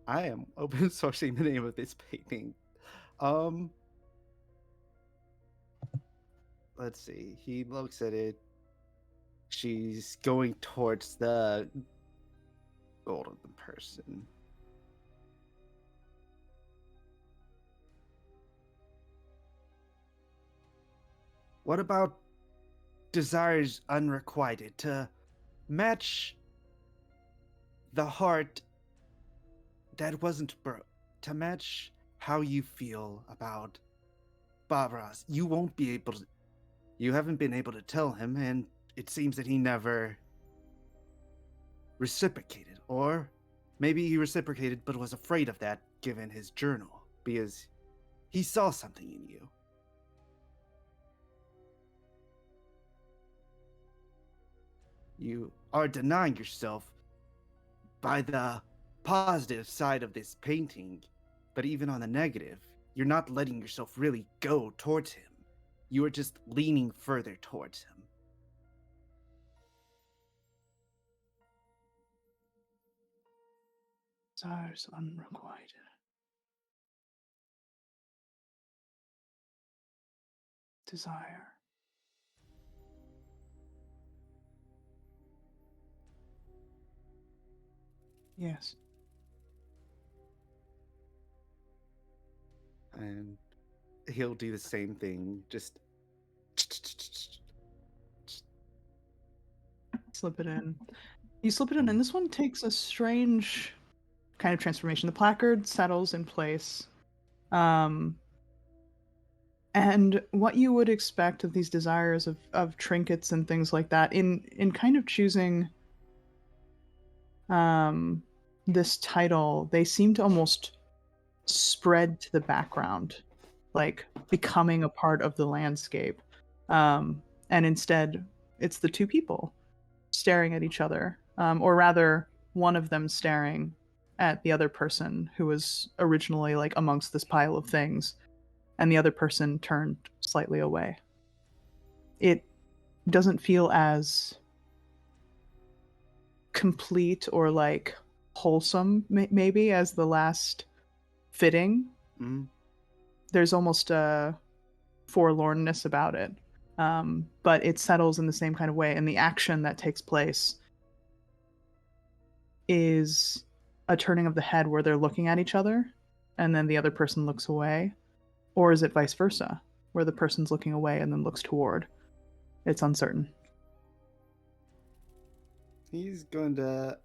S6: I am open sourcing the name of this painting. Let's see. He looks at it. She's going towards the golden person. What about desires unrequited to match the heart that wasn't broke, to match how you feel about Bob Ross? You won't be able to. You haven't been able to tell him, and it seems that he never reciprocated. Or maybe he reciprocated but was afraid of that given his journal, because he saw something in you. You are denying yourself by the positive side of this painting, but even on the negative, you're not letting yourself really go towards him. You are just leaning further towards him.
S1: Desires unrequited. Desire. Yes.
S6: And he'll do the same thing, just
S1: Slip it in. You slip it in, and this one takes a strange kind of transformation. The placard settles in place. And what you would expect of these desires of trinkets and things like that in kind of choosing this title, they seem to almost spread to the background, like becoming a part of the landscape. And instead, it's the two people staring at each other, or rather, one of them staring at the other person who was originally like amongst this pile of things, and the other person turned slightly away. It doesn't feel as complete or like wholesome, maybe, as the last fitting.
S6: mm-hmm.
S1: There's almost a forlornness about it, but it settles in the same kind of way, and the action that takes place is a turning of the head where they're looking at each other and then the other person looks away, or is it vice versa where the person's looking away and then looks toward? It's uncertain.
S6: He's going to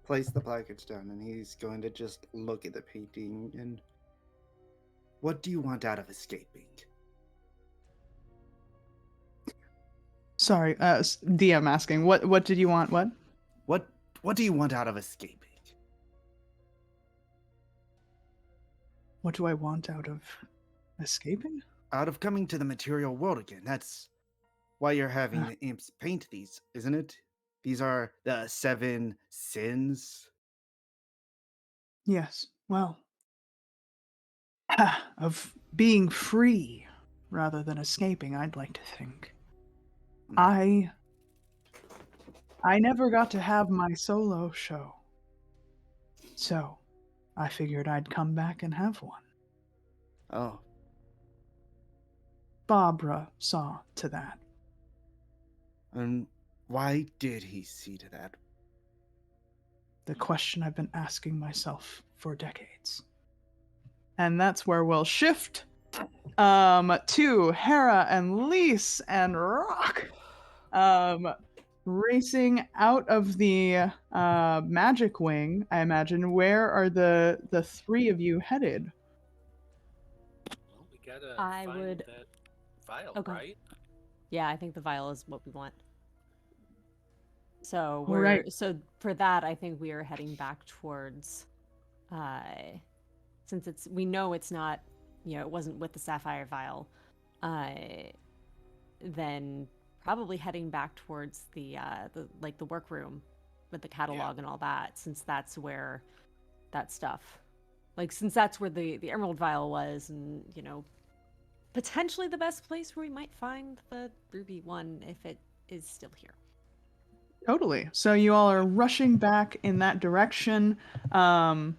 S6: place the placards down, and he's going to just look at the painting. And what do you want out of escaping?
S1: Sorry, DM asking, what did you want?
S6: What do you want out of escaping?
S1: What do I want out of escaping?
S6: Out of coming to the material world again. That's why you're having the imps paint these, isn't it? These are the 7 sins.
S1: Yes, well, of being free rather than escaping, I'd like to think. I never got to have my solo show, so I figured I'd come back and have one.
S6: Oh.
S1: Barbara saw to that.
S6: And why did he see to that?
S1: The question I've been asking myself for decades. And that's where we'll shift to Hera and Lise and Rock. Racing out of the magic wing, I imagine. Where are the three of you headed?
S4: Well, we gotta
S3: I
S4: find
S3: would-
S4: that vial,
S3: Okay.
S4: right?
S3: Yeah, I think the vial is what we want. So
S1: Right.
S3: so for that, I think we are heading back towards, since we know it's not, it wasn't with the sapphire vial, then probably heading back towards the workroom with the catalog and all that, since that's where that stuff like since that's where the emerald vial was, and potentially the best place where we might find the ruby one if it is still here.
S1: Totally. So you all are rushing back in that direction. Hera,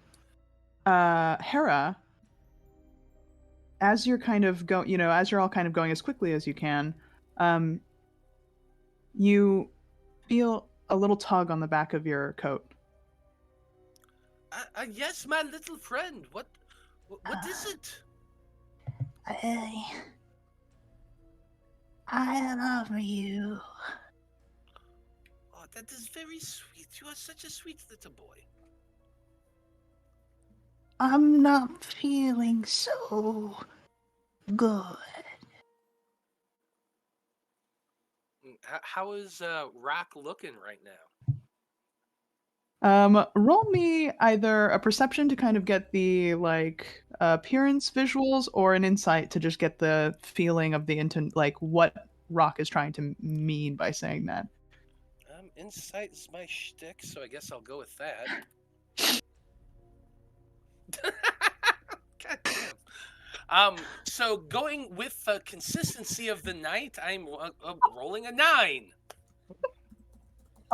S1: as you're kind of as you're all kind of going as quickly as you can, you feel a little tug on the back of your coat.
S4: Yes, my little friend. What is it?
S7: I love you.
S4: Oh, that is very sweet. You are such a sweet little boy.
S7: I'm not feeling so good.
S4: How is Rock looking right now?
S1: Roll me either a perception to kind of get the appearance visuals, or an insight to just get the feeling of the what Rock is trying to mean by saying that.
S4: Insight is my shtick, so I guess I'll go with that. God damn. So going with the consistency of the night, I'm rolling a 9.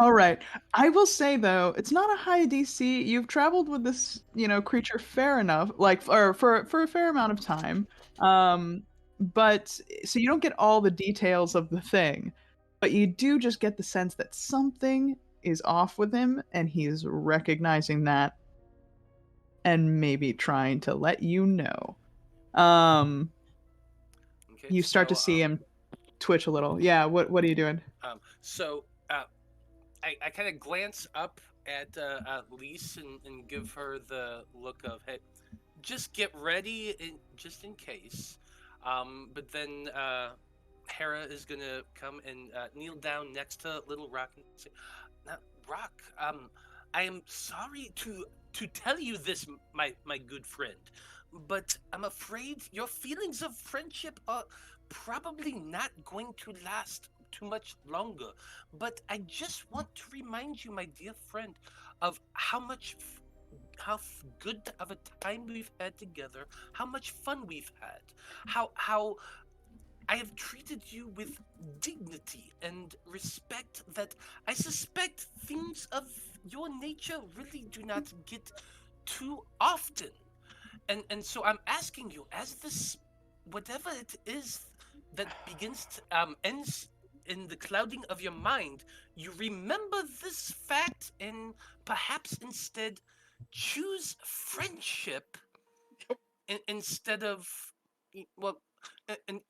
S1: All right. I will say though, it's not a high DC. You've traveled with this, creature fair enough, or for a fair amount of time. But so you don't get all the details of the thing, but you do just get the sense that something is off with him, and he's recognizing that and maybe trying to let you know.
S4: Okay,
S1: You start to see him twitch a little. Yeah, what are you doing?
S4: So I kind of glance up at Lise and give her the look of, hey, just get ready just in case. But then Hera is gonna come and kneel down next to Little Rock and say, "Now, Rock, I am sorry to tell you this, my good friend, but I'm afraid your feelings of friendship are probably not going to last too much longer. But I just want to remind you, my dear friend, of how good of a time we've had together, how much fun we've had, how I have treated you with dignity and respect that I suspect things of your nature really do not get too often. And so I'm asking you, as this, whatever it is that begins to ends in the clouding of your mind, you remember this fact and perhaps instead choose friendship instead of, well, and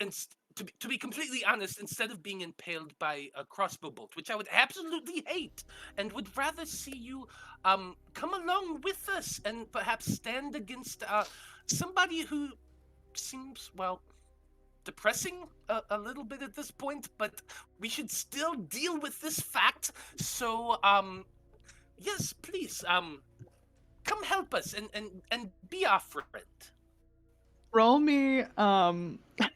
S4: to be completely honest, instead of being impaled by a crossbow bolt, which I would absolutely hate, and would rather see you come along with us and perhaps stand against somebody who seems, well, depressing a little bit at this point, but we should still deal with this fact. So yes, please, come help us and be our friend.
S1: Roll me,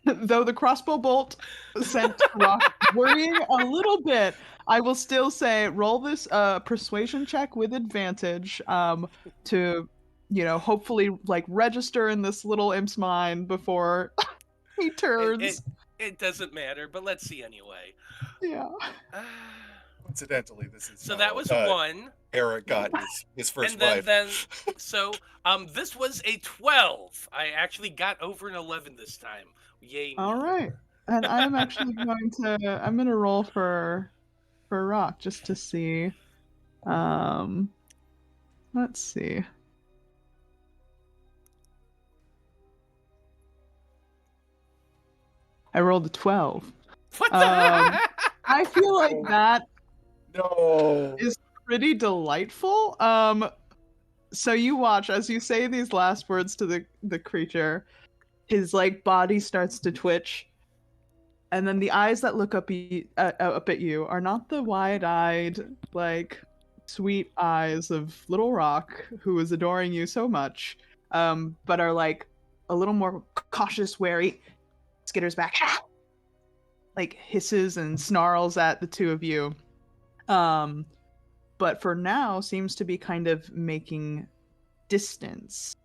S1: though the crossbow bolt sent Rock worrying a little bit, I will still say roll this persuasion check with advantage, to, hopefully register in this little imp's mind before he turns.
S4: It doesn't matter, but let's see anyway.
S1: Yeah.
S5: Coincidentally, this is
S4: So
S5: how,
S4: that was 1.
S5: Hera got his first
S4: And then,
S5: wife.
S4: so this was a 12. I actually got over an 11 this time. Yay me.
S1: All right. And I'm actually I'm gonna roll for Rock just to see. Let's see. I rolled a 12.
S4: What the?
S1: I feel like that
S5: No.
S1: is pretty delightful. So you watch as you say these last words to the creature, his body starts to twitch, and then the eyes that look up at you are not the wide-eyed sweet eyes of Little Rock, who is adoring you so much, but are a little more cautious, wary, skitters back, hisses and snarls at the two of you. But for now seems to be kind of making distance.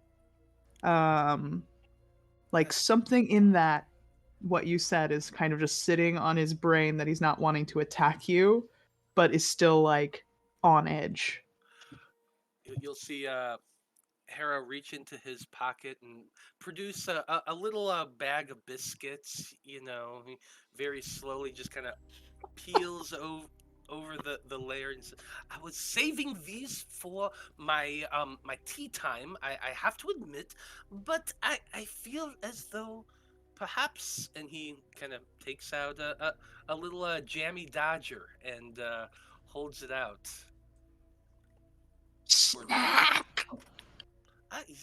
S1: like something in that what you said is kind of just sitting on his brain that he's not wanting to attack you, but is still like on edge.
S4: You'll see Hera reach into his pocket and produce a little bag of biscuits. You know, he very slowly just kind of peels over the layer and says, I was saving these for my tea time. I have to admit, but I feel as though perhaps, and he kind of takes out a little jammy dodger and holds it out.
S7: Snack!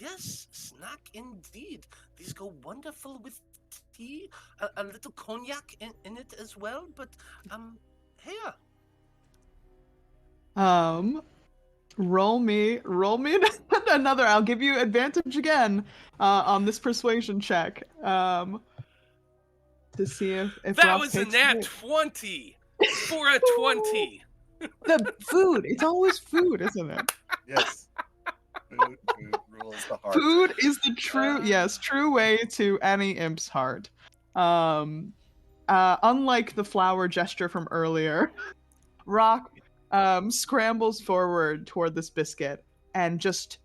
S4: Yes, snack indeed. These go wonderful with tea. A little cognac in it as well. But here.
S1: Roll me another. I'll give you advantage again on this persuasion check. To see if
S4: That
S1: Rock
S4: was a
S1: takes
S4: nat
S1: it.
S4: 20 for a 20.
S1: The food. It's always food, isn't it?
S5: Yes. Food rules the heart.
S1: Food is the true way to any imp's heart. Unlike the flower gesture from earlier, Rock scrambles forward toward this biscuit and just,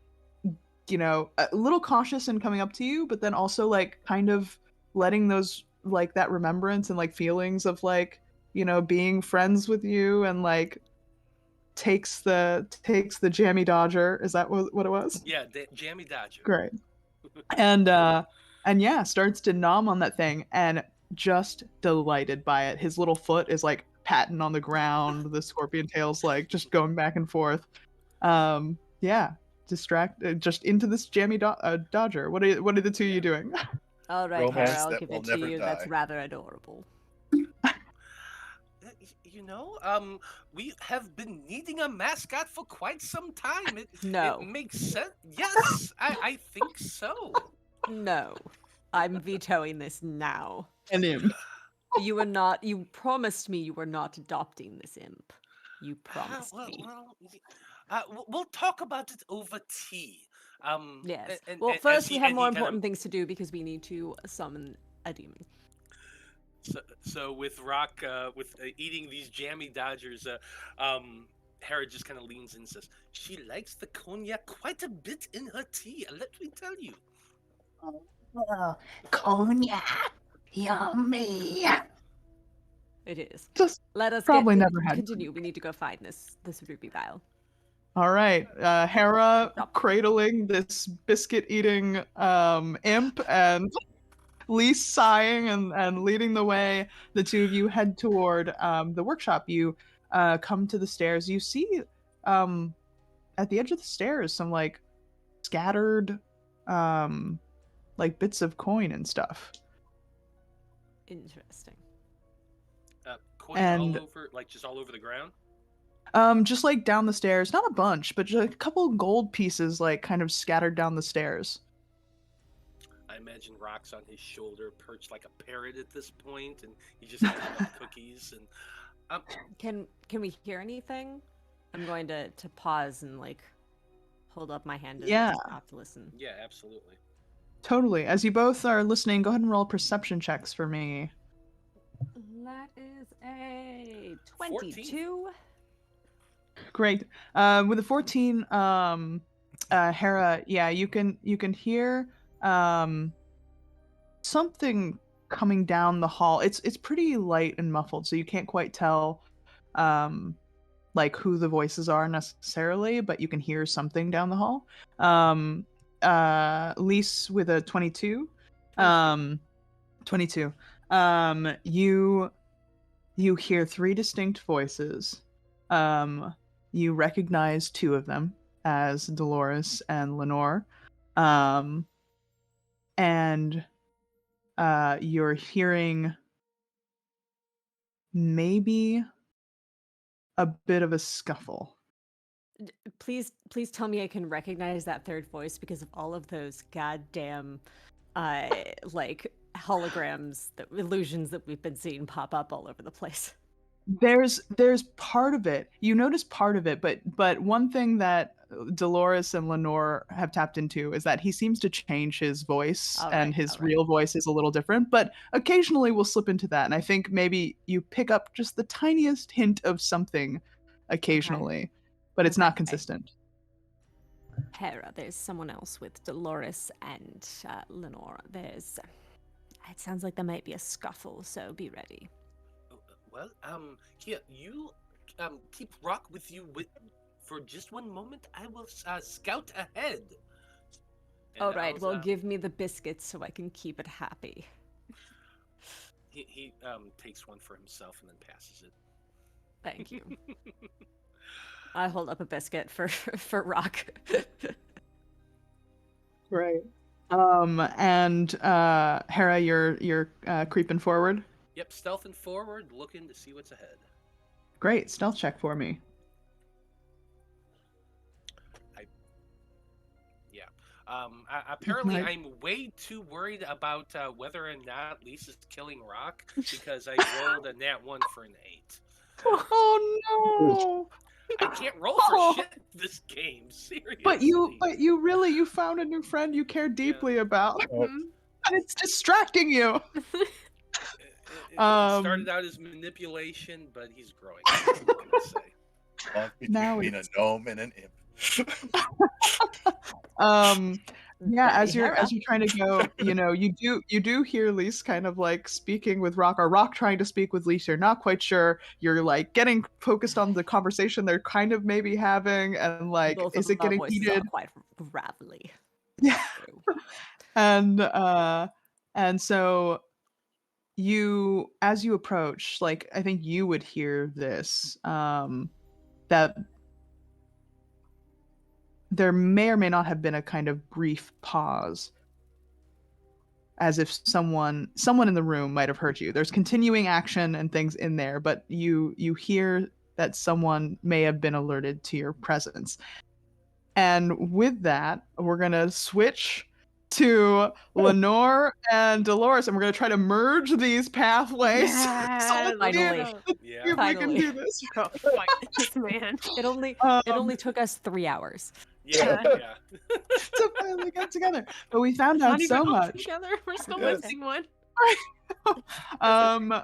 S1: a little cautious in coming up to you, but then also like kind of letting those like that remembrance and like feelings of like, being friends with you and like takes the jammy dodger. Is that what it was?
S4: Yeah, jammy dodger.
S1: Great. And yeah, starts to nom on that thing and just delighted by it. His little foot is like patting on the ground. The scorpion tail's like just going back and forth. Yeah, just into this jammy dodger. What are the two of you doing?
S3: All right,
S5: Romance
S3: Hera, I'll
S5: that
S3: give
S5: will
S3: it to
S5: never
S3: you. That's
S5: die.
S3: rather adorable.
S4: You know, we have been needing a mascot for quite some time. It
S3: No.
S4: makes sense. Yes, I think so.
S3: No. I'm vetoing this now.
S1: An imp.
S3: You promised me you were not adopting this imp. You promised me.
S4: We'll talk about it over tea.
S3: Yes.
S4: And,
S3: Well,
S4: and,
S3: first
S4: he,
S3: we have
S4: and
S3: more
S4: he kind
S3: important
S4: of,
S3: things to do because we need to summon a demon.
S4: so with Rock, with eating these jammy dodgers, Hera just kind of leans in and says, she likes the cognac quite a bit in her tea, let me tell you.
S7: Oh, cognac. Yummy.
S3: It is.
S1: Just
S3: Let us
S1: probably never had.
S3: continue. We need to go find this ruby vial.
S1: All right, Hera cradling this biscuit-eating imp and Lise sighing and leading the way. The two of you head toward the workshop. You come to the stairs. You see at the edge of the stairs some like scattered like bits of coin and stuff.
S3: Interesting.
S4: Coin
S1: And
S4: all over, like just all over the ground?
S1: just like down the stairs, not a bunch, but just a couple gold pieces like kind of scattered down the stairs.
S4: I imagine Rock's on his shoulder, perched like a parrot at this point, and he's just eating up cookies. And
S3: Can we hear anything? I'm going to pause and like hold up my hand and have to listen.
S4: yeah, absolutely.
S1: Totally. As you both are listening, go ahead and roll perception checks for me.
S3: That is a 22.
S4: 14.
S1: Great. With a 14, Hera, yeah, you can hear something coming down the hall. It's pretty light and muffled, so you can't quite tell like who the voices are necessarily, but you can hear something down the hall. Lise with a 22. 22. You hear three distinct voices. You recognize two of them as Dolores and Lenore. And you're hearing maybe a bit of a scuffle.
S3: Please tell me I can recognize that third voice because of all of those goddamn like holograms, illusions that we've been seeing pop up all over the place.
S1: There's part of it. You notice part of it, but one thing that Dolores and Lenore have tapped into is that he seems to change his voice,
S3: All
S1: and
S3: right,
S1: his
S3: all right.
S1: real voice is a little different, but occasionally we'll slip into that. And I think maybe you pick up just the tiniest hint of something occasionally, but it's not
S3: Okay.
S1: consistent.
S3: Hera, there's someone else with Dolores and Lenore. It sounds like there might be a scuffle, so be ready.
S4: Well, here, you keep Rock with you for just one moment. I will scout ahead. And
S3: All right,
S4: I'll,
S3: well, give me the biscuits so I can keep it happy.
S4: He takes one for himself and then passes it.
S3: Thank you. I hold up a biscuit for Rock.
S1: Great. And Hera, you're creeping forward.
S4: Yep, stealthing forward, looking to see what's ahead.
S1: Great, stealth check for me.
S4: Apparently,
S1: Right.
S4: I'm way too worried about whether or not Lisa's killing Rock because I rolled a nat 1 for an 8.
S1: Oh no!
S4: I can't roll for
S1: Oh.
S4: shit this game, seriously.
S1: But you found a new friend you care deeply about, and it's distracting you.
S4: It started out as manipulation, but he's growing. What can I say?
S5: Love
S1: Now
S5: between a
S1: it's-
S5: gnome and an imp.
S1: Yeah, as
S3: Daddy
S1: you're
S3: Hera.
S1: trying to go, you do hear Lise kind of like speaking with Rock, or Rock trying to speak with Lise. You're not quite sure. You're like getting focused on the conversation they're kind of maybe having, and like,
S3: Both
S1: is
S3: of
S1: it
S3: our
S1: getting
S3: voices
S1: heated?
S3: are quite gravelly.
S1: Yeah.
S3: True.
S1: And so as you approach, like, I think you would hear this, that there may or may not have been a kind of brief pause, as if someone in the room might have heard you. There's continuing action and things in there, but you hear that someone may have been alerted to your presence. And with that, we're gonna switch to Lenore and Dolores, and we're gonna try to merge these pathways. So let's
S3: Finally.
S1: see
S4: Yeah.
S1: if we can
S3: Finally.
S1: do this.
S2: Go fight this man.
S3: It only took us 3 hours.
S4: Yeah.
S1: To finally get together. But we found out
S2: Not even
S1: so
S2: all
S1: much.
S2: together. We're still
S5: Yes.
S2: missing one.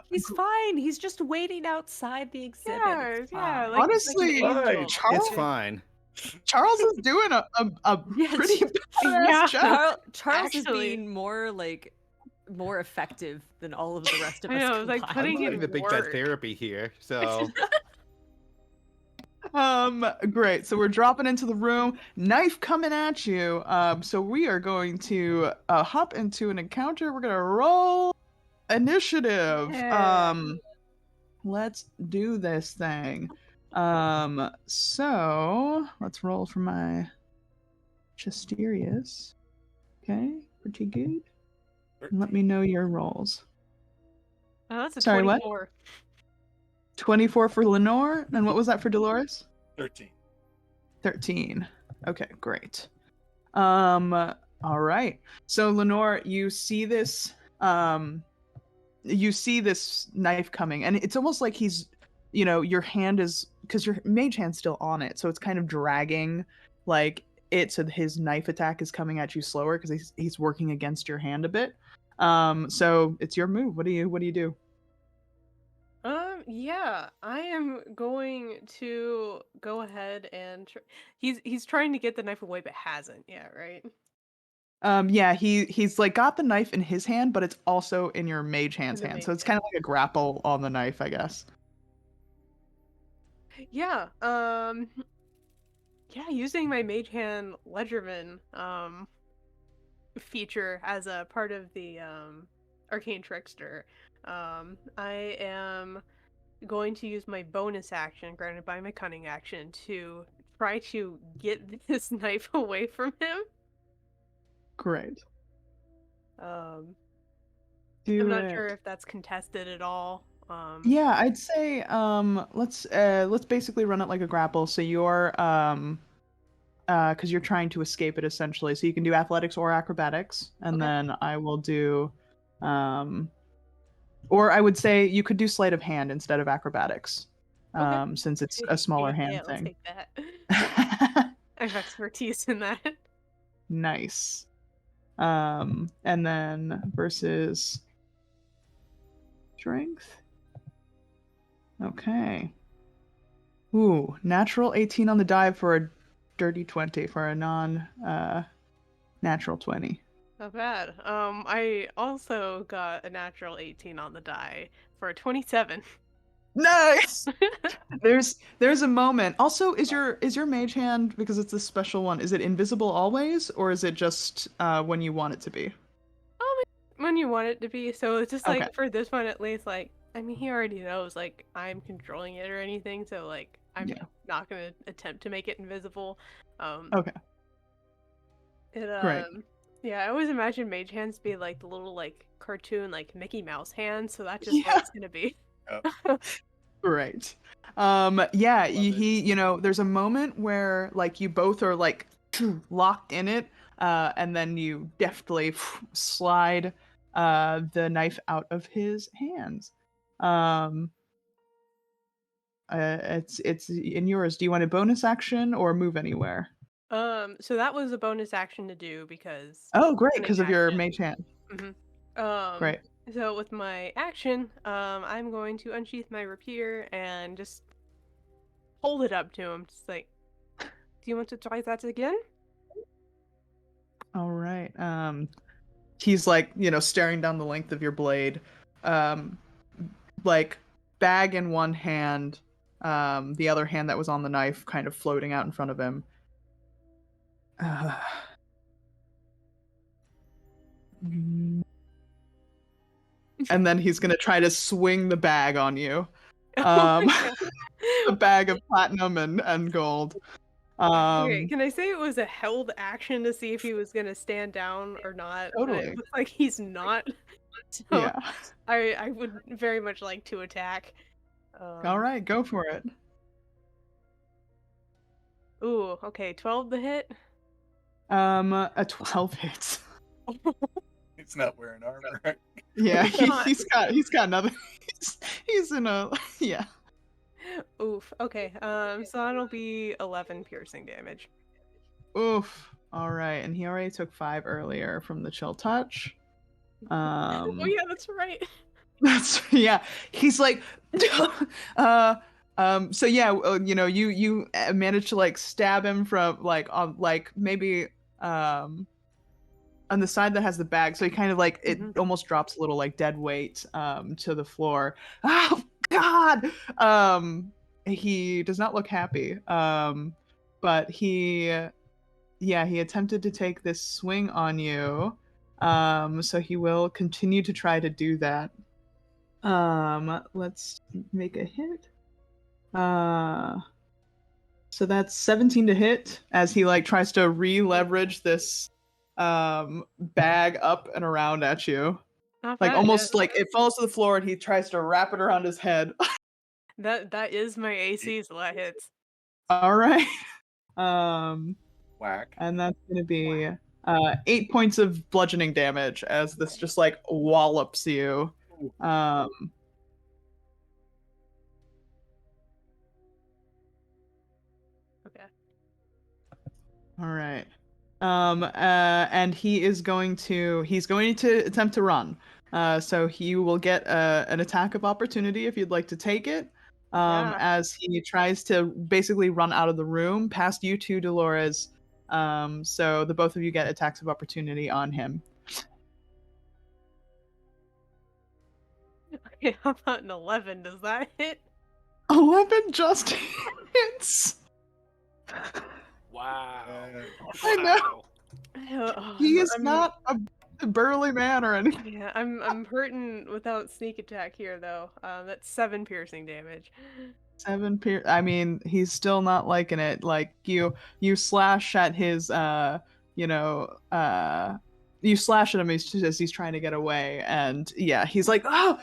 S3: He's fine. He's just waiting outside the exhibit. It's
S2: Yeah.
S3: fine.
S2: Like,
S1: Honestly,
S2: like an
S5: Fine.
S2: angel.
S1: Charles,
S6: It's fine.
S1: Charles is doing a
S3: Yeah,
S1: pretty badass
S2: Yeah.
S1: job.
S3: Charles is
S2: Actually-
S3: being more effective than all of the rest of
S2: I
S3: us
S2: know, like,
S3: combined.
S6: I'm
S2: putting
S6: doing
S2: in
S6: the big bad
S2: work.
S6: therapy here, so
S1: Great. So we're dropping into the room, knife coming at you. So we are going to hop into an encounter. We're gonna roll initiative.
S2: Yeah.
S1: Let's do this thing. So let's roll for my Chesterius. Okay, pretty good. And let me know your rolls.
S2: Oh, that's a
S1: Sorry, what?
S2: 24.
S1: 24 for Lenore, and what was that for Dolores?
S5: 13.
S1: 13. Okay, great. All right. So Lenore, you see this knife coming, and it's almost like he's, your hand is, because your mage hand's still on it, so it's kind of dragging like it, so his knife attack is coming at you slower because he's working against your hand a bit. So it's your move. What do you do?
S2: Yeah, I am going to go ahead and he's trying to get the knife away, but hasn't yet, right?
S1: Yeah, he's like got the knife in his hand, but it's also in your mage hand's
S2: the
S1: hand.
S2: mage
S1: So it's kind of like a grapple on the knife, I guess.
S2: Yeah, yeah, using my mage hand Ledgerman feature as a part of the arcane trickster. I am going to use my bonus action granted by my cunning action to try to get this knife away from him.
S1: Great.
S2: I'm
S1: Do
S2: not
S1: it.
S2: sure if that's contested at all.
S1: Yeah, I'd say let's basically run it like a grapple. So you're because you're trying to escape it essentially. So you can do athletics or acrobatics, and
S2: Okay.
S1: then I will do or I would say you could do sleight of hand instead of acrobatics.
S2: Okay.
S1: Since it's a smaller hand
S2: yeah, I'll
S1: thing.
S2: take that. I have expertise in that.
S1: Nice. And then versus strength. Okay. Ooh, natural 18 on the die for a dirty 20 for a non natural 20.
S2: Not bad. I also got a natural 18 on the die for a 27.
S1: Nice. There's a moment. Also, is your mage hand, because it's a special one, is it invisible always, or is it just when you want it to be?
S2: When you want it to be, so it's just
S1: Okay.
S2: like for this one at least, like I mean he already knows like I'm controlling it or anything, so like I'm
S1: Yeah.
S2: not gonna attempt to make it invisible. Um
S1: Okay.
S2: it
S1: Great.
S2: yeah, I always imagine mage hands be like the little like cartoon like Mickey Mouse hands, so that's just what
S1: Yeah.
S2: it's gonna be.
S1: Great. Yeah,
S5: Love it.
S1: there's a moment where like you both are like locked in it, and then you deftly slide the knife out of his hands. Um, it's in yours. Do you want a bonus action or move anywhere?
S2: So that was a bonus action to do because
S1: Oh, great,
S2: an
S1: because of your
S2: action.
S1: mage hand. Great.
S2: So with my action, I'm going to unsheath my rapier and just hold it up to him, just like, do you want to try that again?
S1: All right. He's like, staring down the length of your blade. Um, like bag in one hand, the other hand that was on the knife kind of floating out in front of him. Uh, and then he's gonna try to swing the bag on you.
S2: Oh
S1: Um,
S2: my god.
S1: a bag of platinum and gold.
S2: Okay,
S1: Um,
S2: can I say it was a held action to see if he was gonna stand down or not? But it
S1: totally.
S2: looks like he's not. So
S1: Yeah.
S2: I would very much like to attack.
S1: All
S2: Um
S1: right, go for it.
S2: ooh, okay, 12 to hit.
S1: A 12 hits.
S5: He's not wearing armor.
S1: Yeah,
S2: It's not.
S1: he's got nothing. He's in a yeah.
S2: Oof. Okay. So that'll be 11 piercing damage.
S1: Oof. All right, and he already took 5 earlier from the chill touch.
S2: Oh yeah, that's right.
S1: That's yeah. He's like, uh, so yeah, you managed to like stab him from like on like maybe on the side that has the bag, so he kind of like it
S2: Mhm.
S1: almost drops a little like dead weight to the floor. Oh God! He does not look happy. But he attempted to take this swing on you. So he will continue to try to do that. Let's make a hit. Uh, so that's 17 to hit as he like tries to re-leverage this bag up and around at you.
S2: Not
S1: Like
S2: bad. Yeah.
S1: almost like it falls to the floor and he tries to wrap it around his head.
S2: That is my AC, so that hits.
S1: All right. Um,
S5: Whack.
S1: and that's gonna be 8 points of bludgeoning damage as this just like wallops you.
S5: Ooh.
S1: Um,
S2: Okay.
S1: all right. And he's going to attempt to run. So he will get an attack of opportunity if you'd like to take it.
S2: Yeah.
S1: As he tries to basically run out of the room past you two, Dolores. So the both of you get attacks of opportunity on him.
S2: Okay. How about an 11? Does that hit?
S1: 11 just hits.
S4: Wow.
S1: I know.
S4: Wow.
S1: He is
S2: I'm
S1: not a burly man or anything.
S2: yeah. I'm hurting without sneak attack here though. That's 7 piercing damage.
S1: 7 I mean, he's still not liking it. Like you slash at his you know, you slash at him as he's trying to get away, and yeah, he's like, oh.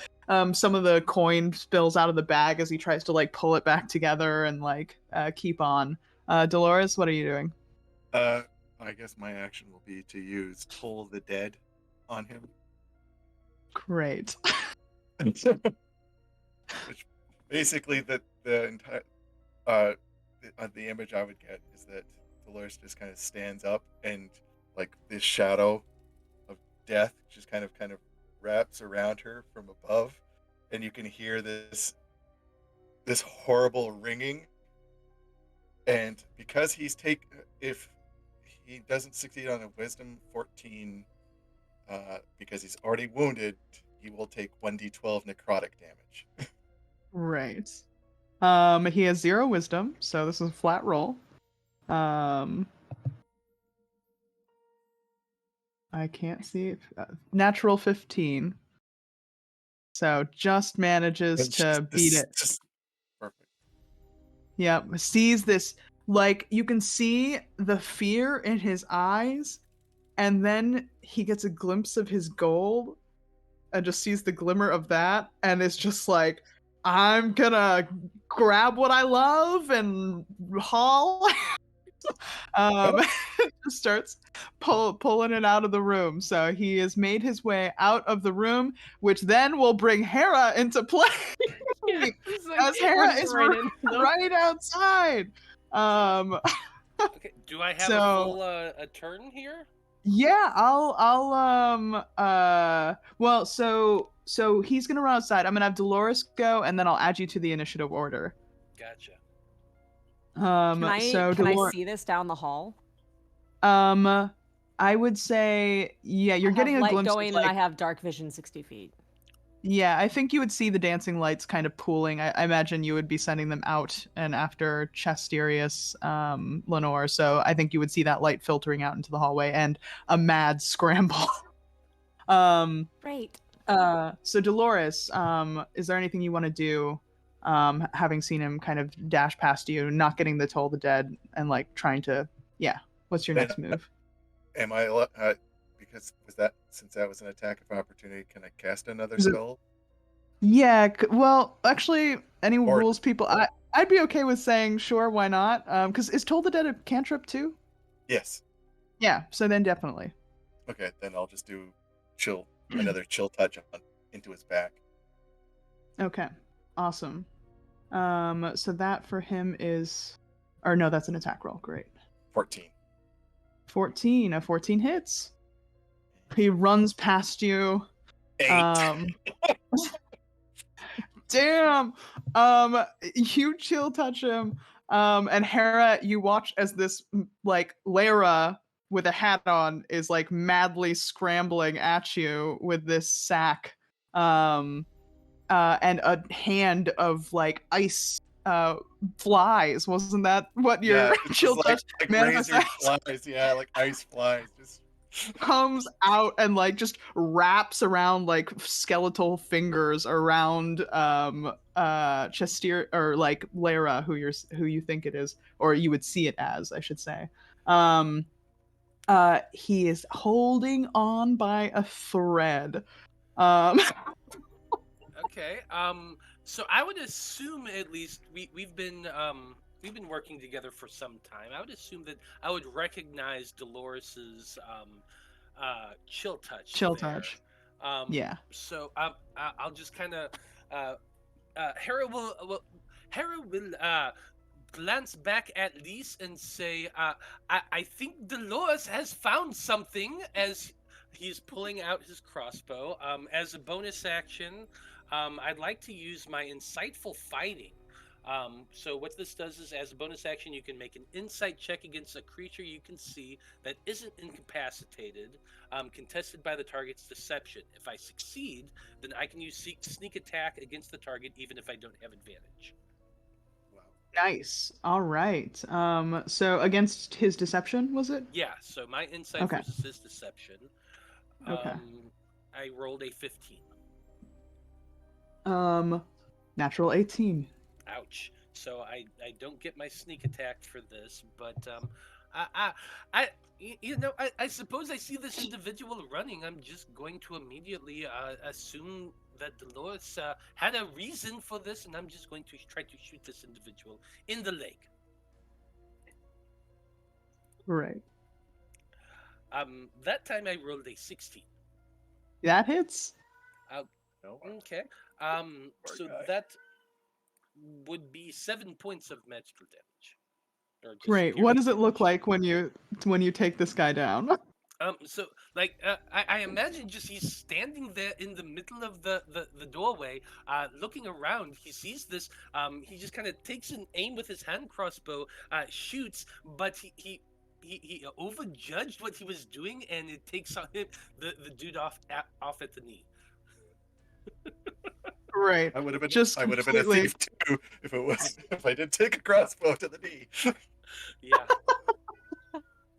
S1: Some of the coin spills out of the bag as he tries to like pull it back together and like keep on. Dolores, what are you doing?
S5: I guess my action will be to use Toll the Dead on him.
S1: Great.
S5: Which basically the entire the image I would get is that Dolores just kind of stands up, and like this shadow of death just kind of wraps around her from above, and you can hear this horrible ringing. And because if he doesn't succeed on a Wisdom 14, because he's already wounded, he will take 1d12 necrotic damage.
S1: Right. He has 0 wisdom, so this is a flat roll. I can't see. Natural 15. So just manages
S5: It's
S1: to beat it.
S5: just perfect.
S1: Yeah, sees this, like, you can see the fear in his eyes, and then he gets a glimpse of his gold and just sees the glimmer of that, and it's just like, I'm gonna grab what I love and haul.
S5: Oh,
S1: Just starts pulling it out of the room. So he has made his way out of the room, which then will bring Hera into play.
S2: Yeah, it's like
S1: As
S2: we're
S1: Hera
S2: just
S1: is
S2: right into them.
S1: right outside. Um,
S4: Okay, do I have a
S1: so
S4: full a turn here?
S1: yeah, well, so he's gonna run outside. I'm gonna have Dolores go, and then I'll add you to the initiative order.
S4: Gotcha.
S1: So
S3: Can I
S1: Dolores,
S3: see this down the hall?
S1: I would say, yeah, you're
S3: I have
S1: getting a
S3: light
S1: glimpse of
S3: going and
S1: like,
S3: I have dark vision 60 feet.
S1: yeah, I think you would see the dancing lights kind of pooling. I imagine you would be sending them out and after Chesterius, Lenore. So I think you would see that light filtering out into the hallway and a mad scramble.
S3: Great.
S1: So Dolores, is there anything you want to do? Having seen him kind of dash past you, not getting the Toll the Dead, and like trying to, yeah. What's your
S5: then
S1: next move?
S5: am I because since that was an attack of opportunity, can I cast another
S1: Is it-
S5: spell?
S1: Yeah. Well, actually, any
S5: Or
S1: rules people, I'd be okay with saying sure, why not? Because is Toll the Dead a cantrip too?
S5: yes.
S1: Yeah. So then definitely.
S5: Okay, then I'll just do another chill touch into his back.
S1: Okay. Awesome. So that for him is, or no, that's an attack roll. Great.
S5: 14.
S1: 14. A 14 hits. He runs past you.
S5: 8.
S1: Damn. You chill touch him. And Hera, you watch as this like Lara with a hat on is like madly scrambling at you with this sack. And a hand of like ice flies. Wasn't that what your
S5: Yeah, it's
S1: chill
S5: just like
S1: touch manifest
S5: razor
S1: as?
S5: flies. Yeah, like ice flies. Just
S1: Comes out and like just wraps around like skeletal fingers around Chester or like Lara, who you think it is, or you would see it as, I should say. um he is holding on by a thread. um
S4: Okay. So I would assume at least we've been working together for some time. I would assume that I would recognize Dolores's chill touch
S1: Chill
S4: there.
S1: touch. Yeah.
S4: So I'll just kind of uh, Hera will glance back at Lise and say, I think Dolores has found something as he's pulling out his crossbow. As a bonus action, I'd like to use my insightful fighting. So what this does is, as a bonus action, you can make an insight check against a creature you can see that isn't incapacitated, contested by the target's deception. If I succeed, then I can use sneak attack against the target, even if I don't have advantage.
S5: wow.
S1: Nice. All right. So against his deception, was it?
S4: Yeah, so my insight
S1: Okay.
S4: versus his deception.
S1: Okay.
S4: I rolled a 15.
S1: Natural 18.
S4: Ouch. So I don't get my sneak attack for this, but I I, I I suppose I see this individual running. I'm just going to immediately assume that Dolores had a reason for this, and I'm just going to try to shoot this individual in the leg.
S1: Right.
S4: That time I rolled a 16.
S1: That hits.
S5: No,
S4: Okay.
S5: Poor
S4: So
S5: guy.
S4: that would be 7 points of magical damage. or
S1: Great. What
S4: disappearing
S1: does it look
S4: image.
S1: like when you take this guy down?
S4: So like I imagine just he's standing there in the middle of the doorway, looking around. He sees this. He just kind of takes an aim with his hand crossbow, shoots, but he overjudged what he was doing, and it takes on him the dude off at the knee.
S1: Right.
S5: I would have been
S1: Just
S5: I would have been a
S1: completely.
S5: thief too if I did take a crossbow to the knee.
S4: Yeah.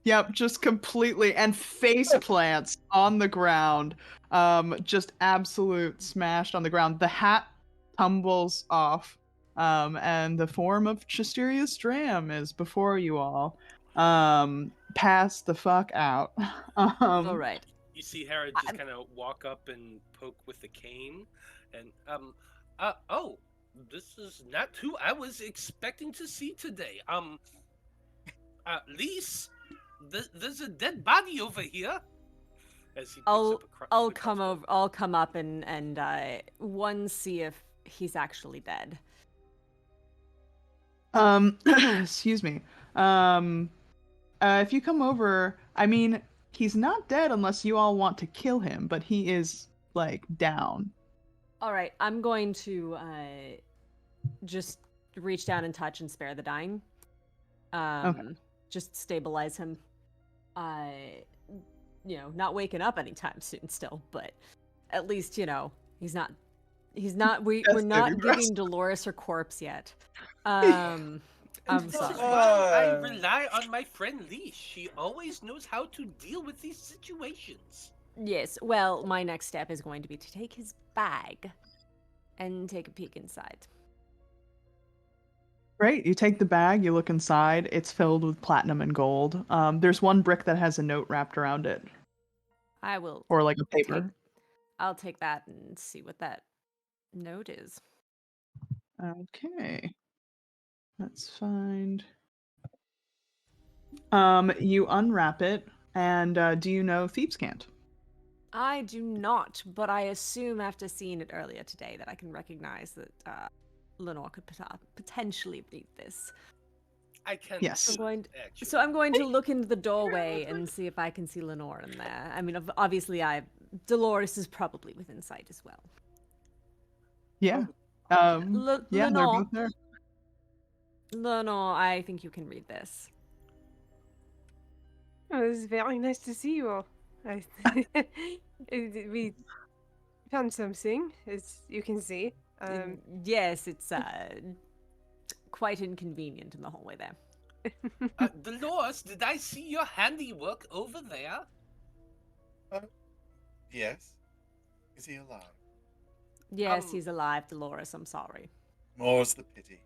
S1: Yep, just completely and face plants on the ground. Just absolute smashed on the ground. The hat tumbles off. And the form of Chisterius Dram is before you all. Pass the fuck out.
S3: All
S1: Um,
S3: right.
S4: You see Hera just kind of walk up and poke with the cane, and oh, this is not who I was expecting to see today. Lise, there's a dead body over here. As he picks
S3: I'll
S4: up
S3: I'll
S4: the
S3: come
S4: crossbow.
S3: over. I'll come up and one see if he's actually dead.
S1: excuse me. Um, if you come over, I mean, he's not dead unless you all want to kill him, but he is like down.
S3: All right, I'm going to just reach down and touch and spare the dying.
S1: Okay.
S3: Just stabilize him. Not waking up anytime soon still, but at least, he's not we're
S1: That's
S3: not
S1: saving grace.
S3: giving Dolores her corpse yet. I'm
S4: This
S3: sorry.
S4: is why I rely on my friend Leash. She always knows how to deal with these situations.
S3: Yes, well, my next step is going to be to take his bag and take a peek inside.
S1: Great. You take the bag, you look inside. It's filled with platinum and gold. There's one brick that has a note wrapped around it,
S3: I will
S1: or like a paper.
S3: I'll take that and see what that note is.
S1: Okay. Let's find. You unwrap it, and do you know Thieves' Cant?
S3: I do not, but I assume after seeing it earlier today that I can recognize that Lenore could potentially read this.
S4: I can.
S1: Yes.
S4: Actually.
S3: So I'm going to look into the doorway and see if I can see Lenore in there. I mean, obviously, Dolores is probably within sight as well.
S1: Yeah. Yeah, they're
S3: Lenore,
S1: both there.
S3: Lenore, I think you can read this.
S2: Oh, it was very nice to see you all. We found something, as you can see.
S3: Yes, it's quite inconvenient in the hallway there.
S4: Dolores, did I see your handiwork over there?
S5: Yes. Is he alive?
S3: Yes, he's alive, Dolores. I'm sorry.
S5: More's the pity.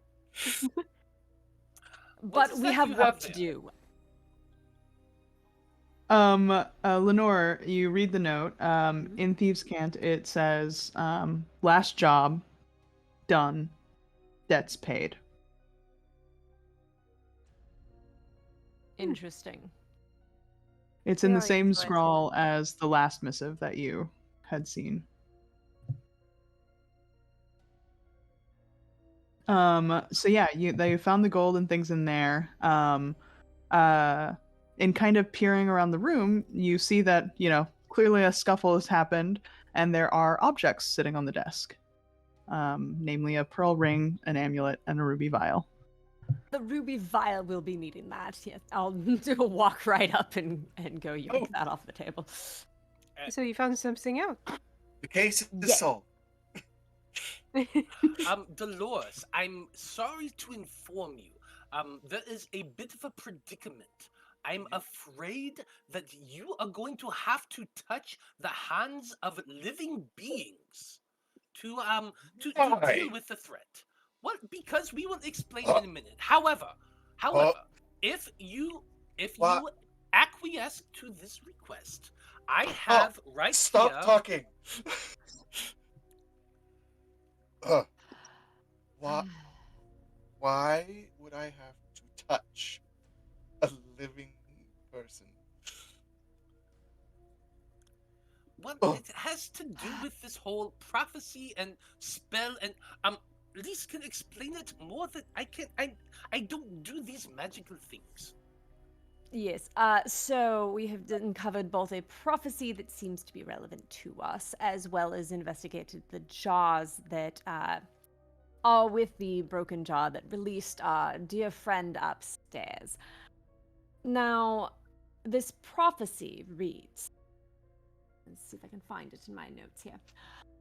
S3: But we have work to do.
S1: Lenore, you read the note. In Thieves' Cant, it says, last job, done, debts paid.
S3: Interesting.
S1: It's in the
S2: Very
S1: same
S2: interesting.
S1: scrawl as the last missive that you had seen. So yeah, they found the gold and things in there. In kind of peering around the room, you see that, clearly a scuffle has happened, and there are objects sitting on the desk. Namely a pearl ring, an amulet, and a ruby vial.
S3: The ruby vial will be needing that. Yes, I'll walk right up and go yoink that off the table.
S2: So you found something out.
S5: The case is
S3: Yeah.
S5: solved.
S4: Dolores, I'm sorry to inform you. There is a bit of a predicament. I'm afraid that you are going to have to touch the hands of living beings to deal with the threat. Well, because we will explain in a minute. However, if you acquiesce to this request, I have right
S5: Stop
S4: here.
S5: talking. Why would I have to touch a living person?
S4: Well, it has to do with this whole prophecy and spell and Lise can explain it more than I can. I don't do these magical things.
S3: Yes, so we have uncovered both a prophecy that seems to be relevant to us, as well as investigated the jaws that are with the broken jaw that released our dear friend upstairs. Now, this prophecy reads, let's see if I can find it in my notes here.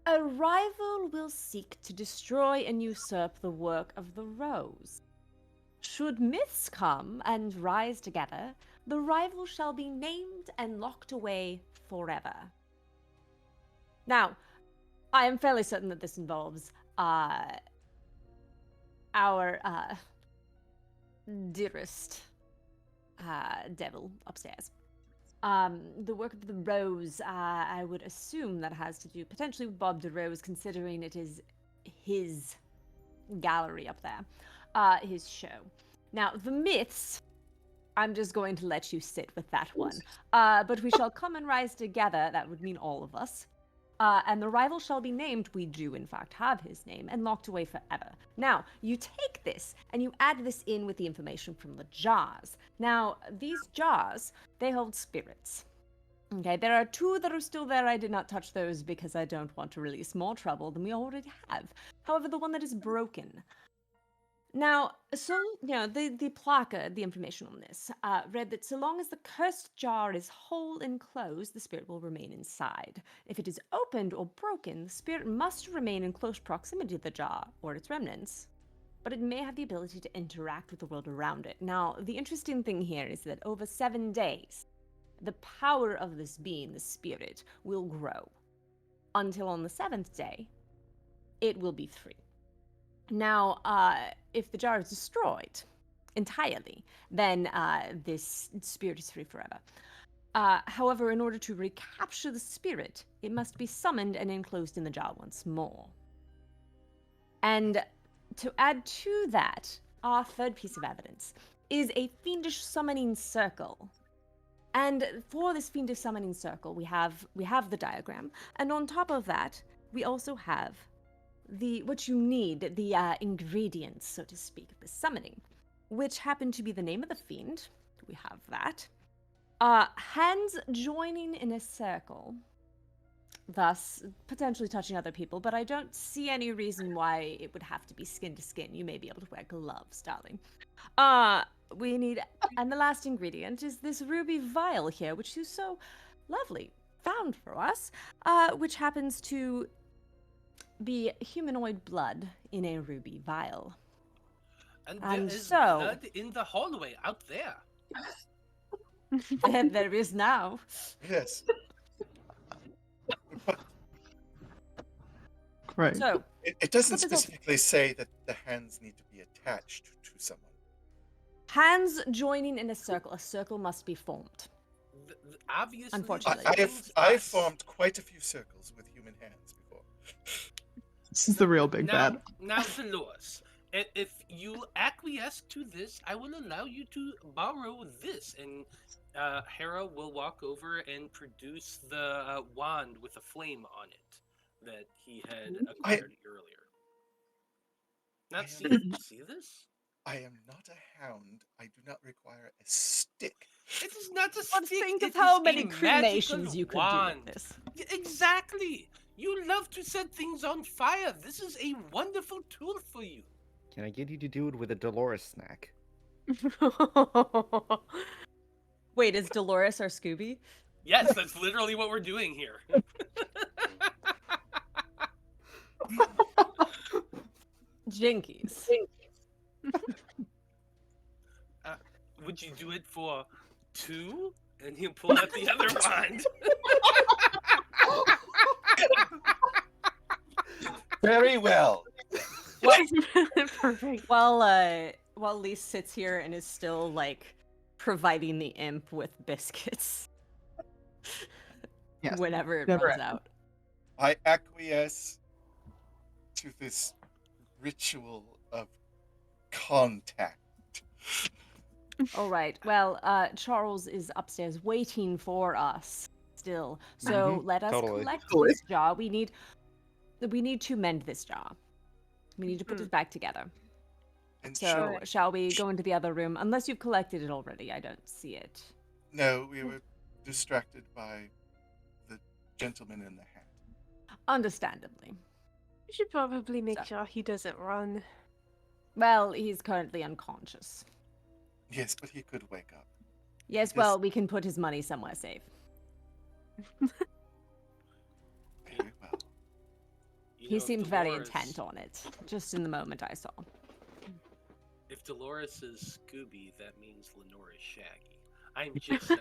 S3: A rival will seek to destroy and usurp the work of the rose. Should myths come and rise together, the rival shall be named and locked away forever. Now, I am fairly certain that this involves our dearest devil upstairs. The work of the rose, I would assume that has to do potentially with Bob de Rose, considering it is his gallery up there, his show. Now, the myths, I'm just going to let you sit with that one. But we shall come and rise together, that would mean all of us. And the rival shall be named, we do in fact have his name, and locked away forever. Now, you take this, and you add this in with the information from the jars. Now, these jars, they hold spirits. Okay, there are 2 that are still there. I did not touch those because I don't want to release more trouble than we already have. However, the one that is broken. Now, so, the placard, the information on this, read that so long as the cursed jar is whole and closed, the spirit will remain inside. If it is opened or broken, the spirit must remain in close proximity to the jar, or its remnants. But it may have the ability to interact with the world around it. Now, the interesting thing here is that over 7 days, the power of this being, the spirit, will grow. Until on the 7th day, it will be free. Now, if the jar is destroyed entirely, then this spirit is free forever. However, in order to recapture the spirit, it must be summoned and enclosed in the jar once more. And to add to that, our third piece of evidence is a fiendish summoning circle. And for this fiendish summoning circle, we have the diagram, and on top of that, we also have what you need, the ingredients, so to speak, of the summoning, which happen to be the name of the fiend. We have that. Hands joining in a circle, thus potentially touching other people, but I don't see any reason why it would have to be skin to skin. You may be able to wear gloves, darling. We need, and the last ingredient is this ruby vial here, which you so lovely found for us, which happens to be humanoid blood in a ruby vial.
S4: And there
S3: And
S4: is
S3: so-
S4: blood in the hallway out there.
S3: There is now.
S5: Yes.
S1: Right.
S3: So,
S5: It doesn't
S3: But there's also-
S5: specifically say that the hands need to be attached to someone.
S3: hands joining in a circle must be formed.
S4: Obviously,
S3: Unfortunately.
S5: I've formed quite a few circles with human hands before.
S1: This is the real big
S4: now,
S1: bad.
S4: now, Dolores, if you acquiesce to this, I will allow you to borrow this, and Hera will walk over and produce the wand with a flame on it that he had acquired earlier. Not see this?
S5: I am not a hound. I do not require a stick.
S4: It is not a
S3: But
S4: stick.
S3: think
S4: it
S3: of how
S4: is
S3: many
S4: a magical
S3: cremations you could
S4: wand.
S3: do with this.
S4: Exactly. You love to set things on fire. This is a wonderful tool for you.
S6: Can I get you to do it with a Dolores snack?
S3: Wait, is Dolores our Scooby?
S4: Yes, that's literally what we're doing here.
S3: Jinkies.
S4: Would you do it for 2? And you pull out the other wand.
S5: Very well.
S2: Perfect.
S3: While Lise sits here and is still like providing the imp with biscuits.
S1: Yes,
S3: Whenever it
S1: never
S3: runs
S1: ending.
S3: out.
S5: I acquiesce to this ritual of contact.
S3: All right. Well, Charles is upstairs waiting for us still. So let us
S6: totally.
S3: collect
S1: Totally.
S3: this jar. We need to mend this jar. We need to put
S2: Hmm.
S3: it back together.
S5: And
S3: So,
S2: Alright.
S3: shall we go into the other room? Unless you've collected it already, I don't see it.
S5: no, we were distracted by the gentleman in the hat.
S3: Understandably.
S2: We should probably make
S3: So-
S2: sure he doesn't run.
S3: Well, he's currently unconscious.
S5: Yes, but he could wake up.
S3: Yes,
S5: Yes.
S3: well, we can put his money somewhere safe.
S5: Very well.
S4: You
S3: He
S4: know, if
S3: seemed very
S4: Dolores-
S3: intent on it, just in the moment I saw.
S4: If Dolores is Scooby, that means Lenore is Shaggy. I'm just saying.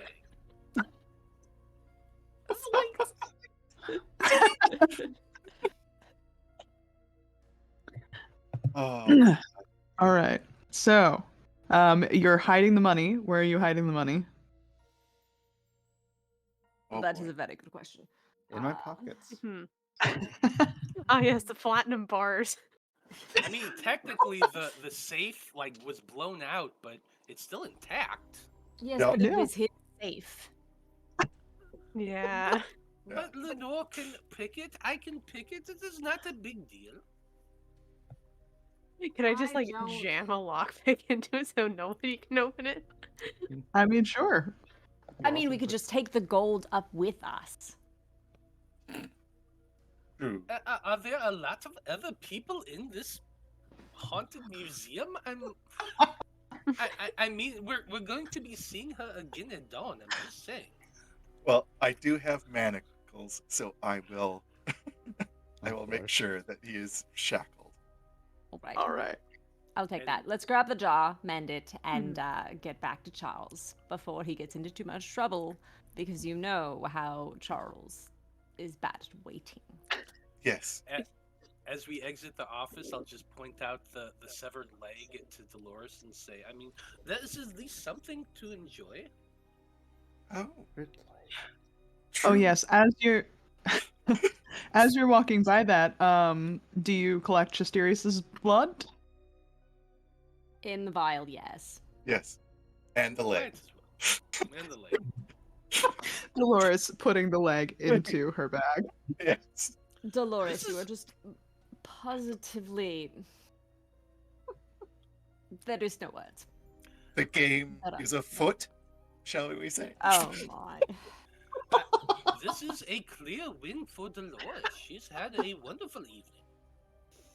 S5: Oh,
S1: All right. So, you're hiding the money. Where are you hiding the money?
S5: oh
S3: That is
S5: boy.
S3: a very good question.
S6: In my
S3: Uh,
S6: pockets.
S2: Hmm. Ah, yes, the platinum bars.
S4: I mean, technically, the safe was blown out, but it's still intact.
S3: Yes,
S5: Yeah.
S3: but it
S1: Yeah.
S3: was his safe.
S2: Yeah.
S5: Yeah.
S4: But Lenore can pick it. I can pick it. It is not a big deal.
S2: Can I just
S3: I
S2: like
S3: don't-
S2: jam a lockpick into it so nobody can open it?
S1: I mean, sure.
S3: I mean, we could just take the gold up with us.
S5: True.
S4: Are there a lot of other people in this haunted museum? I mean, we're going to be seeing her again at dawn. I'm just saying.
S5: Well, I do have manacles, so I will I
S6: Of
S5: will make
S6: course.
S5: sure that he is shackled.
S3: All right.
S1: All right.
S3: I'll take
S4: And-
S3: that. Let's grab the jar, mend it, and get back to Charles before he gets into too much trouble, because you know how Charles is bad at waiting.
S5: Yes.
S4: As we exit the office, I'll just point out the severed leg to Dolores and say, I mean, that is at least something to enjoy.
S5: Oh.
S1: Oh
S5: True.
S1: yes, as you're walking by that, do you collect Chasterius's blood?
S3: In the vial, yes.
S5: Yes. And the leg.
S4: Might as well. And the leg.
S1: Dolores putting the leg into her bag.
S5: Yes.
S3: Dolores,
S4: This
S3: you
S4: is-
S3: are just positively. There is no words.
S5: The game
S3: Hold on.
S5: is afoot, shall we say?
S3: Oh my.
S4: This is a clear win for Dolores. She's had a wonderful evening.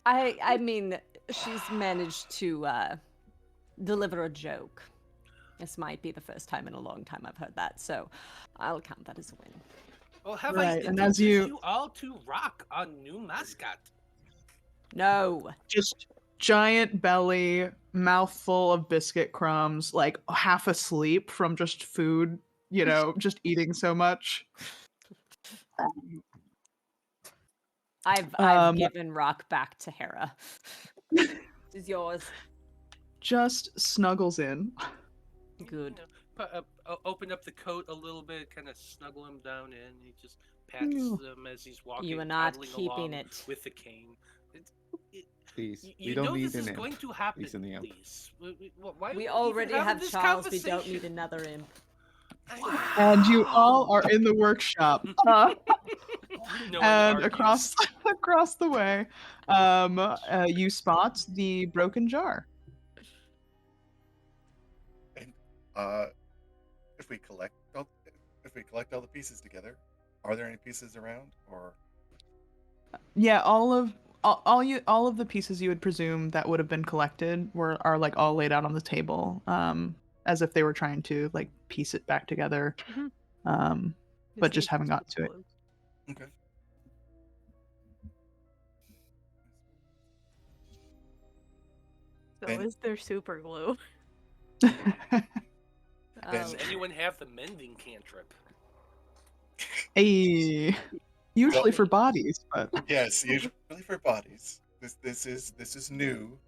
S3: I mean, she's managed to deliver a joke. This might be the first time in a long time I've heard that, so I'll count that as a win.
S4: Well, have
S1: Right,
S4: I
S1: and as
S4: introduced
S1: you-
S4: you all to Rock, our new mascot?
S3: No.
S1: Just giant belly, mouthful of biscuit crumbs, like half asleep from just food, just eating so much.
S3: I've
S1: Um,
S3: given Rock back to Hera. This is yours.
S1: Just snuggles in.
S3: Good.
S4: You know, open up the coat a little bit, kind of snuggle him down in. He just pats
S1: Ew.
S4: him as he's walking.
S3: You are not
S4: toddling
S3: keeping
S4: along
S3: it.
S4: with the cane.
S6: Please,
S4: You
S6: we don't
S4: know
S6: need
S4: this
S6: an
S4: is
S6: imp.
S4: going to happen.
S6: Please, in the imp.
S4: Please. Why are
S3: We
S4: even
S3: already
S4: having
S3: have
S4: this
S3: Charles. We don't
S4: conversation?
S3: need another imp.
S1: And you all are in the workshop.
S4: No one
S1: And
S4: argues.
S1: across the way, you spot the broken jar.
S5: And if we collect all the pieces together, are there any pieces around, or
S1: Yeah, all of the pieces you would presume that would have been collected are like all laid out on the table, as if they were trying to like piece it back together,
S2: Mhm.
S1: but just
S2: needs
S1: haven't
S2: some
S1: got to it.
S2: glue.
S5: okay?
S2: So
S5: Then-
S2: is there super glue?
S4: Does
S3: Oh,
S4: anyone have the mending cantrip?
S1: Hey, usually
S5: Well-
S1: for bodies, but
S5: Yes, usually for bodies. This is new,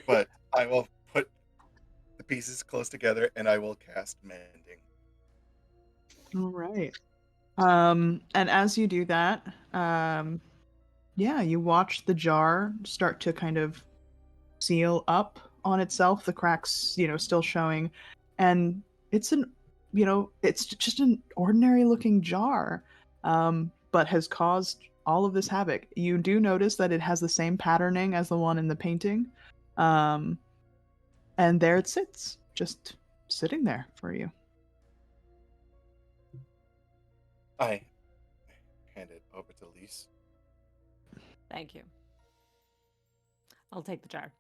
S5: but I will put the pieces close together and I will cast mending.
S1: all right. And as you do that, yeah, you watch the jar start to kind of seal up on itself, the cracks, still showing. And it's it's just an ordinary looking jar, but has caused all of this havoc. You do notice that it has the same patterning as the one in the painting. And there it sits, just sitting there for you.
S5: I hand it over to Lise.
S3: Thank you. I'll take the jar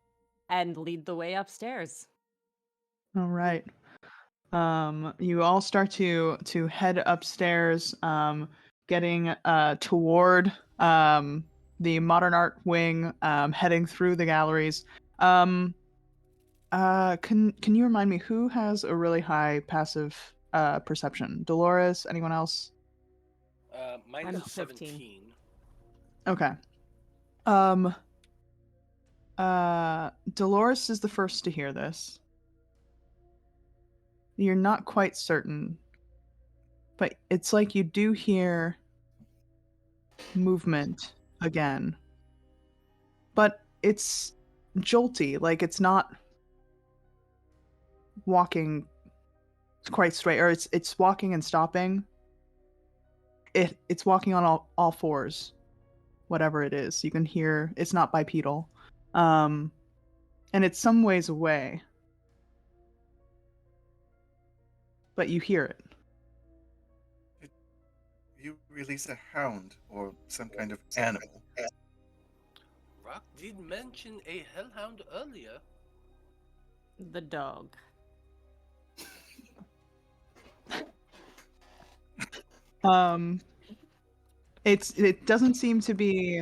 S3: and lead the way upstairs.
S1: All right. You all start to head upstairs, getting toward the modern art wing, heading through the galleries. Can you remind me who has a really high passive perception? Dolores? Anyone else?
S4: Mine
S3: I'm
S4: is
S3: 15.
S4: 17.
S1: Okay. Dolores is the first to hear this. You're not quite certain, but it's like you do hear movement again. But it's jolty, like it's not walking quite straight, or it's walking and stopping. It's walking on all fours, whatever it is. You can hear it's not bipedal. And it's some ways away. But you hear it.
S5: You release a hound or some kind of animal.
S4: Rock did mention a hellhound earlier.
S3: The dog.
S1: It doesn't seem to be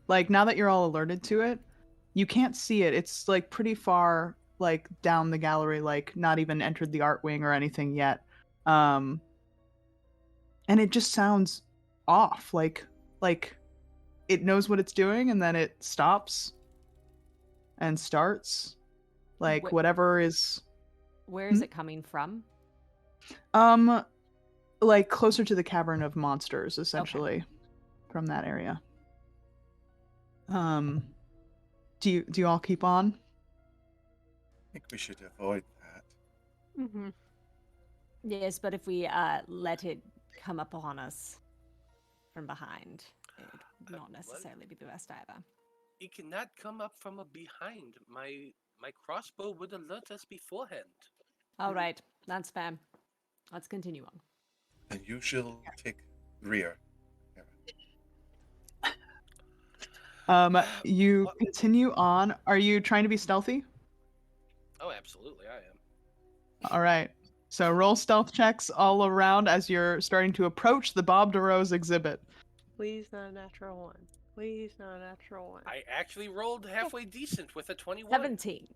S1: like, now that you're all alerted to it, you can't see it. It's like pretty far, like down the gallery, like not even entered the art wing or anything yet. And it just sounds off, like it knows what it's doing and then it stops and starts, like whatever is.
S3: Where is it coming from?
S1: Like closer to the Cavern of Monsters, essentially. Okay. From that area. Do you all keep on?
S5: I think we should avoid that.
S3: Mm-hmm. Yes, but if we let it come up on us from behind, it would not necessarily be the best either.
S4: It cannot come up from behind. My crossbow would alert us beforehand.
S3: All right, that's fair. Let's continue on.
S5: And you shall take rear.
S1: You continue on. Are you trying to be stealthy?
S4: Oh, absolutely, I am.
S1: All right. So roll stealth checks all around as you're starting to approach the Bob DeRose exhibit.
S2: Please not a natural one. Please not a natural one.
S4: I actually rolled halfway decent with a 21.
S3: 17.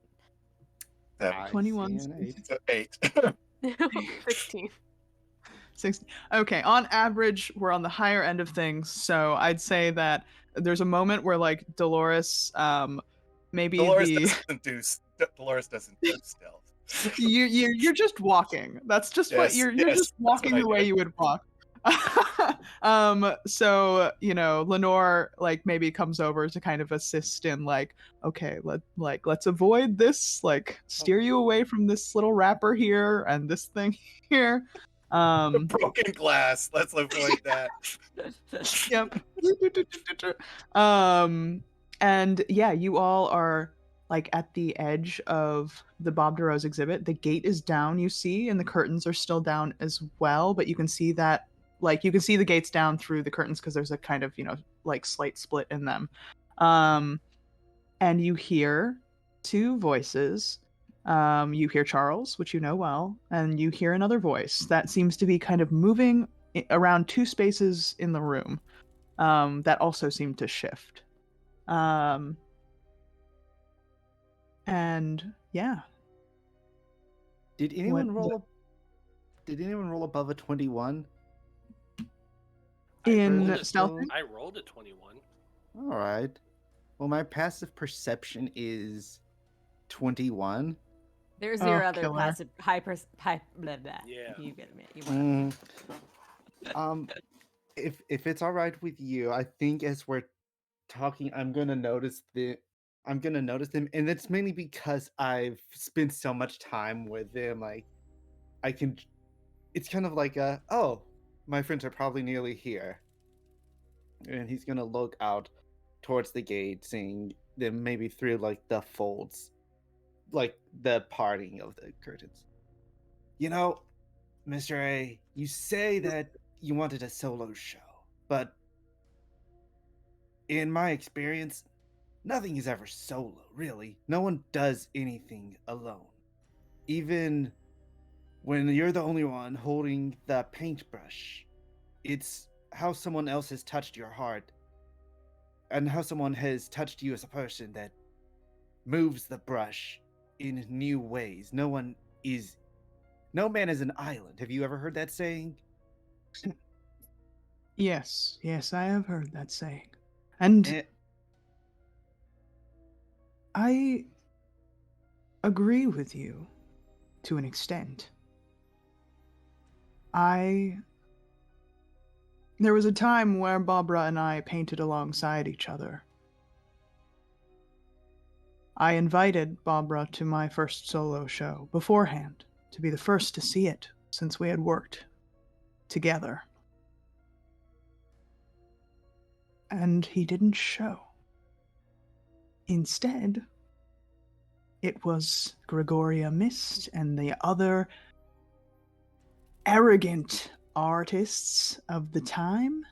S1: 21.
S5: 8.
S2: 16.
S1: 16. Okay, on average, we're on the higher end of things. So I'd say that there's a moment where like Dolores, maybe
S5: Dolores doesn't do stealth.
S1: You're just walking. That's just what you're just walking the way you would walk. So Lenore like maybe comes over to kind of assist in like, okay, let's avoid this, like steer you away from this little wrapper here and this thing here.
S5: Broken glass, let's avoid that.
S1: Yep. And yeah, you all are like at the edge of the Bob DeRose exhibit. The gate is down, you see, and the curtains are still down as well, but you can see that, like, you can see the gates down through the curtains because there's a kind of, like slight split in them. And you hear two voices. You hear Charles, which you know well, and you hear another voice that seems to be kind of moving around two spaces in the room, that also seem to shift. And yeah.
S6: Did anyone roll above a 21?
S1: In stealth?
S4: I rolled a 21.
S6: All right. Well, my passive perception is 21.
S3: There's your other
S1: killer.
S3: passive high blah, blah.
S4: Yeah.
S3: You get me. You
S6: If it's all right with you, I think as we're talking, I'm gonna notice them, and it's mainly because I've spent so much time with them. Like, it's kind of like oh, my friends are probably nearly here. and he's gonna look out towards the gate, seeing them maybe through like the folds, like the parting of the curtains. You know, Mr. A, you say that you wanted a solo show, but in my experience, nothing is ever solo, really. No one does anything alone. Even when you're the only one holding the paintbrush, it's how someone else has touched your heart and how someone has touched you as a person that moves the brush in new ways. No man is an island. Have you ever heard that saying?
S1: Yes, yes, I have heard that saying. And
S6: Eh,
S1: I agree with you to an extent. There was a time where Barbara and I painted alongside each other. I invited Barbara to my first solo show beforehand to be the first to see it since we had worked together. And he didn't show. Instead, it was Gregoria Mist and the other arrogant artists of the time,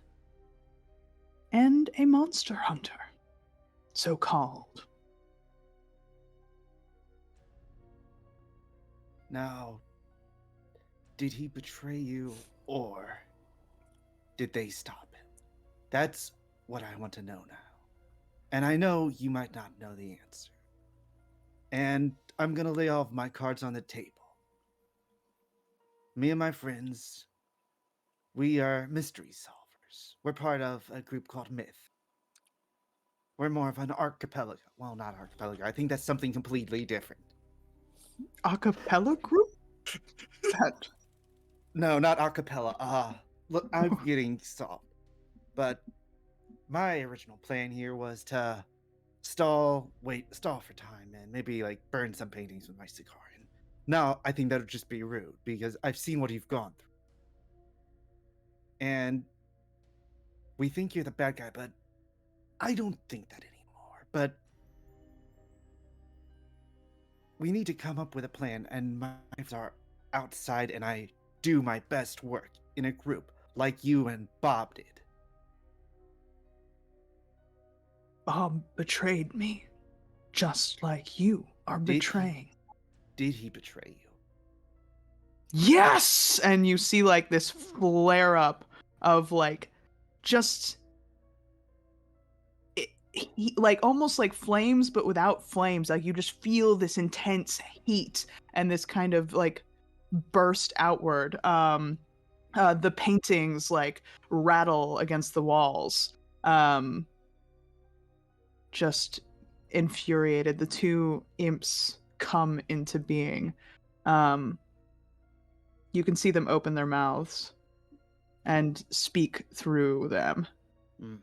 S1: and a monster hunter, so called.
S6: now, did he betray you or did they stop him? That's what I want to know now. And I know you might not know the answer. And I'm gonna lay all of my cards on the table. Me and my friends, we are mystery solvers. We're part of a group called Myth. We're more of an archipelago. Well, not archipelago. I think that's something completely different.
S1: Acapella group? That
S6: No, not acapella. Look, I'm getting soft. But my original plan here was to stall for time and maybe like burn some paintings with my cigar. And now I think that would just be rude because I've seen what you've gone through. And we think you're the bad guy, but I don't think that anymore. But we need to come up with a plan, and my friends are outside, and I do my best work in a group like you and Bob did.
S1: Bob betrayed me, just like you are betraying.
S6: Did he betray you?
S1: Yes! And you see like this flare up of like just like almost like flames but without flames. Like you just feel this intense heat and this kind of like burst outward. The paintings like rattle against the walls. Just infuriated. The two imps come into being. You can see them open their mouths and speak through them.
S6: Mm.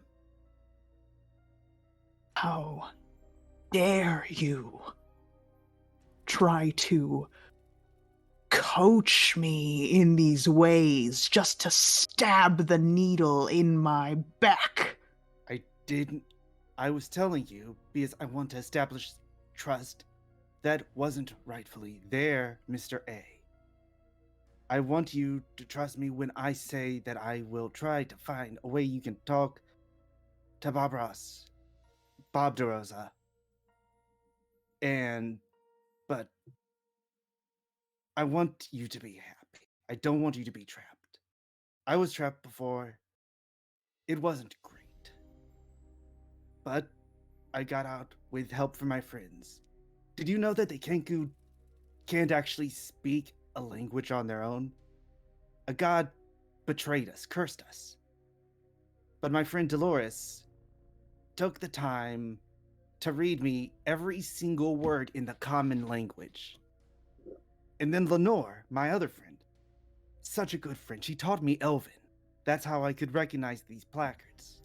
S1: How dare you try to coach me in these ways just to stab the needle in my back?
S6: I didn't. I was telling you because I want to establish trust that wasn't rightfully there, Mr. A. I want you to trust me when I say that I will try to find a way you can talk to Bob DeRosa. But I want you to be happy. I don't want you to be trapped. I was trapped before. It wasn't great. But I got out with help from my friends. Did you know that the Kenku can't actually speak a language on their own? A god betrayed us, cursed us. But my friend Dolores took the time to read me every single word in the common language. And then Lenore, my other friend, such a good friend, she taught me Elven. That's how I could recognize these placards.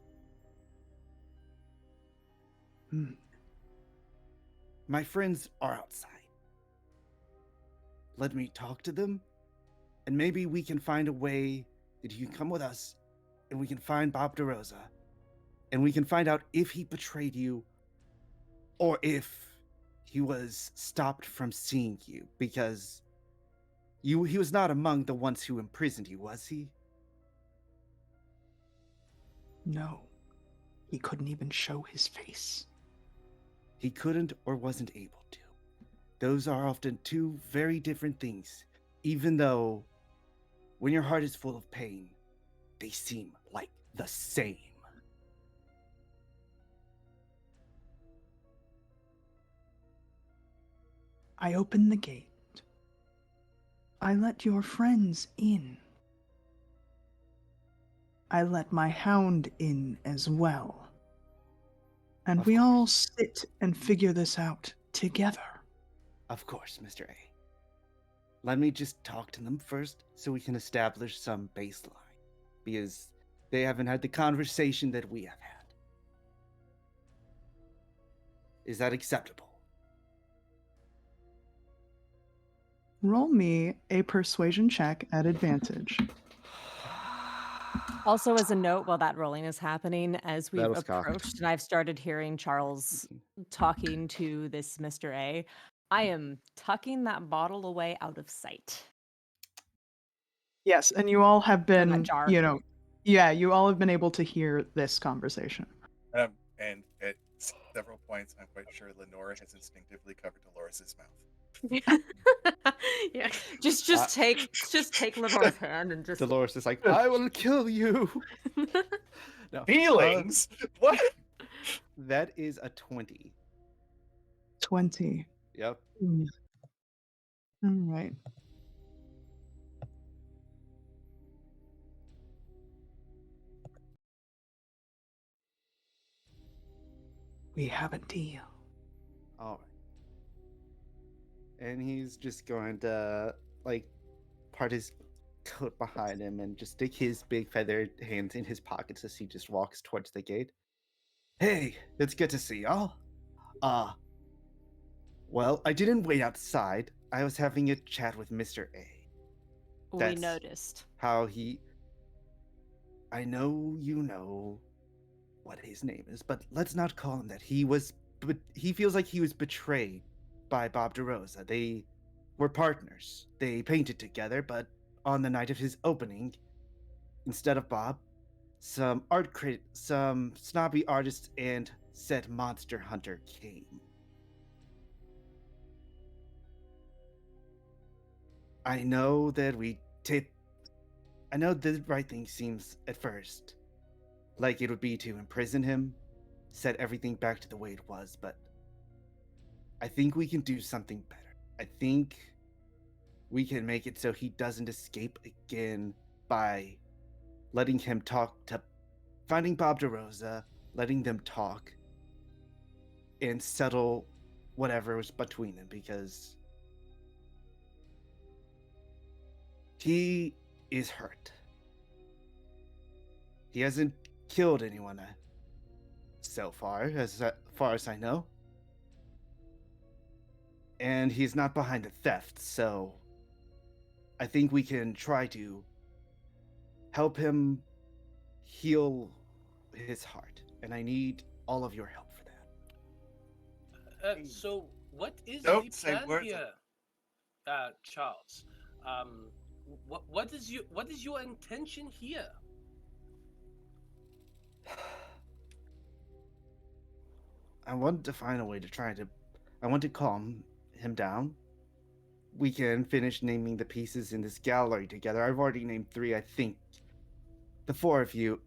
S6: My friends are outside. Let me talk to them, and maybe we can find a way that you can come with us, and we can find Bob DeRosa, and we can find out if he betrayed you or if he was stopped from seeing you, because he was not among the ones who imprisoned you, was he?
S1: No, he couldn't even show his face.
S6: He couldn't or wasn't able to. Those are often two very different things, even though when your heart is full of pain, they seem like the same.
S1: I opened the gate. I let your friends in. I let my hound in as well. And
S6: Of
S1: we all
S6: course.
S1: sit and figure this out together.
S6: Of course, Mr. A. Let me just talk to them first so we can establish some baseline, because they haven't had the conversation that we have had. Is that acceptable?
S1: Roll me a persuasion check at advantage.
S3: Also, as a note, while that rolling is happening, as we've
S6: was cocked.
S3: approached and I've started hearing Charles talking to this Mr. A, I am tucking that bottle away out of sight.
S1: Yes, and you all have
S3: Or that
S1: been,
S3: jar.
S1: you all have been able to hear this conversation.
S5: And at several points, I'm quite sure Lenora has instinctively covered Dolores' mouth.
S2: Yeah.
S3: Just take Lenore's hand and just
S6: Dolores is like, I will kill you. No.
S5: Feelings? What?
S6: That is a 20.
S1: 20.
S6: Yep.
S1: All right. We have a deal.
S6: All right. And he's just going to, like, part his coat behind him and just stick his big feathered hands in his pockets as he just walks towards the gate. Hey, it's good to see y'all. Well, I didn't wait outside. I was having a chat with Mr. A.
S3: we
S6: That's
S3: noticed.
S6: how he... I know you know what his name is, but let's not call him that. He feels like he was betrayed by Bob DeRosa. They were partners. They painted together, but on the night of his opening, instead of Bob, some snobby artists and said monster hunter came. I know that I know the right thing seems at first like it would be to imprison him, set everything back to the way it was, but I think we can do something better. I think we can make it so he doesn't escape again by letting him finding Bob DeRosa, letting them talk, and settle whatever was between them, because he is hurt. He hasn't killed anyone so far, as far as I know. And he's not behind the theft, so I think we can try to help him heal his heart. And I need all of your help for that.
S4: So what is
S5: Don't
S4: the
S5: say
S4: plan
S5: words
S4: here, Charles? What is your intention here?
S6: I want to find a way to I want to calm him down. We can finish naming the pieces in this gallery together. I've already named 3. I think the 4 of you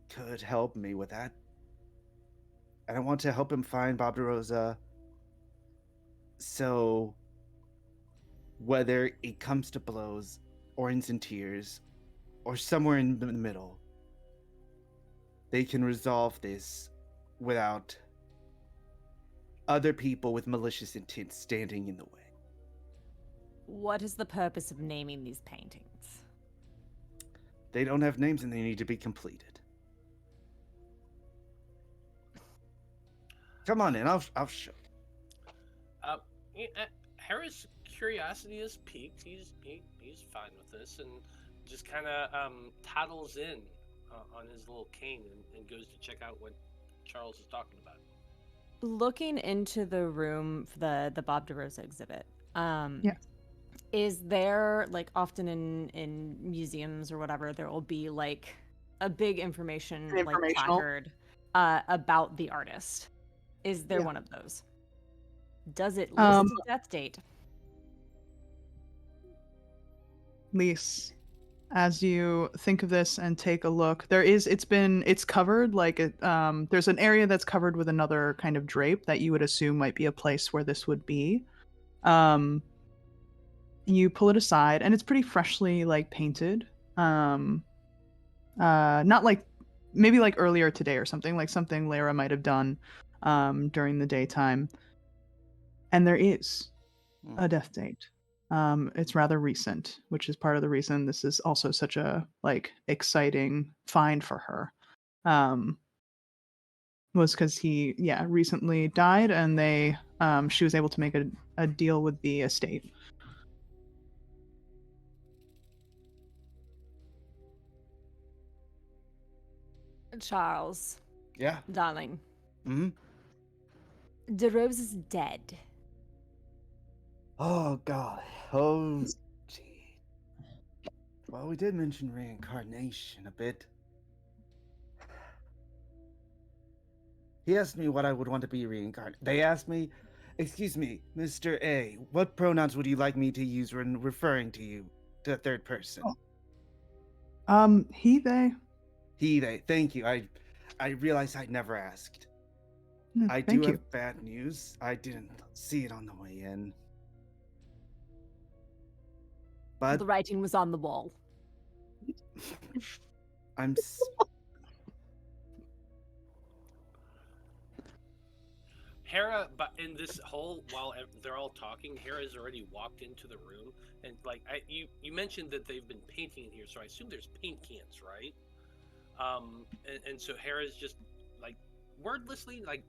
S6: could help me with that. And I want to help him find Bob DeRosa. So whether it comes to blows or ends in tears or somewhere in the middle, they can resolve this without other people with malicious intent standing in the way.
S3: What is the purpose of naming these paintings?
S6: They don't have names and they need to be completed. Come on in, I'll show you.
S4: Harris' curiosity is piqued. He's fine with this and just kind of toddles in. on his little cane and goes to check out what Charles is talking about.
S3: Looking into the room for the Bob DeRosa exhibit,
S1: Yeah.
S3: is there, like, often in museums or whatever, there will be like a big information like
S1: Informational.
S3: placard about the artist. Is there
S1: Yeah.
S3: one of those? Does it
S1: Um,
S3: list a death date?
S1: Lise, as you think of this and take a look, it's covered like there's an area that's covered with another kind of drape that you would assume might be a place where this would be. Um, you pull it aside and it's pretty freshly like painted. Not like maybe like earlier today or something, like something Lara might have done during the daytime. And there is a death date. It's rather recent, which is part of the reason this is also such a like exciting find for her. Was because he recently died, and she was able to make a deal with the estate.
S3: Charles,
S6: Yeah.
S3: darling,
S6: Hmm.
S3: DeRose is dead.
S6: Oh God. Oh gee. Well, we did mention reincarnation a bit. He asked me what I would want to be reincarnated. They asked me, excuse me, Mr. A, what pronouns would you like me to use when referring to you, to a third person?
S1: He, they.
S6: He, they. Thank you. I realized I'd never asked. I do
S1: Thank you.
S6: have bad news. I didn't see it on the way in. But
S3: The writing was on the wall.
S6: I'm
S4: Hera, but in this whole while they're all talking, Hera's already walked into the room, and like you mentioned that they've been painting in here, so I assume there's paint cans, right? And so Hera's just like wordlessly, like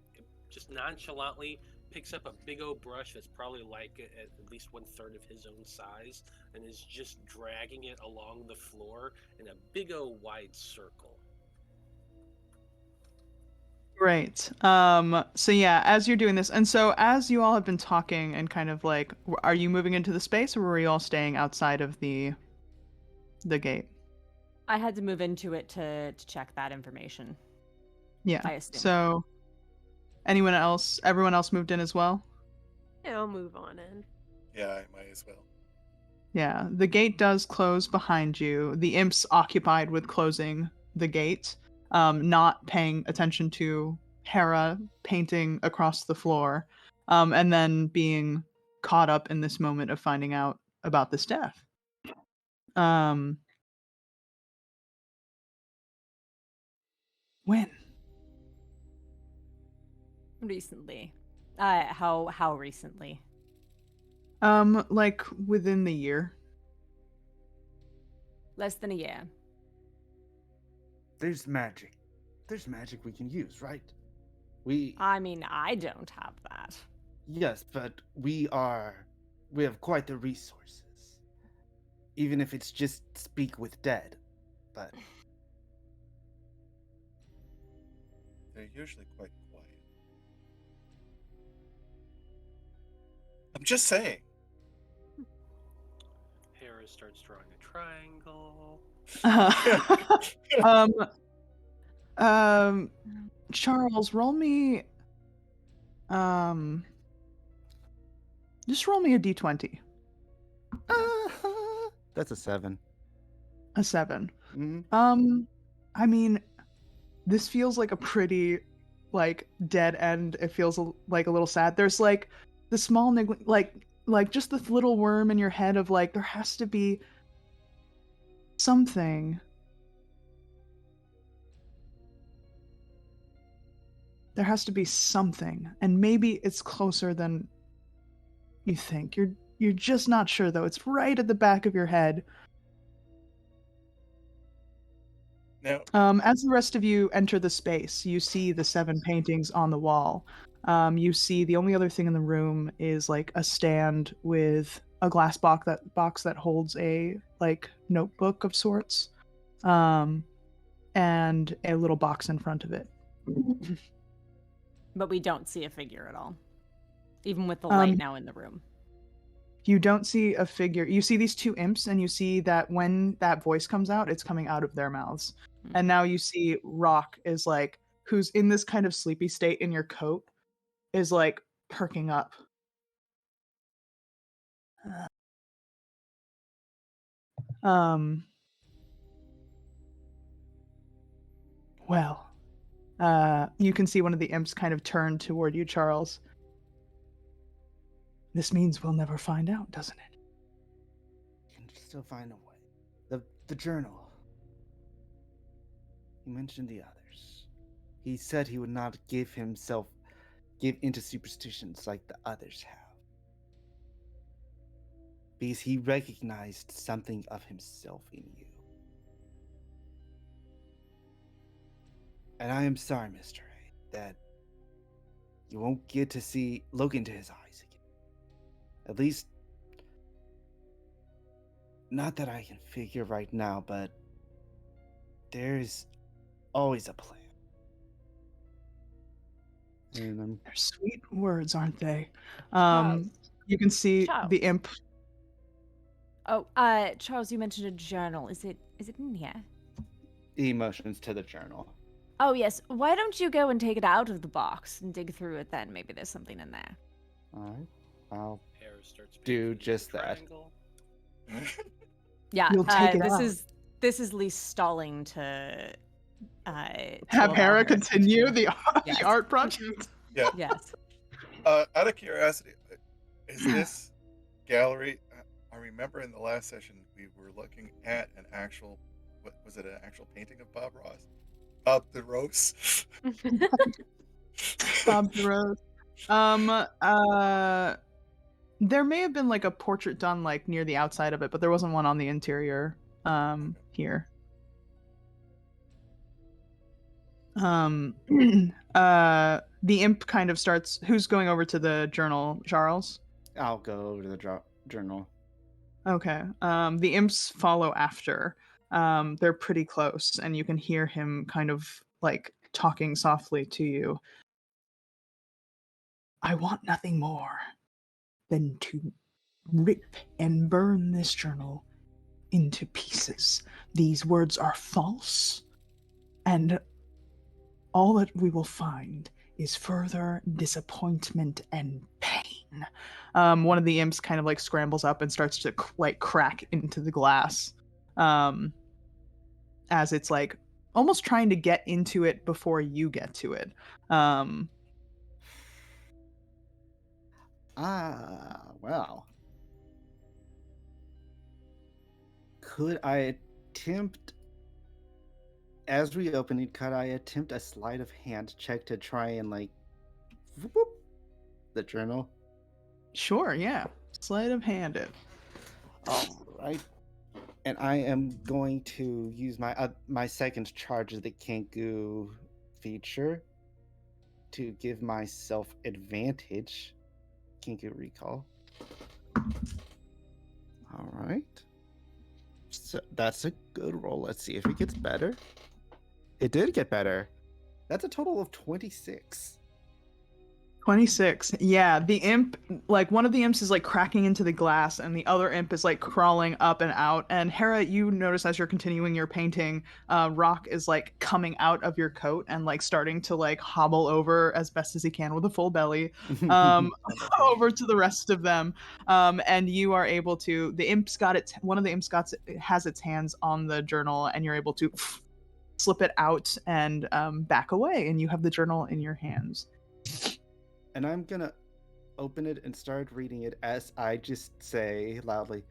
S4: just nonchalantly picks up a big old brush that's probably like at least 1/3 of his own size, and is just dragging it along the floor in a big old wide circle.
S1: Right. So yeah, as you're doing this, and so as you all have been talking and kind of like, are you moving into the space, or were you all staying outside of the gate?
S3: I had to move into it to check that information.
S1: Yeah.
S3: I assume.
S1: So everyone else moved in as well?
S2: Yeah, I'll move on in.
S5: Yeah, I might as well.
S1: Yeah, the gate does close behind you. The imp's occupied with closing the gate, not paying attention to Hera painting across the floor, and then being caught up in this moment of finding out about this death. When?
S3: Recently. How recently?
S1: Like within the year.
S3: Less than a year.
S6: there's magic. There's magic we can use, right?
S3: I mean, I don't have that.
S6: Yes, but we have quite the resources. Even if it's just speak with dead. But
S5: They're usually quite quiet. I'm just saying.
S4: Hera starts drawing a triangle.
S1: Charles, roll me. Just roll me a d20.
S6: that's a 7.
S1: A 7.
S6: Mm-hmm.
S1: I mean, this feels like a pretty, like, dead end. It feels like a little sad. There's like the small like just the little worm in your head of like there has to be something. There has to be something, and maybe it's closer than you think. You're just not sure though. It's right at the back of your head.
S5: Now,
S1: As the rest of you enter the space, you see the 7 paintings on the wall. You see the only other thing in the room is like a stand with a glass box that holds a like notebook of sorts. and a little box in front of it.
S3: But we don't see a figure at all, even with the light now in the room.
S1: You don't see a figure. You see these two imps, and you see that when that voice comes out, it's coming out of their mouths. And now you see Rock is like, who's in this kind of sleepy state in your coat, is like perking up. Well, you can see one of the imps kind of turn toward you, Charles. This means we'll never find out, doesn't it?
S6: Can still find a way. The journal. He mentioned the others. He said he would not give into superstitions like the others have. Because he recognized something of himself in you. And I am sorry, Mr. A, that you won't get to look into his eyes again. At least, not that I can figure right now, but there's always a plan. And
S1: They're sweet words, aren't they?
S3: Charles.
S1: You can see the imp.
S3: Oh, Charles, you mentioned a journal. Is it in here?
S6: Emotions to the journal.
S3: Oh, yes. Why don't you go and take it out of the box and dig through it then? Maybe there's something in there.
S6: Alright. I'll
S4: starts
S6: do just that.
S3: Yeah,
S1: You'll take it out.
S3: This is Lee stalling to
S1: Have
S3: allow
S1: Hera
S3: her to
S1: continue the
S3: Yes.
S1: art project.
S5: Yeah.
S3: Yes.
S5: Out of curiosity, is this gallery? I remember in the last session we were looking at an actual. What was it? An actual painting of Bob Ross? Bob the Rose.
S1: Bob the Rose. There may have been like a portrait done like near the outside of it, but there wasn't one on the interior. Here. The imp kind of starts. Who's going over to the journal, Charles?
S6: I'll go over to the journal.
S1: Okay. The imps follow after. They're pretty close, and you can hear him kind of like talking softly to you. I want nothing more than to rip and burn this journal into pieces. These words are false, and all that we will find is further disappointment and pain. One of the imps kind of like scrambles up and starts to like crack into the glass, as it's like almost trying to get into it before you get to it.
S6: Well. Could I attempt, as we open it, could I attempt a sleight of hand check to try and like, whoop, the journal?
S1: Sure, yeah. Sleight of hand it.
S6: All right. And I am going to use my second charge of the Kenku feature to give myself advantage. Kenku recall. All right. So that's a good roll. Let's see if it gets better. It did get better. That's a total of 26.
S1: 26. Yeah, the imp, like one of the imps is like cracking into the glass and the other imp is like crawling up and out. And Hera, you notice as you're continuing your painting, Rock is like coming out of your coat and like starting to like hobble over as best as he can with a full belly over to the rest of them. And you are able to, one of the imps has its hands on the journal and you're able to slip it out and back away and you have the journal in your hands.
S6: And I'm gonna open it and start reading it as I just say loudly,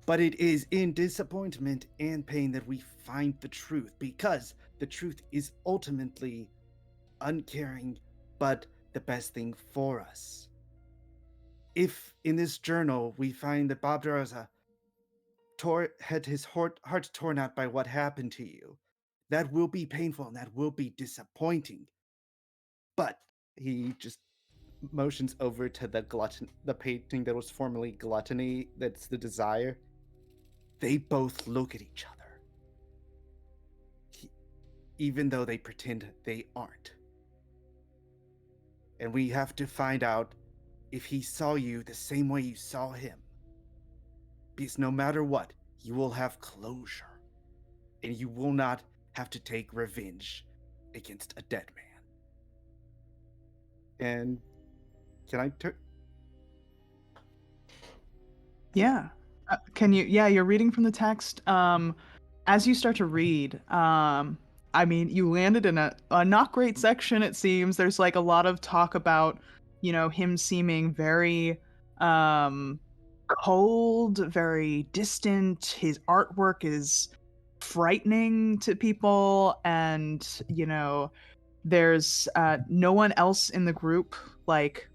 S6: but it is in disappointment and pain that we find the truth, because the truth is ultimately uncaring, but the best thing for us. If in this journal we find that Bob Daraza had his heart torn out by what happened to you, that will be painful and that will be disappointing. But he just motions over to the painting that was formerly Gluttony, that's the Desire. They both look at each other. even though they pretend they aren't. And we have to find out if he saw you the same way you saw him. Because no matter what, you will have closure. And you will not have to take revenge against a dead man. And can I turn?
S1: Yeah. Can you? Yeah, you're reading from the text. As you start to read, I mean, you landed in a not great section. It seems there's like a lot of talk about, him seeming very, cold, very distant. His artwork is frightening to people, and there's no one else in the group like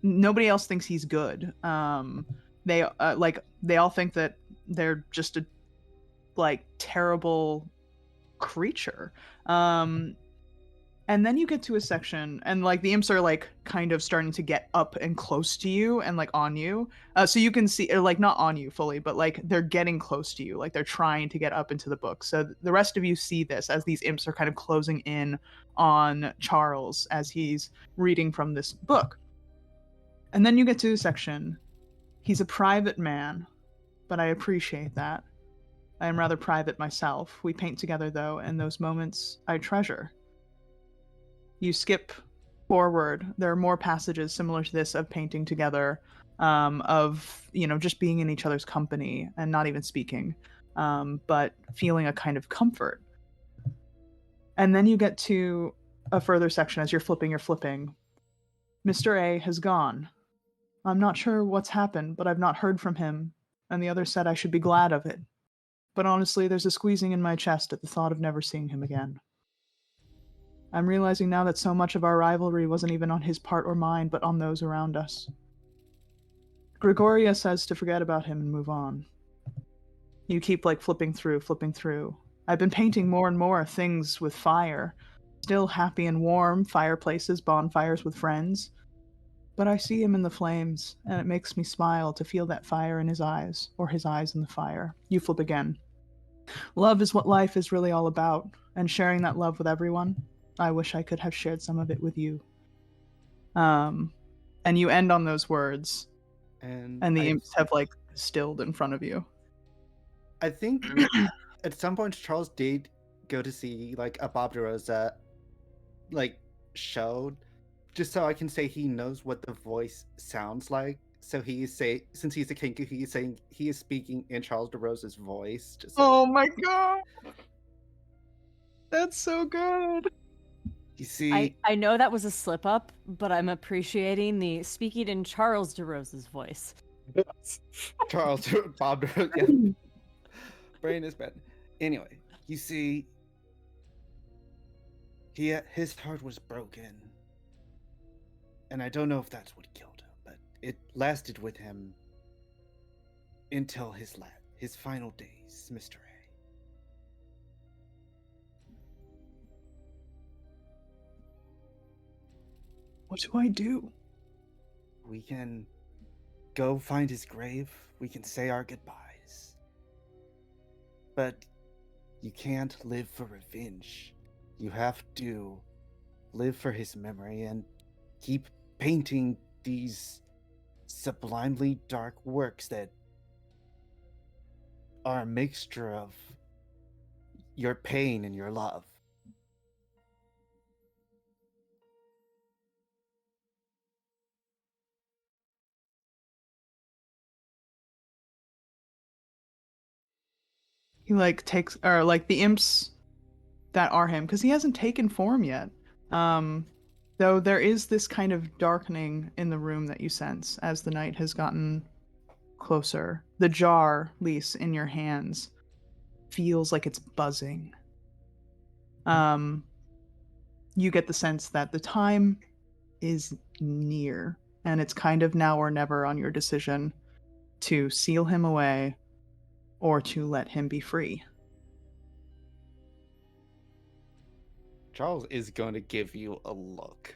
S1: nobody else thinks he's good. They all think that they're just a like terrible creature. And then you get to a section, and like the imps are like kind of starting to get up and close to you and like on you. So you can see, or like not on you fully, but like they're getting close to you, like they're trying to get up into the book. So the rest of you see this as these imps are kind of closing in on Charles as he's reading from this book. And then you get to a section. He's a private man, but I appreciate that. I am rather private myself. We paint together, though, and those moments I treasure. You skip forward. There are more passages similar to this of painting together, of, just being in each other's company and not even speaking, but feeling a kind of comfort. And then you get to a further section as you're flipping. Mr. A has gone. I'm not sure what's happened, but I've not heard from him, and the other said I should be glad of it. But honestly, there's a squeezing in my chest at the thought of never seeing him again. I'm realizing now that so much of our rivalry wasn't even on his part or mine, but on those around us. Gregoria says to forget about him and move on. You keep flipping through. I've been painting more and more things with fire. Still happy and warm, fireplaces, bonfires with friends. But I see him in the flames, and it makes me smile to feel that fire in his eyes, or his eyes in the fire. You flip again. Love is what life is really all about, and sharing that love with everyone. I wish I could have shared some of it with you. And you end on those words, and the imps have stilled in front of you.
S6: I think at some point Charles did go to see a Bob DeRosa show, just so I can say he knows what the voice sounds like. So since he's a Kenku, he's saying he is speaking in Charles DeRosa's voice.
S1: Oh my god, that's so good.
S6: You see,
S3: I know that was a slip up, but I'm appreciating the speaking in Charles DeRosa's voice.
S6: Charles Bob DeRosa. Yeah. Brain is bad. Anyway, you see, his heart was broken, and I don't know if that's what killed him, but it lasted with him until his final days, Mr. A.
S1: What do I do?
S6: We can go find his grave. We can say our goodbyes. But you can't live for revenge. You have to live for his memory and keep painting these sublimely dark works that are a mixture of your pain and your love.
S1: He takes, or the imps that are him, because he hasn't taken form yet. Though there is this kind of darkening in the room that you sense as the night has gotten closer. The jar, Lise, in your hands feels like it's buzzing. You get the sense that the time is near, and it's kind of now or never on your decision to seal him away or to let him be free.
S6: Charles is going to give you a look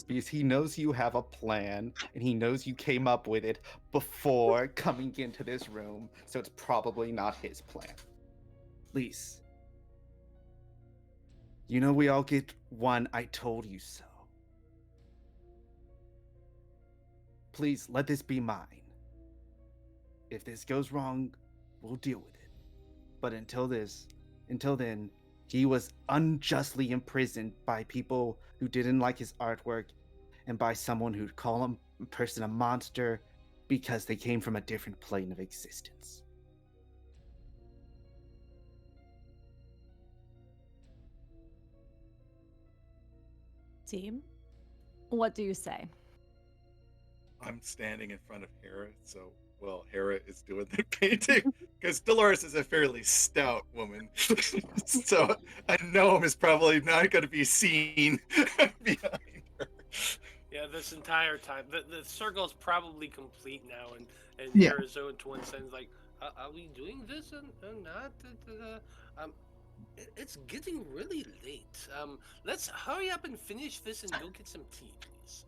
S6: because he knows you have a plan and he knows you came up with it before coming into this room, so it's probably not his plan. Lise, You know we all get one I told you so. Please let this be mine. If this goes wrong, we'll deal with it. But until then, he was unjustly imprisoned by people who didn't like his artwork and by someone who'd call him a person a monster because they came from a different plane of existence.
S3: Team, what do you say?
S5: I'm standing in front of Hera, so Hera is doing the painting because Dolores is a fairly stout woman, so a gnome is probably not going to be seen behind her.
S4: Yeah, this entire time, the circle is probably complete now, and
S1: Yeah.
S4: Arizona to one side is like, are we doing this or not? It's getting really late. Let's hurry up and finish this and go get some tea, please.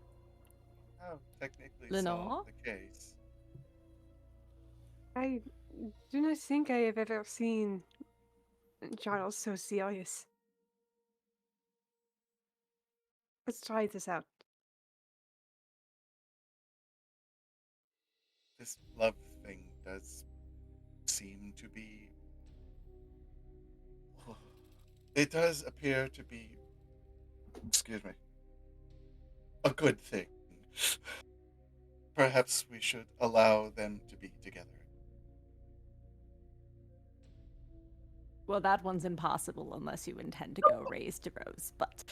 S5: Oh, technically
S3: Lenore?
S5: solved the case.
S2: I do not think I have ever seen Charles so serious. Let's try this out.
S5: This love thing does seem to be. It does appear to be. Excuse me. A good thing. Perhaps we should allow them to be together.
S3: Well, that one's impossible unless you intend to go raise to Rose, but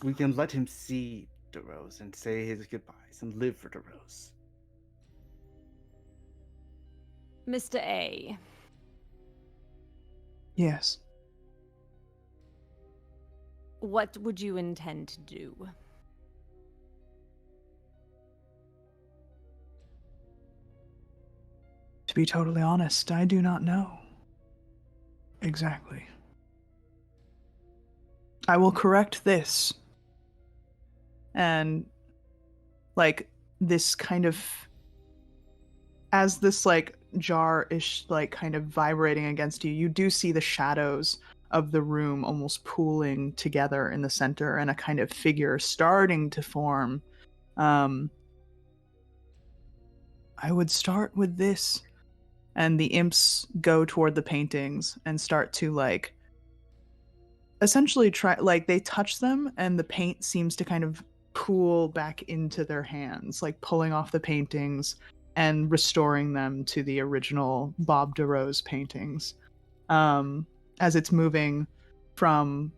S6: We can let him see DeRose and say his goodbyes and live for DeRose.
S3: Mr. A,
S1: Yes.
S3: what would you intend to do?
S1: To be totally honest, I do not know. Exactly. I will correct this. And, like, this kind of. As this, like, jar is, like, kind of vibrating against you, you do see the shadows of the room almost pooling together in the center and a kind of figure starting to form. I would start with this. And the imps go toward the paintings and start to, like, essentially try, like, they touch them and the paint seems to kind of pool back into their hands, like pulling off the paintings and restoring them to the original Bob DeRose paintings. As it's moving from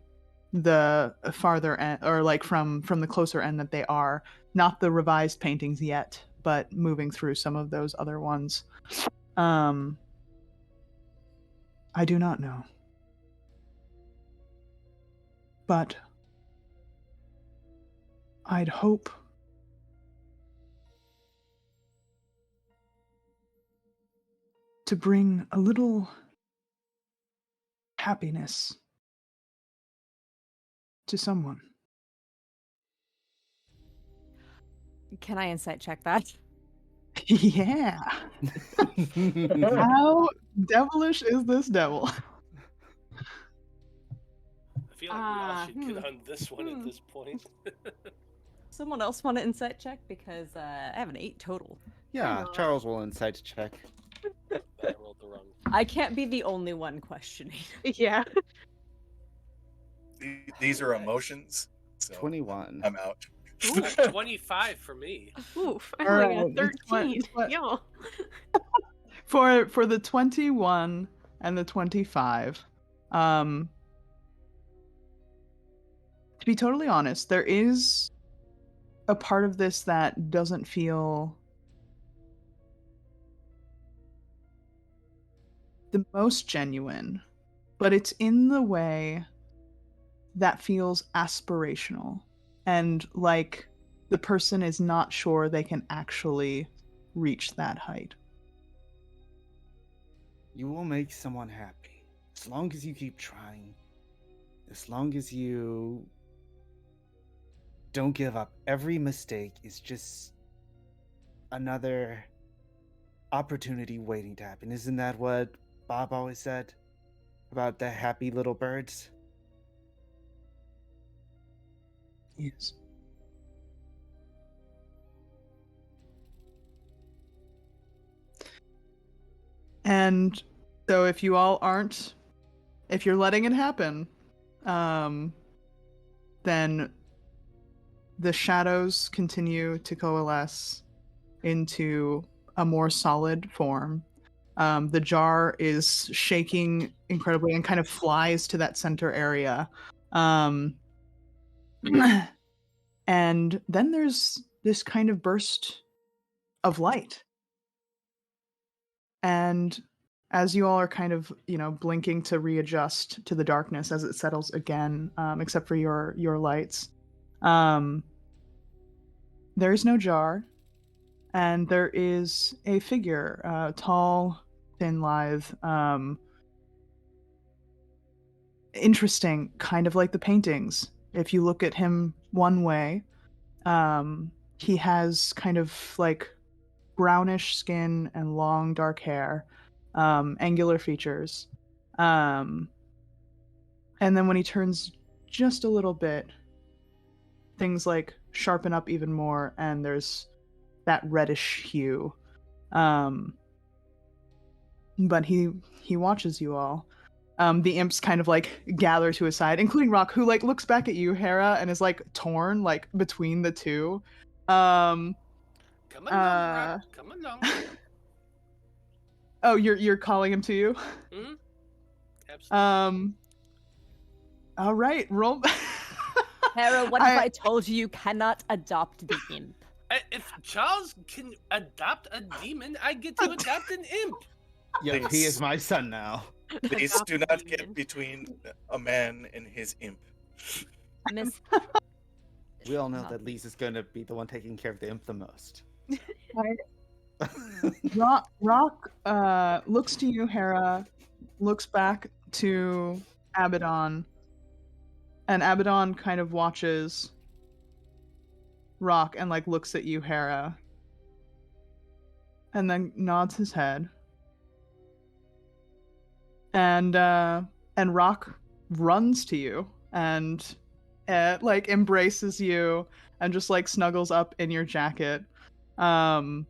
S1: the farther end, or like from the closer end that they are, not the revised paintings yet, but moving through some of those other ones. I do not know. But I'd hope to bring a little happiness to someone.
S3: Can I insight check that?
S1: Yeah. How devilish is this devil?
S4: I feel like we all should get on this one at this point.
S3: Someone else want to insight check? Because I have an 8 total.
S6: Yeah, Charles will insight check.
S4: I rolled the wrong.
S3: I can't be the only one questioning.
S2: Yeah.
S5: These are emotions. So
S6: 21.
S5: I'm out.
S2: Ooh.
S4: 25 for me.
S2: Oof. I
S1: All
S2: only
S1: right,
S2: got
S1: it's what-
S2: 13.
S1: it's what-
S2: Yo.
S1: For the 21 and the 25, to be totally honest, there is a part of this that doesn't feel the most genuine, but it's in the way that feels aspirational and like the person is not sure they can actually reach that height.
S6: You will make someone happy. As long as you keep trying. As long as you don't give up. Every mistake is just another opportunity waiting to happen. Isn't that what Bob always said? About the happy little birds?
S1: Yes. And so if you all aren't, if you're letting it happen, then the shadows continue to coalesce into a more solid form. The jar is shaking incredibly and kind of flies to that center area. Um, and then there's this kind of burst of light. And as you all are kind of, blinking to readjust to the darkness as it settles again, except for your lights, um, there is no jar, and there is a figure, tall, thin, lithe, interesting, kind of like the paintings. If you look at him one way, he has kind of like brownish skin and long dark hair, angular features. Um, and then when he turns just a little bit, things like sharpen up even more, and there's that reddish hue. Um, but he watches you all. The imps kind of like gather to his side, including Rock, who like looks back at you, Hera, and is like torn like between the two. Um,
S4: Come along, Rock. Come along.
S1: oh, you're calling him to you.
S4: Hmm. Absolutely.
S1: All right, roll.
S3: Hera, what if I told you cannot adopt the imp?
S4: If Charles can adopt a demon, I get to adopt an imp.
S6: Yep, he is my son now.
S5: Please
S2: Adopt
S5: do
S2: a
S5: not
S2: demon.
S5: get between a man and his imp.
S3: Miss,
S6: We all know
S3: Not-
S6: that Lisa's gonna be the one taking care of the imp the most.
S1: Rock looks to you, Hera, looks back to Abaddon, and Abaddon kind of watches Rock and like looks at you, Hera, and then nods his head. And Rock runs to you and like embraces you and just like snuggles up in your jacket. And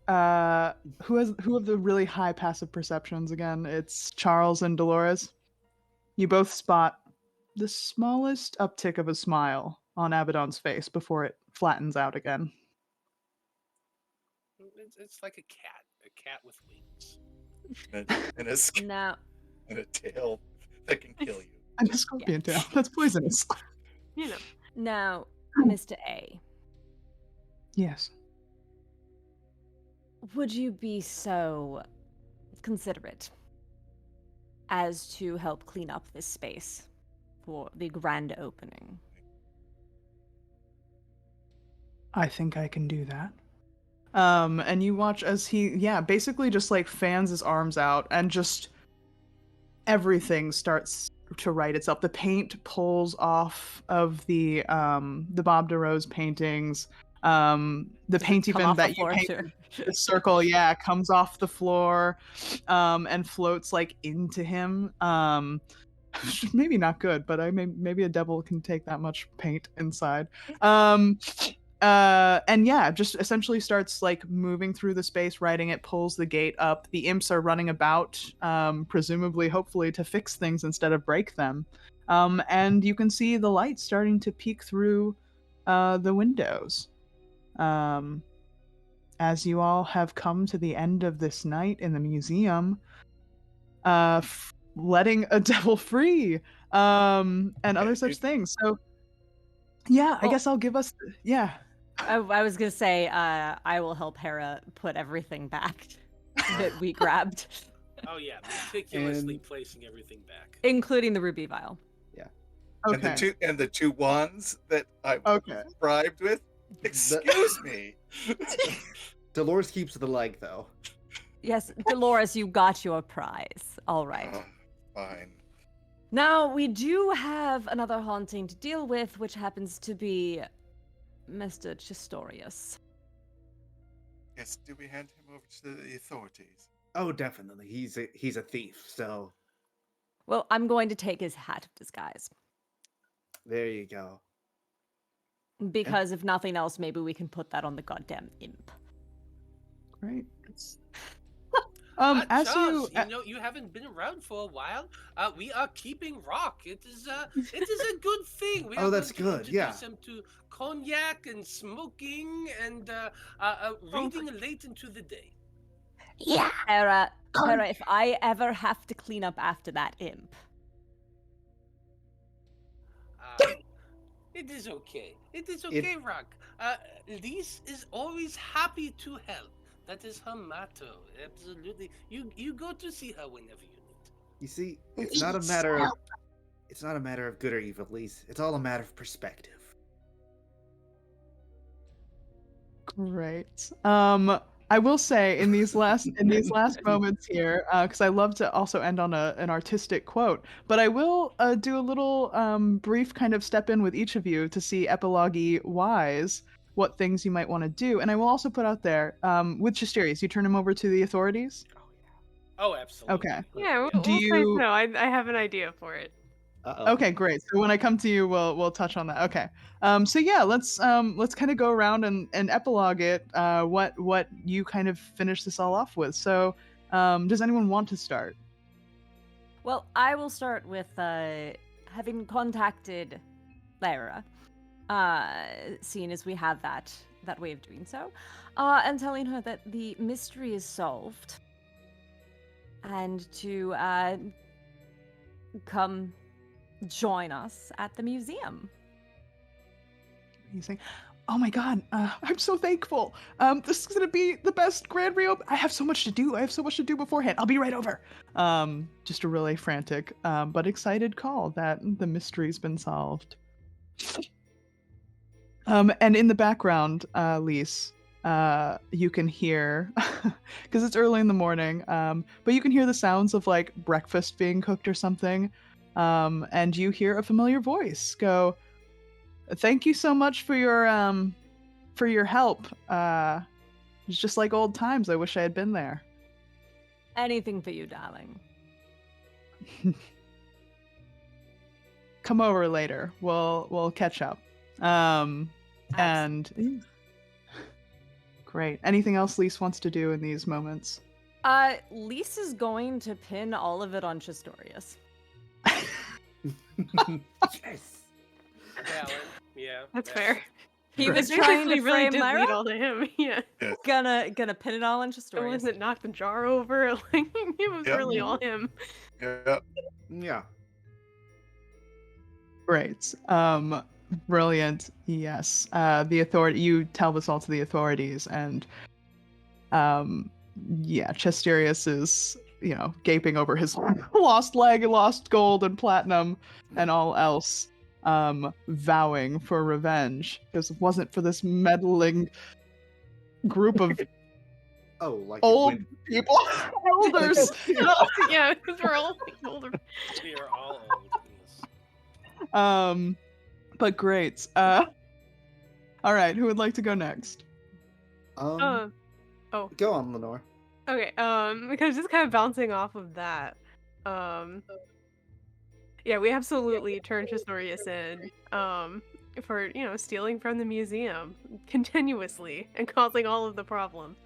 S1: who have the really high passive perceptions again? It's Charles and Dolores. You both spot the smallest uptick of a smile on Abaddon's face before it flattens out again.
S4: It's like a cat with wings.
S5: And a,
S3: now,
S5: and a tail that can kill you.
S1: And a scorpion tail. That's poisonous.
S2: You know.
S3: now, Mr. A,
S1: Yes.
S3: would you be so considerate as to help clean up this space for the grand opening?
S1: I think I can do that. And you watch as he, basically just like fans his arms out and just everything starts to right itself. The paint pulls off of the Bob DeRose paintings. The
S3: Does
S1: paint
S3: it come
S1: even
S3: off the
S1: that you
S3: floor,
S1: painted,
S3: too?
S1: the circle, comes off the floor, and floats like into him. Maybe not good, but maybe a devil can take that much paint inside. And just essentially starts like moving through the space, riding it, pulls the gate up. The imps are running about, presumably, hopefully, to fix things instead of break them. And you can see the light starting to peek through the windows. As you all have come to the end of this night in the museum, letting a devil free, and other such things. So, I
S3: Well-
S1: guess I'll give us,
S3: I was gonna say, I will help Hera put everything back that we grabbed,
S4: Oh yeah, meticulously
S6: And-
S4: placing everything back.
S3: including the ruby vial.
S1: Okay.
S5: And the two wands that I
S1: Okay.
S5: bribed with. Excuse me.
S6: Dolores keeps the leg though.
S3: Yes, Dolores, you got your prize. All right.
S5: Fine.
S3: Now, we do have another haunting to deal with, which happens to be Mr. Chistorius.
S5: Yes, do we hand him over to the authorities?
S6: Oh, definitely. He's a thief. So
S3: Well, I'm going to take his hat of disguise.
S6: There you go.
S3: Because if nothing else, maybe we can put that on the goddamn imp.
S1: Great. As
S4: Charles, you haven't been around for a while. We are keeping rock. It is a good thing. We
S6: Oh,
S4: are
S6: that's
S4: going to
S6: good, yeah.
S4: introduce him to cognac and smoking and reading late into the day.
S7: Yeah.
S3: Hera, if I ever have to clean up after that imp.
S4: It is okay. It is okay, Rock. Lise is always happy to help. That is her motto. Absolutely. You go to see her whenever you need.
S6: You see, it's not a matter of good or evil, Lise. It's all a matter of perspective.
S1: Great. I will say in these last moments here, because I love to also end on an artistic quote, but I will do a little brief kind of step in with each of you to see epilogue wise what things you might want to do, and I will also put out there with Justerius, you turn him over to the authorities.
S4: Oh, absolutely.
S1: Okay.
S2: Yeah,
S1: Do
S2: we'll say
S1: you?
S2: no. I have an idea for it.
S6: Uh-oh.
S1: Okay, great. So when I come to you, we'll touch on that. Okay. So yeah, let's kind of go around and epilogue it. What you kind of finish this all off with. So, does anyone want to start?
S3: Well, I will start with having contacted Lyra, seeing as we have that way of doing so, and telling her that the mystery is solved, and to come join us at the museum.
S1: Amazing. Oh my god, I'm so thankful. This is gonna be the best grand reopen. I have so much to do. I have so much to do beforehand. I'll be right over. Just a really frantic, but excited call that the mystery's been solved. And in the background, Lise, you can hear, because it's early in the morning, but you can hear the sounds of like breakfast being cooked or something, and you hear a familiar voice go, "Thank you so much for your help. It's just like old times. I wish I had been there."
S3: Anything for you, darling.
S1: Come over later. We'll catch up. And great. Anything else Lise wants to do in these moments?
S3: Lise is going to pin all of it on Chistorius.
S6: Yes.
S4: Valid. Yeah.
S2: That's fair.
S3: He was
S2: Basically
S3: trying to
S2: really
S3: frame
S2: did
S3: Lyra.
S2: lead all to him. Yeah.
S3: Gonna pin it all on
S2: The
S3: Chistorius.
S2: ones that knocked the jar over. Like it was
S5: Yep.
S2: really all him.
S5: Yeah.
S6: Yeah.
S1: Great. Brilliant. Yes. The authority. You tell this all to the authorities, and yeah, Chesterius is gaping over his lost leg, lost gold and platinum, and all else, vowing for revenge. Because if it wasn't for this meddling group of
S6: Oh,
S1: old people, elders.
S2: Yeah, because we're all older.
S4: We are all old. Yes.
S1: But great. All right, who would like to go next?
S2: Oh.
S6: Go on, Lenore.
S2: Okay, because just kind of bouncing off of that, yeah, we absolutely turned Chistorius in, for, stealing from the museum continuously and causing all of the problems,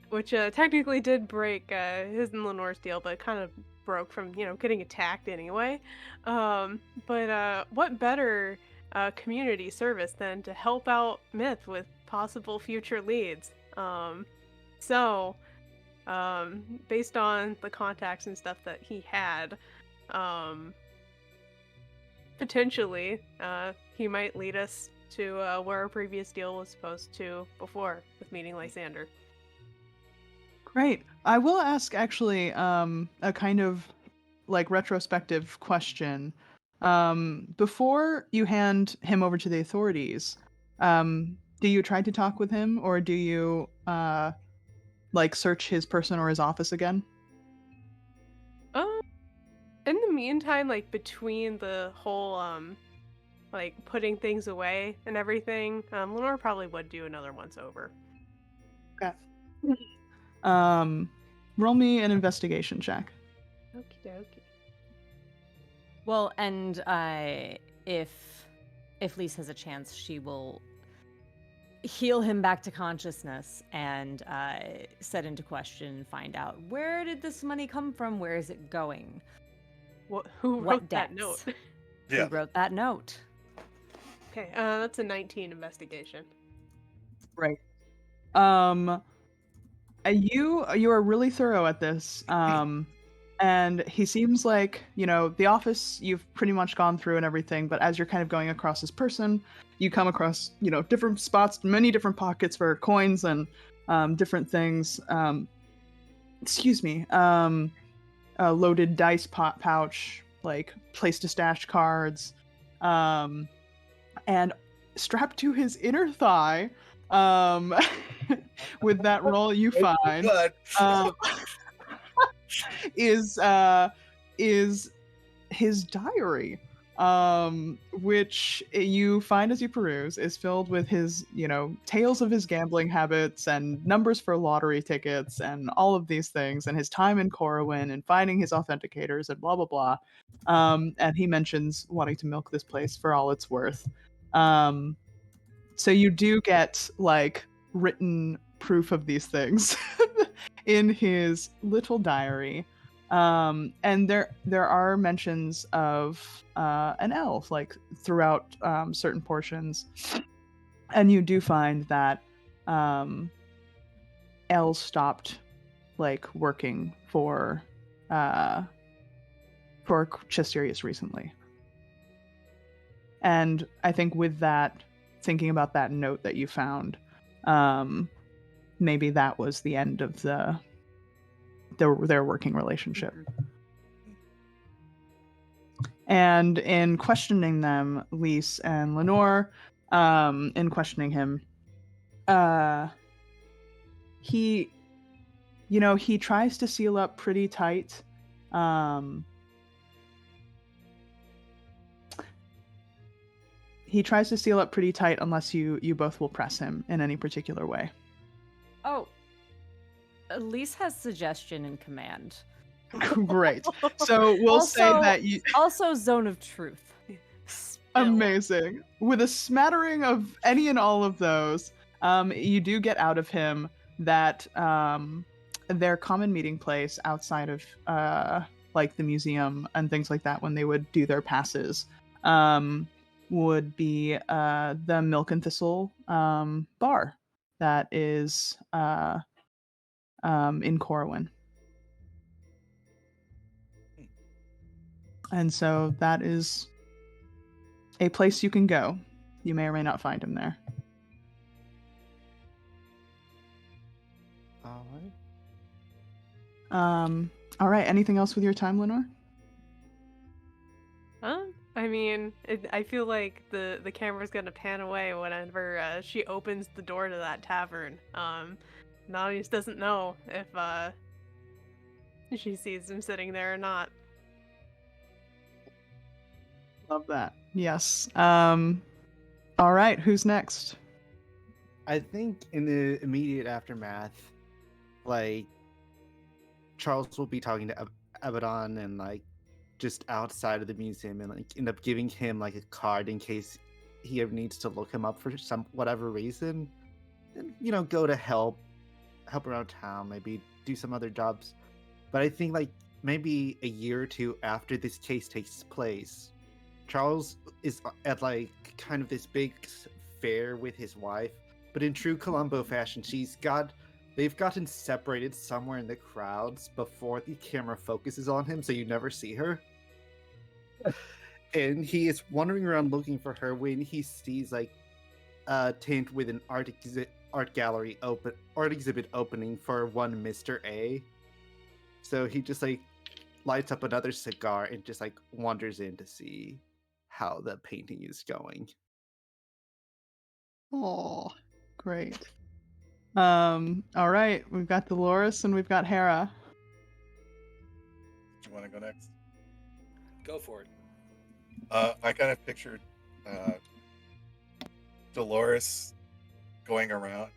S2: which, technically did break, his and Lenore's deal, but kind of broke from, getting attacked anyway, but, what better, community service than to help out Myth with possible future leads, So, based on the contacts and stuff that he had, potentially, he might lead us to where our previous deal was supposed to before with meeting Lysander.
S1: Great. I will ask actually a kind of like retrospective question. Before you hand him over to the authorities, do you try to talk with him, or do you like search his person or his office again?
S2: In the meantime, like between the whole like putting things away and everything, Lenore probably would do another once over.
S1: Okay. Roll me an investigation check.
S2: Okie dokie.
S3: Well, and if Lise has a chance, she will heal him back to consciousness and set into question, find out where did this money come from? Where is it going?
S2: Who
S3: What
S2: wrote that note?
S3: debts?
S5: Yeah.
S3: Who wrote that note?
S2: Okay, that's a 19 investigation.
S1: Right. You are really thorough at this. And he seems like, the office you've pretty much gone through and everything, but as you're kind of going across this person, you come across, different spots, many different pockets for coins and different things. Excuse me. A loaded dice pot pouch, like place to stash cards. And strapped to his inner thigh, um, with that roll you find,
S5: Good.
S1: um, is his diary, which you find as you peruse is filled with his, tales of his gambling habits and numbers for lottery tickets and all of these things, and his time in Corwin and finding his authenticators and blah blah blah. And he mentions wanting to milk this place for all it's worth. Um, so you do get like written proof of these things in his little diary. And there are mentions of an elf like throughout certain portions, and you do find that Elle stopped like working for Chesterius recently. And I think with that, thinking about that note that you found, maybe that was the end of their working relationship. And in questioning them, Lise and Lenore, in questioning him, he tries to seal up pretty tight. He tries to seal up pretty tight unless you both will press him in any particular way.
S3: Oh, Elise has suggestion and command.
S1: Great. So we'll say that you
S3: also zone of truth.
S1: Amazing. With a smattering of any and all of those, you do get out of him that their common meeting place outside of like the museum and things like that when they would do their passes would be the Milk and Thistle bar that is in Corwin. And so that is a place you can go. You may or may not find him there.
S6: All right.
S1: All right. Anything else with your time, Lenore?
S2: I mean, I feel like the camera's gonna pan away whenever she opens the door to that tavern. Nautilus doesn't know if she sees him sitting there or not.
S1: Love that. Yes. All right. Who's next?
S6: I think in the immediate aftermath, like Charles will be talking to Abaddon and like just outside of the museum and like end up giving him like a card in case he ever needs to look him up for some whatever reason. And go to help around town, maybe do some other jobs. But I think like maybe a year or two after this case takes place, Charles is at like kind of this big fair with his wife, but in true Columbo fashion, they've gotten separated somewhere in the crowds before the camera focuses on him, so you never see her. And he is wandering around looking for her when he sees like a tent with an art exhibit opening for one Mr. A. So he just like lights up another cigar and just like wanders in to see how the painting is going.
S1: Oh, great. All right. We've got Dolores and we've got Hera.
S5: Do you want to go next?
S4: Go for it.
S5: I kind of pictured Dolores going around,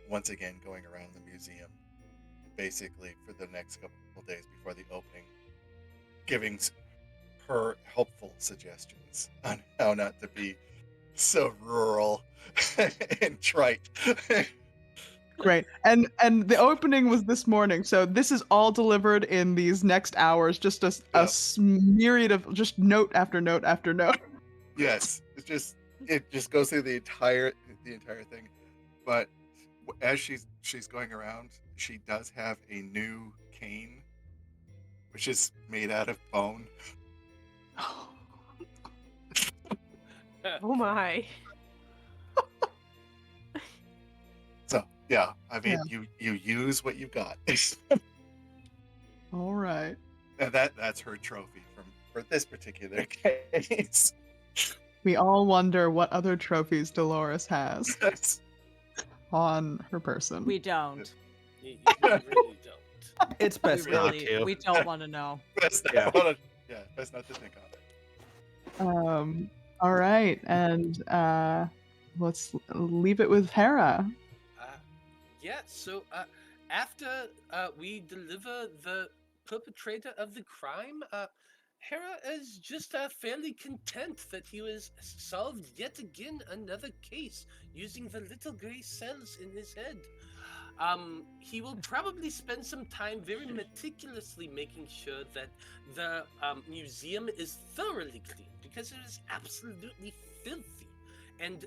S5: once again going around the museum, basically for the next couple of days before the opening, giving her helpful suggestions on how not to be so rural and trite.
S1: Great. And the opening was this morning, so this is all delivered in these next hours. Just a
S5: Yeah.
S1: myriad of just note after note after note.
S5: Yes, it just goes through the entire thing. But as she's going around, she does have a new cane, which is made out of bone.
S2: Oh my.
S5: So yeah, I mean,
S1: Yeah.
S5: you use what you got,
S1: All right.
S5: and that's her trophy for this particular case.
S1: We all wonder what other trophies Dolores has
S5: Yes.
S1: on her person.
S3: We don't.
S4: You really don't.
S8: It's
S3: We
S8: best not
S3: really,
S8: to.
S3: we don't want to know.
S5: Best
S8: Yeah.
S5: best not to think on it.
S1: All right, and let's leave it with Hera.
S4: Yeah, so after we deliver the perpetrator of the crime, Hera is just fairly content that he was solved yet again another case using the little gray cells in his head. He will probably spend some time very meticulously making sure that the museum is thoroughly clean because it is absolutely filthy and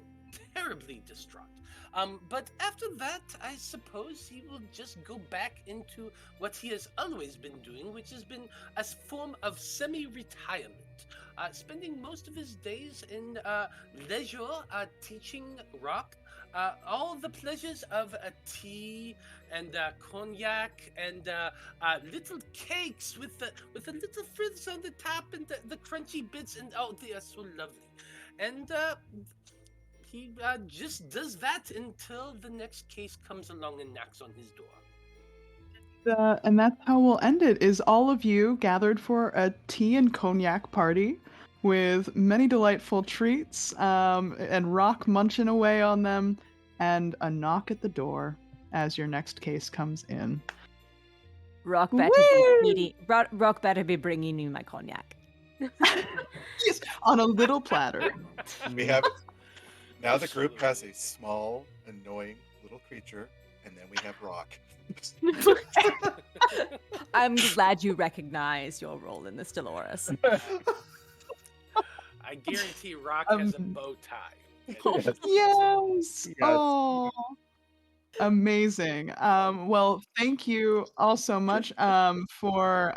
S4: terribly distraught. But after that, I suppose he will just go back into what he has always been doing, which has been a form of semi-retirement, spending most of his days in leisure, teaching Rock all the pleasures of a tea and cognac and little cakes with the little frizz on the top and the crunchy bits, and oh, they are so lovely. And he just does that until the next case comes along and knocks on his door.
S1: And that's how we'll end it. Is all of you gathered for a tea and cognac party with many delightful treats, and Rock munching away on them, and a knock at the door as your next case comes in.
S3: Rock better be bringing you my cognac.
S1: Yes, on a little platter.
S5: We have it. Now the group has a small, annoying little creature, and then we have Rock.
S3: I'm glad you recognize your role in this, Dolores.
S4: I guarantee Rock has a bow tie.
S1: Yes.
S5: Yes.
S1: Oh, amazing. Well, thank you all so much for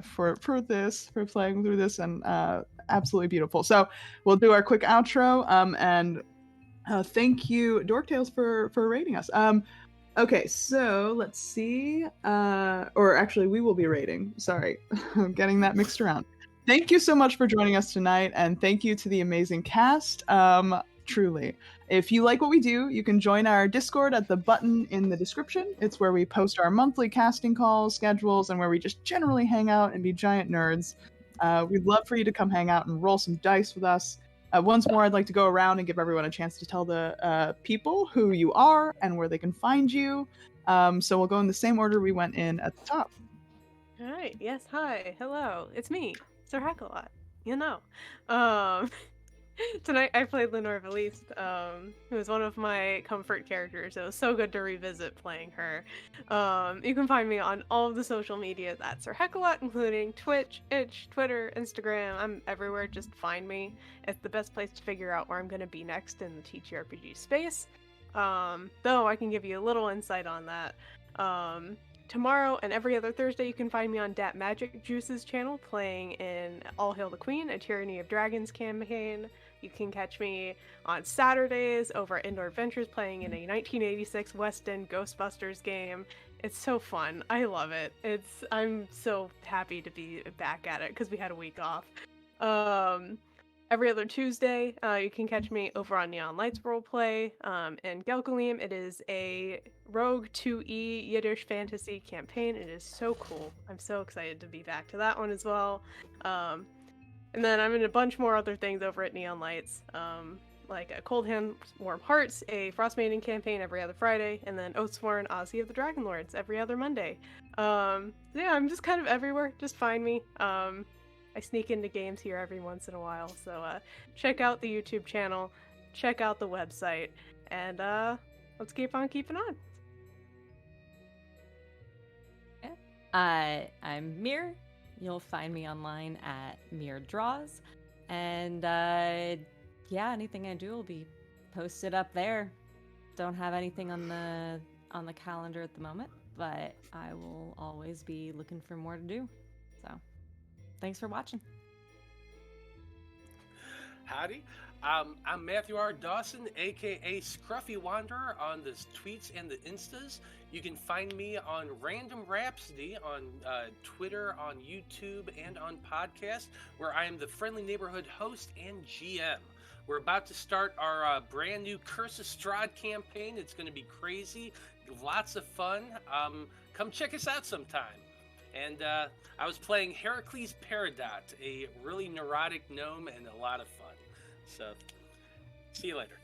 S1: playing through this, and absolutely beautiful. So we'll do our quick outro, and thank you, Dorktales, for rating us. Okay, so let's see. Or actually, we will be rating. Sorry, I'm getting that mixed around. Thank you so much for joining us tonight, and thank you to the amazing cast. Truly. If you like what we do, you can join our Discord at the button in the description. It's where we post our monthly casting calls, schedules, and where we just generally hang out and be giant nerds. We'd love for you to come hang out and roll some dice with us. Once more, I'd like to go around and give everyone a chance to tell the people who you are and where they can find you. So we'll go in the same order we went in at the top.
S2: All right. Yes. Hi. Hello. It's me, Sir Hackalot. You know. Tonight I played Lenore Valise, who is one of my comfort characters. It was so good to revisit playing her. You can find me on all of the social media at Sir Heckalot, including Twitch, Itch, Twitter, Instagram. I'm everywhere, just find me. It's the best place to figure out where I'm going to be next in the TTRPG space. Though I can give you a little insight on that. Tomorrow and every other Thursday, you can find me on Dat Magic Juice's channel playing in All Hail the Queen, a Tyranny of Dragons campaign. You can catch me on Saturdays over at Indoor Adventures playing in a 1986 West End Ghostbusters game. It's so fun. I love it. I'm so happy to be back at it because we had a week off. Every other Tuesday, you can catch me over on Neon Lights Roleplay. And Gelgalim, it is a Rogue 2E Yiddish fantasy campaign. It is so cool. I'm so excited to be back to that one as well. And then I'm in a bunch more other things over at Neon Lights, like a Cold Hands, Warm Hearts, a Frost Maiden campaign every other Friday, and then Oathsworn Ozzy of the Dragon Lords every other Monday. Yeah, I'm just kind of everywhere. Just find me. I sneak into games here every once in a while. So check out the YouTube channel, check out the website, and let's keep on keeping on.
S3: I'm Mir. You'll find me online at Mir Draws, and yeah, anything I do will be posted up there. Don't have anything on the calendar at the moment, but I will always be looking for more to do. So, thanks for watching.
S4: Howdy. I'm Matthew R. Dawson, aka Scruffy Wanderer, on the tweets and the instas. You can find me on Random Rhapsody on Twitter, on YouTube, and on podcast, where I am the friendly neighborhood host and GM. We're about to start our brand new Curse of Strahd campaign. It's going to be crazy, lots of fun. Come check us out sometime. And I was playing Heracles Peridot, a really neurotic gnome and a lot of fun. So, see you later.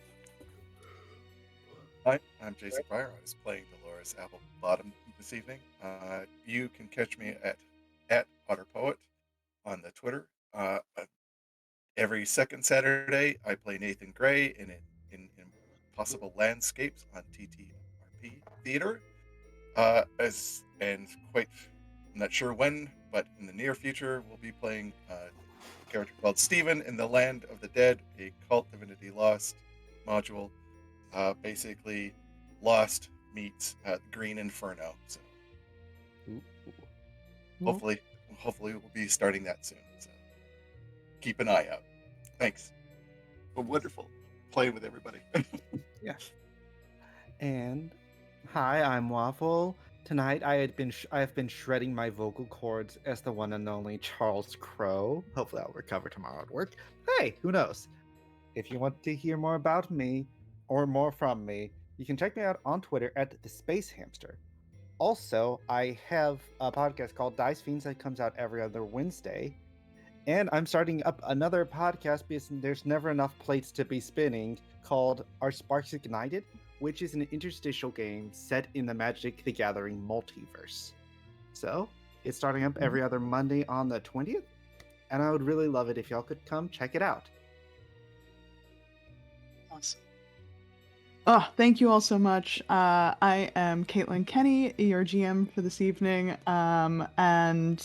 S5: Hi, I'm Jason Fryer. I was playing Dolores Applebottom this evening. You can catch me at OtterPoet on the Twitter. Every second Saturday, I play Nathan Gray in Impossible Landscapes on TTRP Theater. I'm not sure when, but in the near future, we'll be playing a character called Steven in the Land of the Dead, a Cult Divinity Lost module. Basically, Lost meets Green Inferno. So hopefully we'll be starting that soon. So keep an eye out. Thanks. Well, wonderful playing with everybody.
S6: Yeah. And hi, I'm Waffle. Tonight I have been shredding my vocal cords as the one and only Charles Crow. Hopefully I'll recover tomorrow at work. Hey, who knows? If you want to hear more about me or more from me, you can check me out on Twitter at the Space Hamster. Also, I have a podcast called Dice Fiends that comes out every other Wednesday. And I'm starting up another podcast because there's never enough plates to be spinning, called Are Sparks Ignited, which is an interstitial game set in the Magic the Gathering multiverse. So, it's starting up every other Monday on the 20th, and I would really love it if y'all could come check it out.
S1: Awesome. Oh, thank you all so much. I am Caitlin Kenny, your GM for this evening, and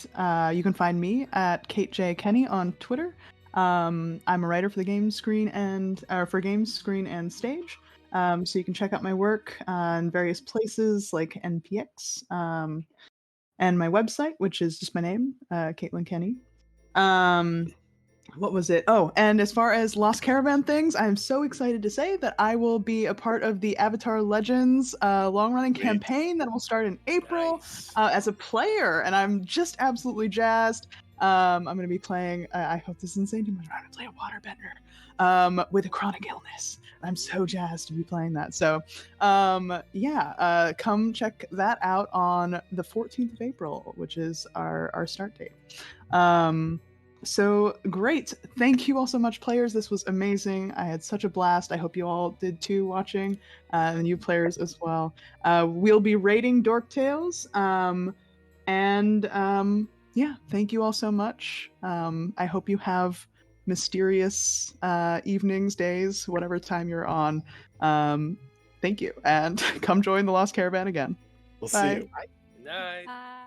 S1: you can find me at Kate J. Kenny on Twitter. I'm a writer for the Game Screen and for Games Screen and Stage. So you can check out my work in various places like NPX, and my website, which is just my name, Caitlin Kenny. What was it? Oh, and as far as Lost Caravan things, I'm so excited to say that I will be a part of the Avatar Legends long-running
S5: Sweet.
S1: campaign that will start in April
S4: Nice.
S1: as a player, and I'm just absolutely jazzed. I'm going to be playing, I hope this isn't saying too much, I'm going to play a waterbender with a chronic illness. I'm so jazzed to be playing that. So, come check that out on the 14th of April, which is our start date. So great. Thank you all so much, players. This was amazing. I had such a blast. I hope you all did too watching, and you players as well. We'll be rating Dork Tales. Yeah, thank you all so much. I hope you have mysterious evenings, days, whatever time you're on. Thank you, and come join the Lost Caravan again.
S5: We'll
S1: Bye.
S5: see you.
S4: Good night.
S3: Bye.